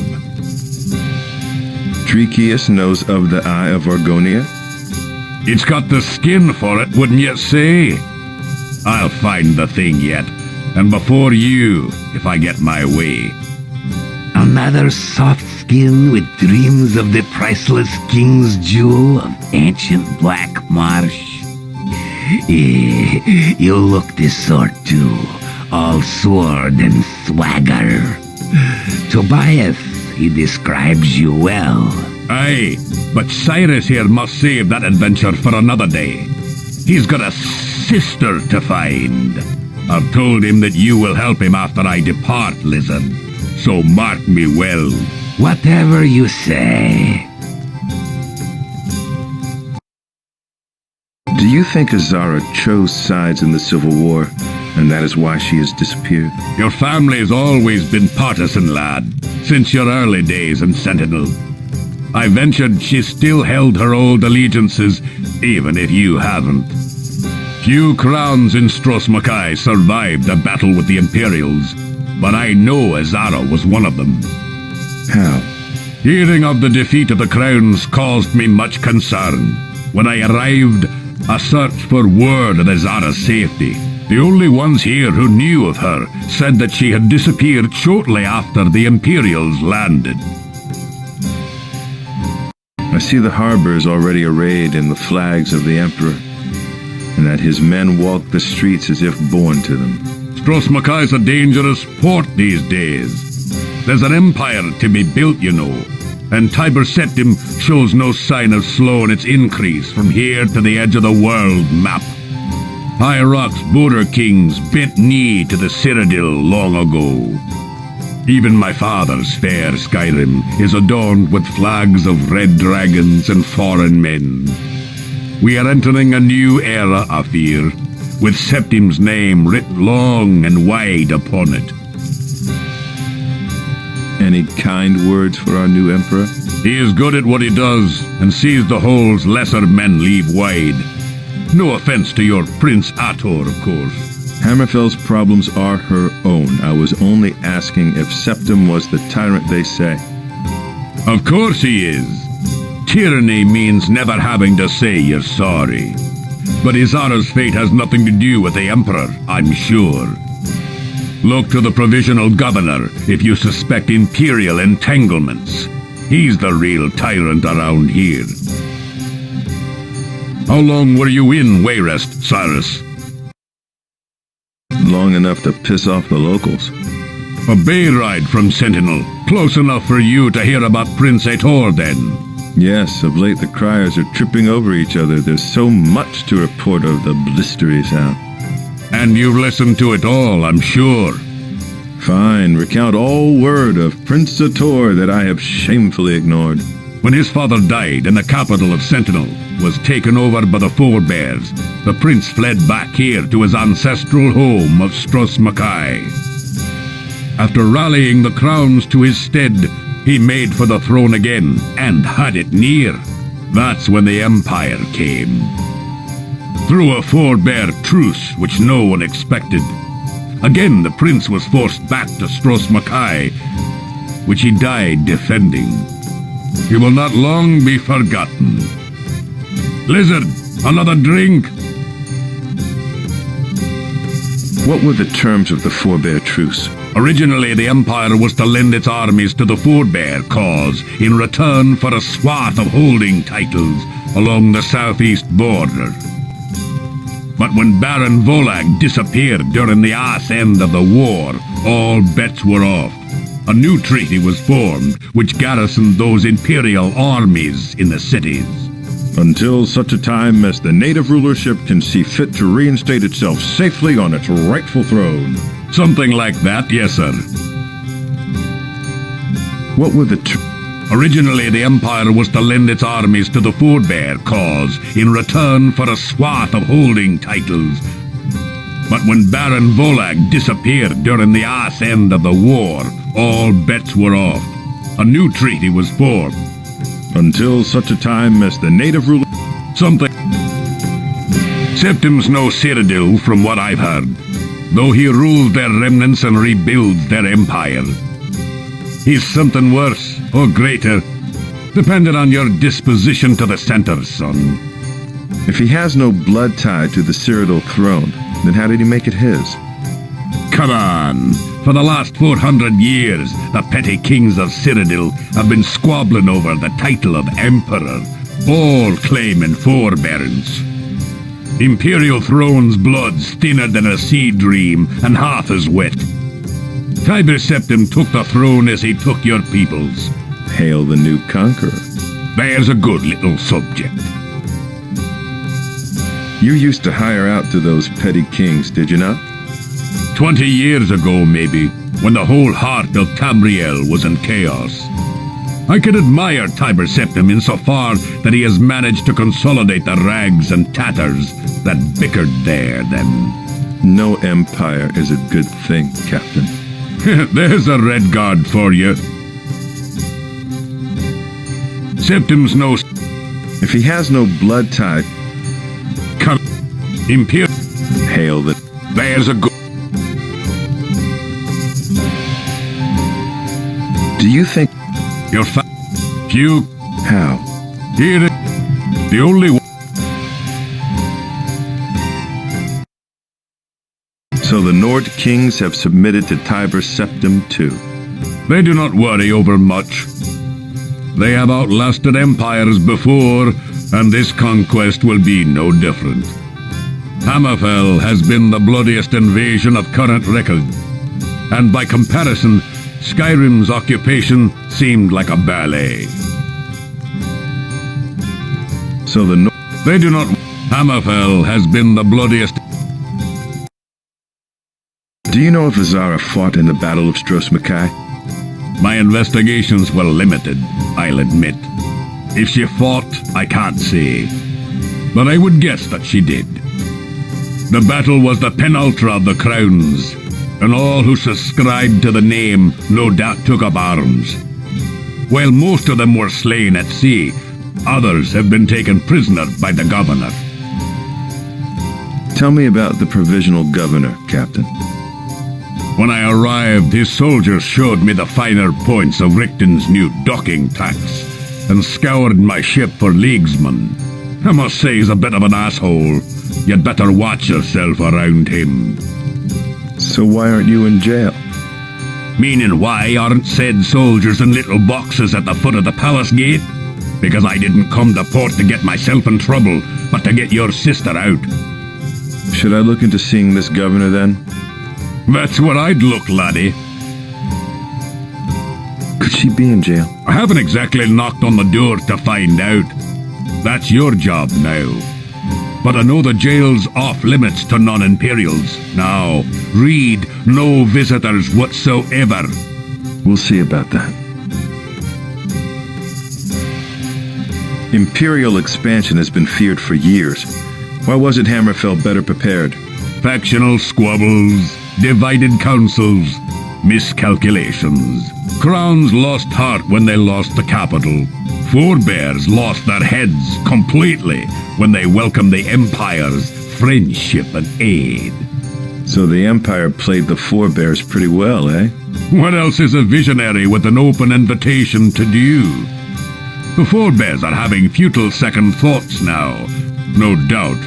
Drekius knows of the Eye of Argonia? It's got the skin for it, wouldn't you say? I'll find the thing yet, and before you, if I get my way. Another soft skin with dreams of the priceless king's jewel of ancient Black Marsh. You look this sort too, all sword and swagger. Tobias, he describes you well. Aye, but Cyrus here must save that adventure for another day. He's got a sister to find. I've told him that you will help him after I depart, lizard. So mark me well. Whatever you say. Do you think Azara chose sides in the Civil War, and that is why she has disappeared? Your family's always been partisan, lad, since your early days in Sentinel. I ventured she still held her old allegiances, even if you haven't. Few crowns in Stross M'Kai survived a battle with the Imperials, but I know Azara was one of them. How? Hearing of the defeat of the crowns caused me much concern. When I arrived, I searched for word of Azara's safety. The only ones here who knew of her said that she had disappeared shortly after the Imperials landed. I see the harbor is already arrayed in the flags of the Emperor, and that his men walk the streets as if born to them. Stross M'Kai's a dangerous port these days. There's an empire to be built, you know, and Tiber Septim shows no sign of slowing its increase from here to the edge of the world map. High Rock's border kings bent knee to the Cyrodiil long ago. Even my father's fair Skyrim is adorned with flags of red dragons and foreign men. We are entering a new era, I fear, with Septim's name written long and wide upon it. Any kind words for our new emperor? He is good at what he does, and sees the holes lesser men leave wide. No offense to your Prince Ator, of course. Hammerfell's problems are her own. I was only asking if Septim was the tyrant they say. Of course he is. Tyranny means never having to say you're sorry. But Izara's fate has nothing to do with the Emperor, I'm sure. Look to the Provisional Governor if you suspect Imperial entanglements. He's the real tyrant around here. How long were you in Wayrest, Cyrus? Long enough to piss off the locals. A bay ride from Sentinel. Close enough for you to hear about Prince Ator, then. Yes, of late the criers are tripping over each other. There's so much to report of the blistery sound. And you've listened to it all, I'm sure. Fine, recount all word of Prince Ator that I have shamefully ignored. When his father died and the capital of Sentinel was taken over by the forebears, the prince fled back here to his ancestral home of Stross M'Kai. After rallying the crowns to his stead, he made for the throne again, and had it near. That's when the Empire came. Through a four-bear truce which no one expected. Again the prince was forced back to Stross M'Kai, which he died defending. He will not long be forgotten. Lizard, another drink? What were the terms of the four-bear truce? Originally, the Empire was to lend its armies to the Four-Bear cause in return for a swath of holding titles along the southeast border. But when Baron Volag disappeared during the arse end of the war, all bets were off. A new treaty was formed, which garrisoned those imperial armies in the cities. Until such a time as the native rulership can see fit to reinstate itself safely on its rightful throne. Something like that, yes, sir. What were the Originally, the Empire was to lend its armies to the Four-Bear cause in return for a swath of holding titles. But when Baron Volag disappeared during the arse end of the war, all bets were off. A new treaty was formed. Until such a time as the native ruler... Something... Septim's no Cyrodiil from what I've heard, though he ruled their remnants and rebuilds their empire. He's something worse, or greater, depending on your disposition to the center, son. If he has no blood tied to the Cyrodiil throne, then how did he make it his? Come on! For the last 400 years, the petty kings of Cyrodiil have been squabbling over the title of Emperor, all claiming forebearance. Imperial throne's blood's thinner than a sea dream and half as wet. Tiber Septim took the throne as he took your peoples. Hail the new conqueror. There's a good little subject. You used to hire out to those petty kings, did you not? 20 years ago, maybe, when the whole heart of Tamriel was in chaos. I can admire Tiber Septim insofar that he has managed to consolidate the rags and tatters that bickered there then. No empire is a good thing, Captain. There's a Redguard for you. Septim's no... If he has no blood tie... Come... Imperial... Hail the... There's a good... Do you think... You're you... How? Here it... The only one... So the Nord kings have submitted to Tiber Septim too. They do not worry over much. They have outlasted empires before, and this conquest will be no different. Hammerfell has been the bloodiest invasion of current record, and by comparison, Skyrim's occupation seemed like a ballet. So the They do not... Hammerfell has been the bloodiest... Do you know if Azara fought in the Battle of Stross M'Kai? My investigations were limited, I'll admit. If she fought, I can't say. But I would guess that she did. The battle was the penultra of the crowns, and all who subscribed to the name no doubt took up arms. While most of them were slain at sea, others have been taken prisoner by the governor. Tell me about the provisional governor, Captain. When I arrived, his soldiers showed me the finer points of Richton's new docking tax and scoured my ship for leaguesmen. I must say he's a bit of an asshole. You'd better watch yourself around him. So why aren't you in jail? Meaning why aren't said soldiers in little boxes at the foot of the palace gate? Because I didn't come to port to get myself in trouble, but to get your sister out. Should I look into seeing this governor then? That's where I'd look, laddie. Could she be in jail? I haven't exactly knocked on the door to find out. That's your job now. But I know the jail's off limits to non-imperials. Now, read no visitors whatsoever. We'll see about that. Imperial expansion has been feared for years. Why wasn't Hammerfell better prepared? Factional squabbles, divided councils, miscalculations. Crowns lost heart when they lost the capital. Forebears lost their heads completely when they welcomed the Empire's friendship and aid. So the Empire played the forebears pretty well, eh? What else is a visionary with an open invitation to do? The forebears are having futile second thoughts now, no doubt.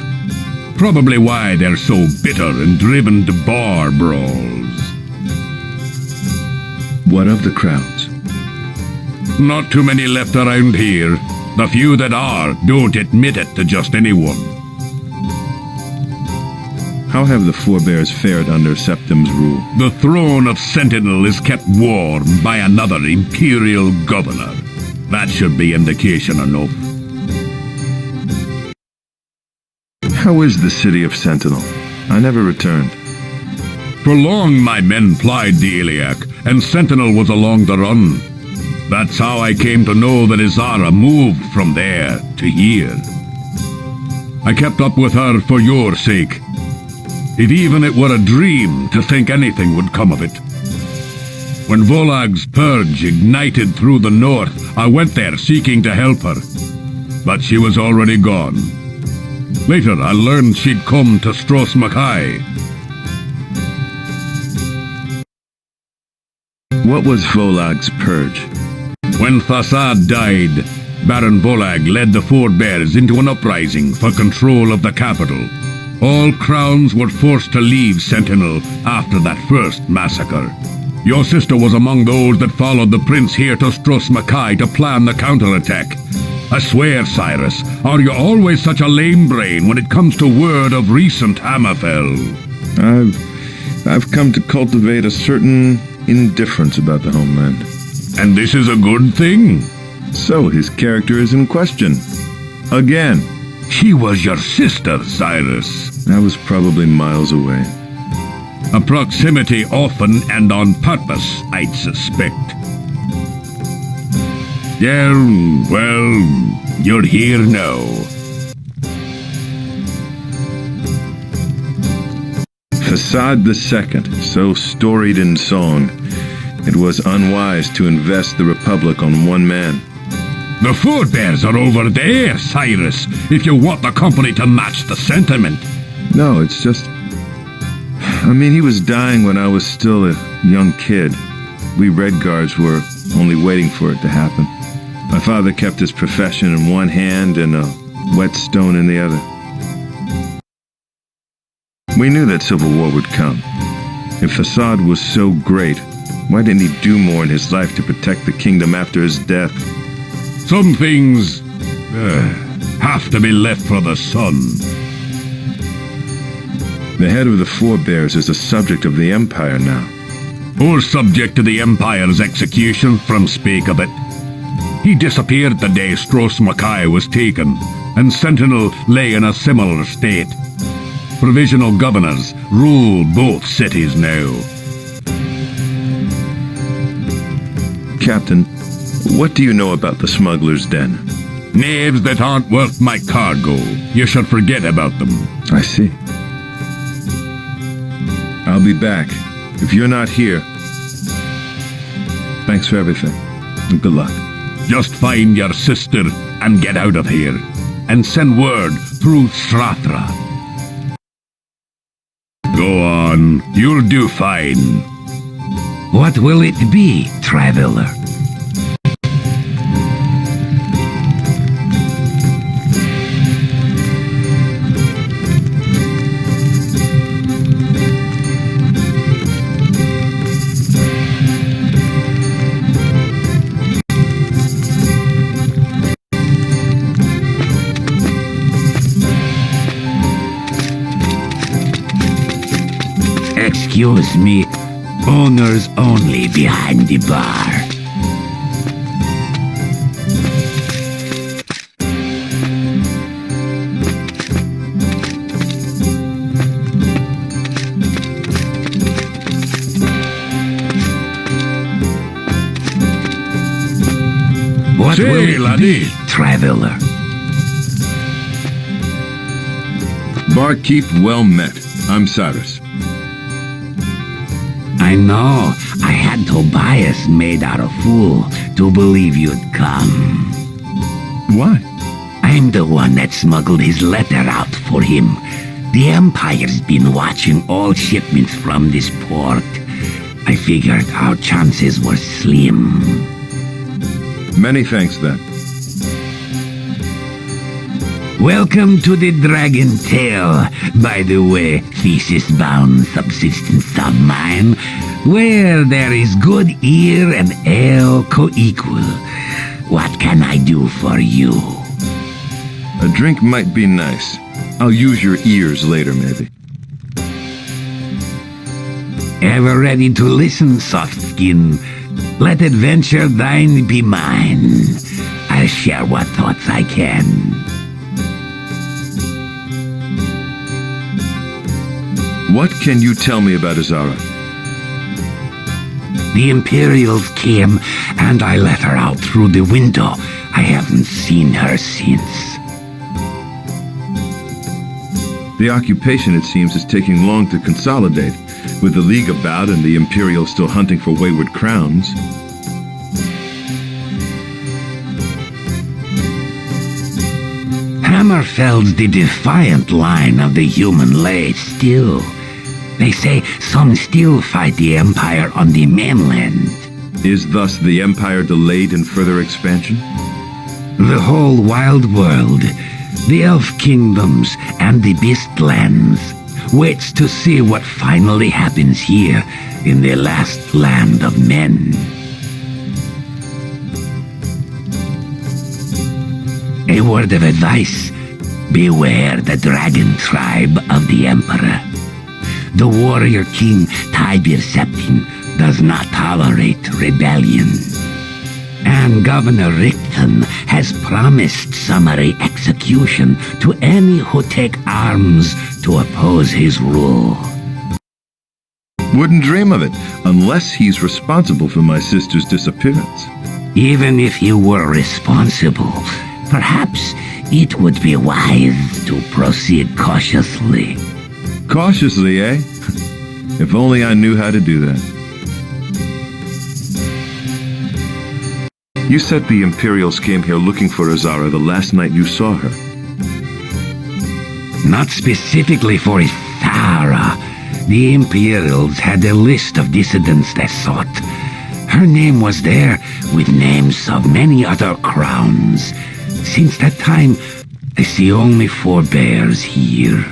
Probably why they're so bitter and driven to bar brawls. What of the crowns? Not too many left around here. The few that are don't admit it to just anyone. How have the forebears fared under Septim's rule? The throne of Sentinel is kept warm by another imperial governor. That should be indication enough. How is the city of Sentinel? I never returned. For long my men plied the Iliac, and Sentinel was along the run. That's how I came to know that Izara moved from there to here. I kept up with her for your sake. If even it were a dream to think anything would come of it. When Volag's purge ignited through the north, I went there seeking to help her. But she was already gone. Later, I learned she'd come to Stross M'Kai. What was Volag's purge? When Thasad died, Baron Volag led the forebears into an uprising for control of the capital. All crowns were forced to leave Sentinel after that first massacre. Your sister was among those that followed the prince here to Stross M'Kai to plan the counterattack. I swear, Cyrus, are you always such a lame brain when it comes to word of recent Hammerfell? I've come to cultivate a certain indifference about the homeland. And this is a good thing? So his character is in question. Again. She was your sister, Cyrus. I was probably miles away. A proximity often and on purpose, I'd suspect. Yeah, well, you're here now. Thasad II, so storied in song, it was unwise to invest the Republic on one man. The forebears are over there, Cyrus, if you want the company to match the sentiment. No, it's just... I mean, he was dying when I was still a young kid. We Redguards were only waiting for it to happen. My father kept his profession in one hand and a whetstone in the other. We knew that civil war would come. If Thasad was so great, why didn't he do more in his life to protect the kingdom after his death? Some things have to be left for the son. The head of the forebears is a subject of the Empire now. Or subject to the Empire's execution, from speak of it. He disappeared the day Stross M'Kai was taken, and Sentinel lay in a similar state. Provisional governors rule both cities now. Captain, what do you know about the smuggler's den? Knaves that aren't worth my cargo. You should forget about them. I see. I'll be back. If you're not here, thanks for everything, and good luck. Just find your sister and get out of here. And send word through Sratra. Go on, you'll do fine. What will it be, traveler? Excuse me, owners only behind the bar. What Say, will it laddie. be, traveler? Barkeep, well met. I'm Cyrus. I know. I had Tobias made out a fool to believe you'd come. Why? I'm the one that smuggled his letter out for him. The Empire's been watching all shipments from this port. I figured our chances were slim. Many thanks, then. Welcome to the Dragon Tail, by the way, thesis-bound subsistence of mine, where there is good ear and ale co-equal. What can I do for you? A drink might be nice. I'll use your ears later, maybe. Ever ready to listen, soft skin? Let adventure thine be mine. I'll share what thoughts I can. What can you tell me about Azara? The Imperials came, and I let her out through the window. I haven't seen her since. The occupation, it seems, is taking long to consolidate, with the League about and the Imperials still hunting for wayward crowns. Hammerfell's the defiant line of the human race still. They say some still fight the Empire on the mainland. Is thus the Empire delayed in further expansion? The whole wild world, the elf kingdoms and the beastlands, waits to see what finally happens here in the last land of men. A word of advice: beware the dragon tribe of the Emperor. The warrior king Tiberius does not tolerate rebellion. And Governor Rihtonu has promised summary execution to any who take arms to oppose his rule. Wouldn't dream of it, unless he's responsible for my sister's disappearance. Even if he were responsible, perhaps it would be wise to proceed cautiously. Cautiously, eh? If only I knew how to do that. You said the Imperials came here looking for Azara the last night you saw her. Not specifically for Azara. The Imperials had a list of dissidents they sought. Her name was there, with names of many other crowns. Since that time, I see only forebears here.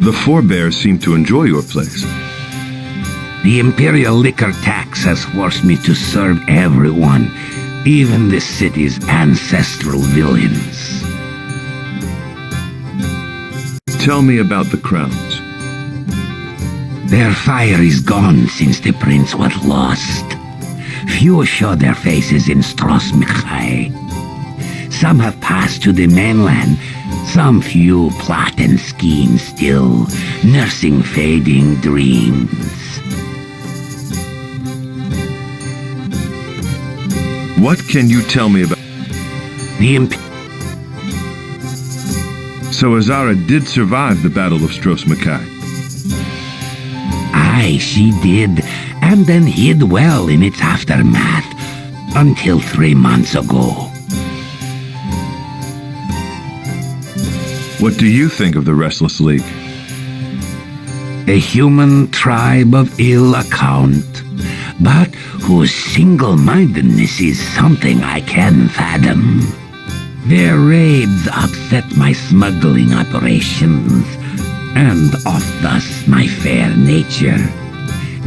The forebears seem to enjoy your place. The Imperial liquor tax has forced me to serve everyone, even the city's ancestral villains. Tell me about the crowns. Their fire is gone since the prince was lost. Few show their faces in Stross M'Kay. Some have passed to the mainland. Some few plot and scheme still, nursing fading dreams. What can you tell me about... So Azara did survive the Battle of Stross M'Kay. Aye, she did, and then hid well in its aftermath, until 3 months ago. What do you think of the Restless League? A human tribe of ill account, but whose single-mindedness is something I can fathom. Their raids upset my smuggling operations, and off thus my fair nature.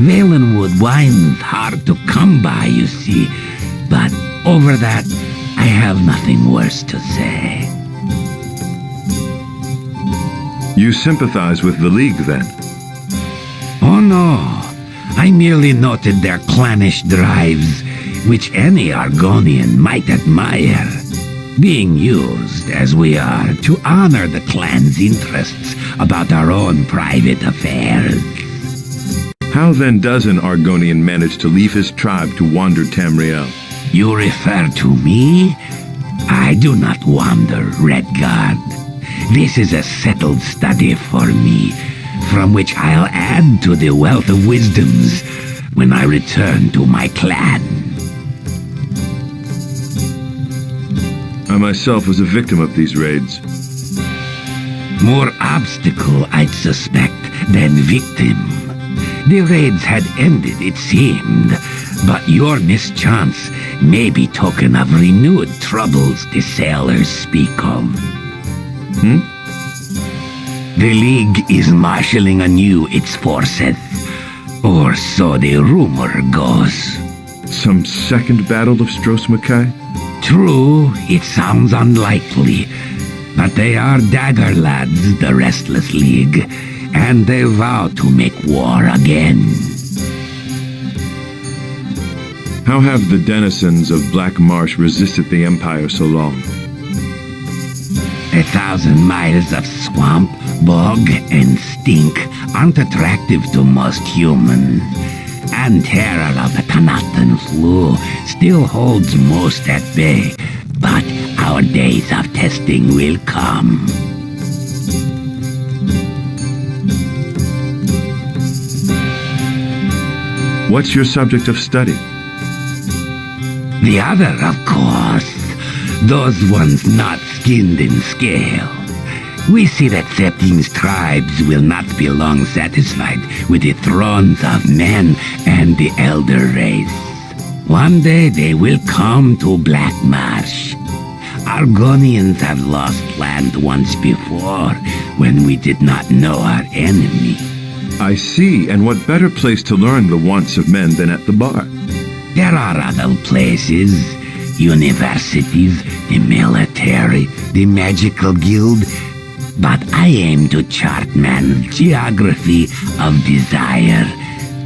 Valenwood wine's hard to come by, you see, but over that, I have nothing worse to say. You sympathize with the League, then? Oh no, I merely noted their clannish drives, which any Argonian might admire. Being used, as we are, to honor the clan's interests about our own private affairs. How then does an Argonian manage to leave his tribe to wander Tamriel? You refer to me? I do not wander, Redguard. This is a settled study for me. from which I'll add to the wealth of wisdoms when I return to my clan. I myself was a victim of these raids. More obstacle, I'd suspect, than victim. The raids had ended, it seemed, but your mischance may be token of renewed troubles the sailors speak of. The League is marshalling anew its forces, or so the rumor goes. Some second battle of Stross M'Kai? True, it sounds unlikely, but they are dagger lads, the Restless League, and they vow to make war again. How have the denizens of Black Marsh resisted the Empire so long? 1,000 miles of swamp, bog, and stink aren't attractive to most humans, and terror of the Kanatan flu still holds most at bay, but our days of testing will come. What's your subject of study? The other, of course. Those ones not skinned in scale. We see that Septime's tribes will not be long satisfied with the thrones of men and the elder race. One day they will come to Black Marsh. Argonians have lost land once before, when we did not know our enemy. I see, and what better place to learn the wants of men than at the bar? There are other places, universities, the military, the magical guild, but I aim to chart man's geography of desire,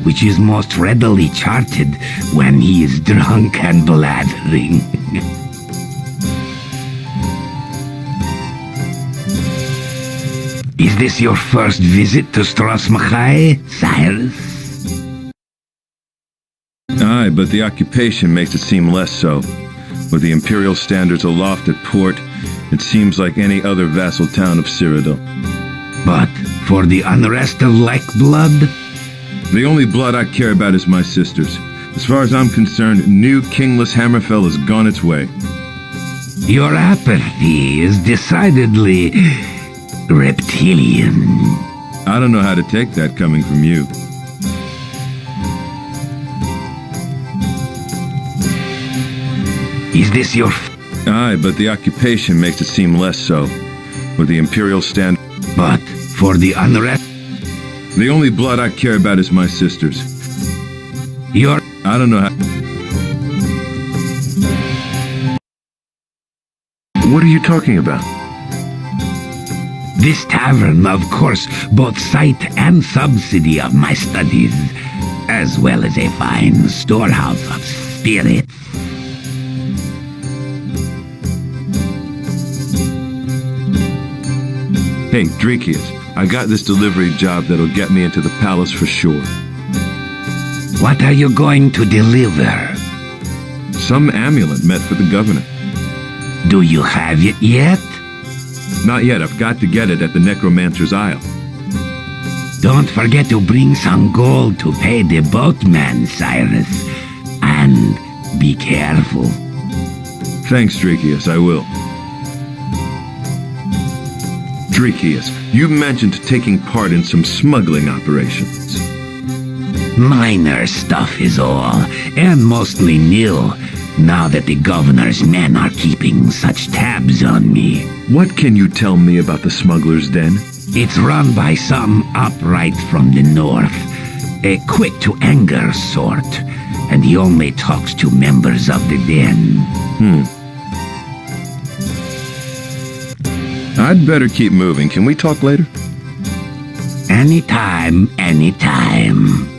which is most readily charted when he is drunk and blathering. Is this your first visit to Stross M'Kai, Cyrus? Aye, but the occupation makes it seem less so. With the Imperial standards aloft at port, it seems like any other vassal town of Cyrodiil. But for the unrest of like blood? The only blood I care about is my sister's. As far as I'm concerned, new kingless Hammerfell has gone its way. Your apathy is decidedly reptilian. I don't know how to take that coming from you. Is this your... Aye, but the occupation makes it seem less so. With the Imperial stand... But for the unrest... The only blood I care about is my sister's. Your... I don't know how... What are you talking about? This tavern, of course, both site and subsidy of my studies, as well as a fine storehouse of spirits. Hey, Drakius, I got this delivery job that'll get me into the palace for sure. What are you going to deliver? Some amulet meant for the governor. Do you have it yet? Not yet. I've got to get it at the Necromancer's Isle. Don't forget to bring some gold to pay the boatman, Cyrus. And be careful. Thanks, Drakius, I will. Drakius, you mentioned taking part in some smuggling operations. Minor stuff is all, and mostly nil, now that the governor's men are keeping such tabs on me. What can you tell me about the smuggler's den? It's run by some upright from the north, a quick-to-anger sort, and he only talks to members of the den. I'd better keep moving. Can we talk later? Anytime, anytime.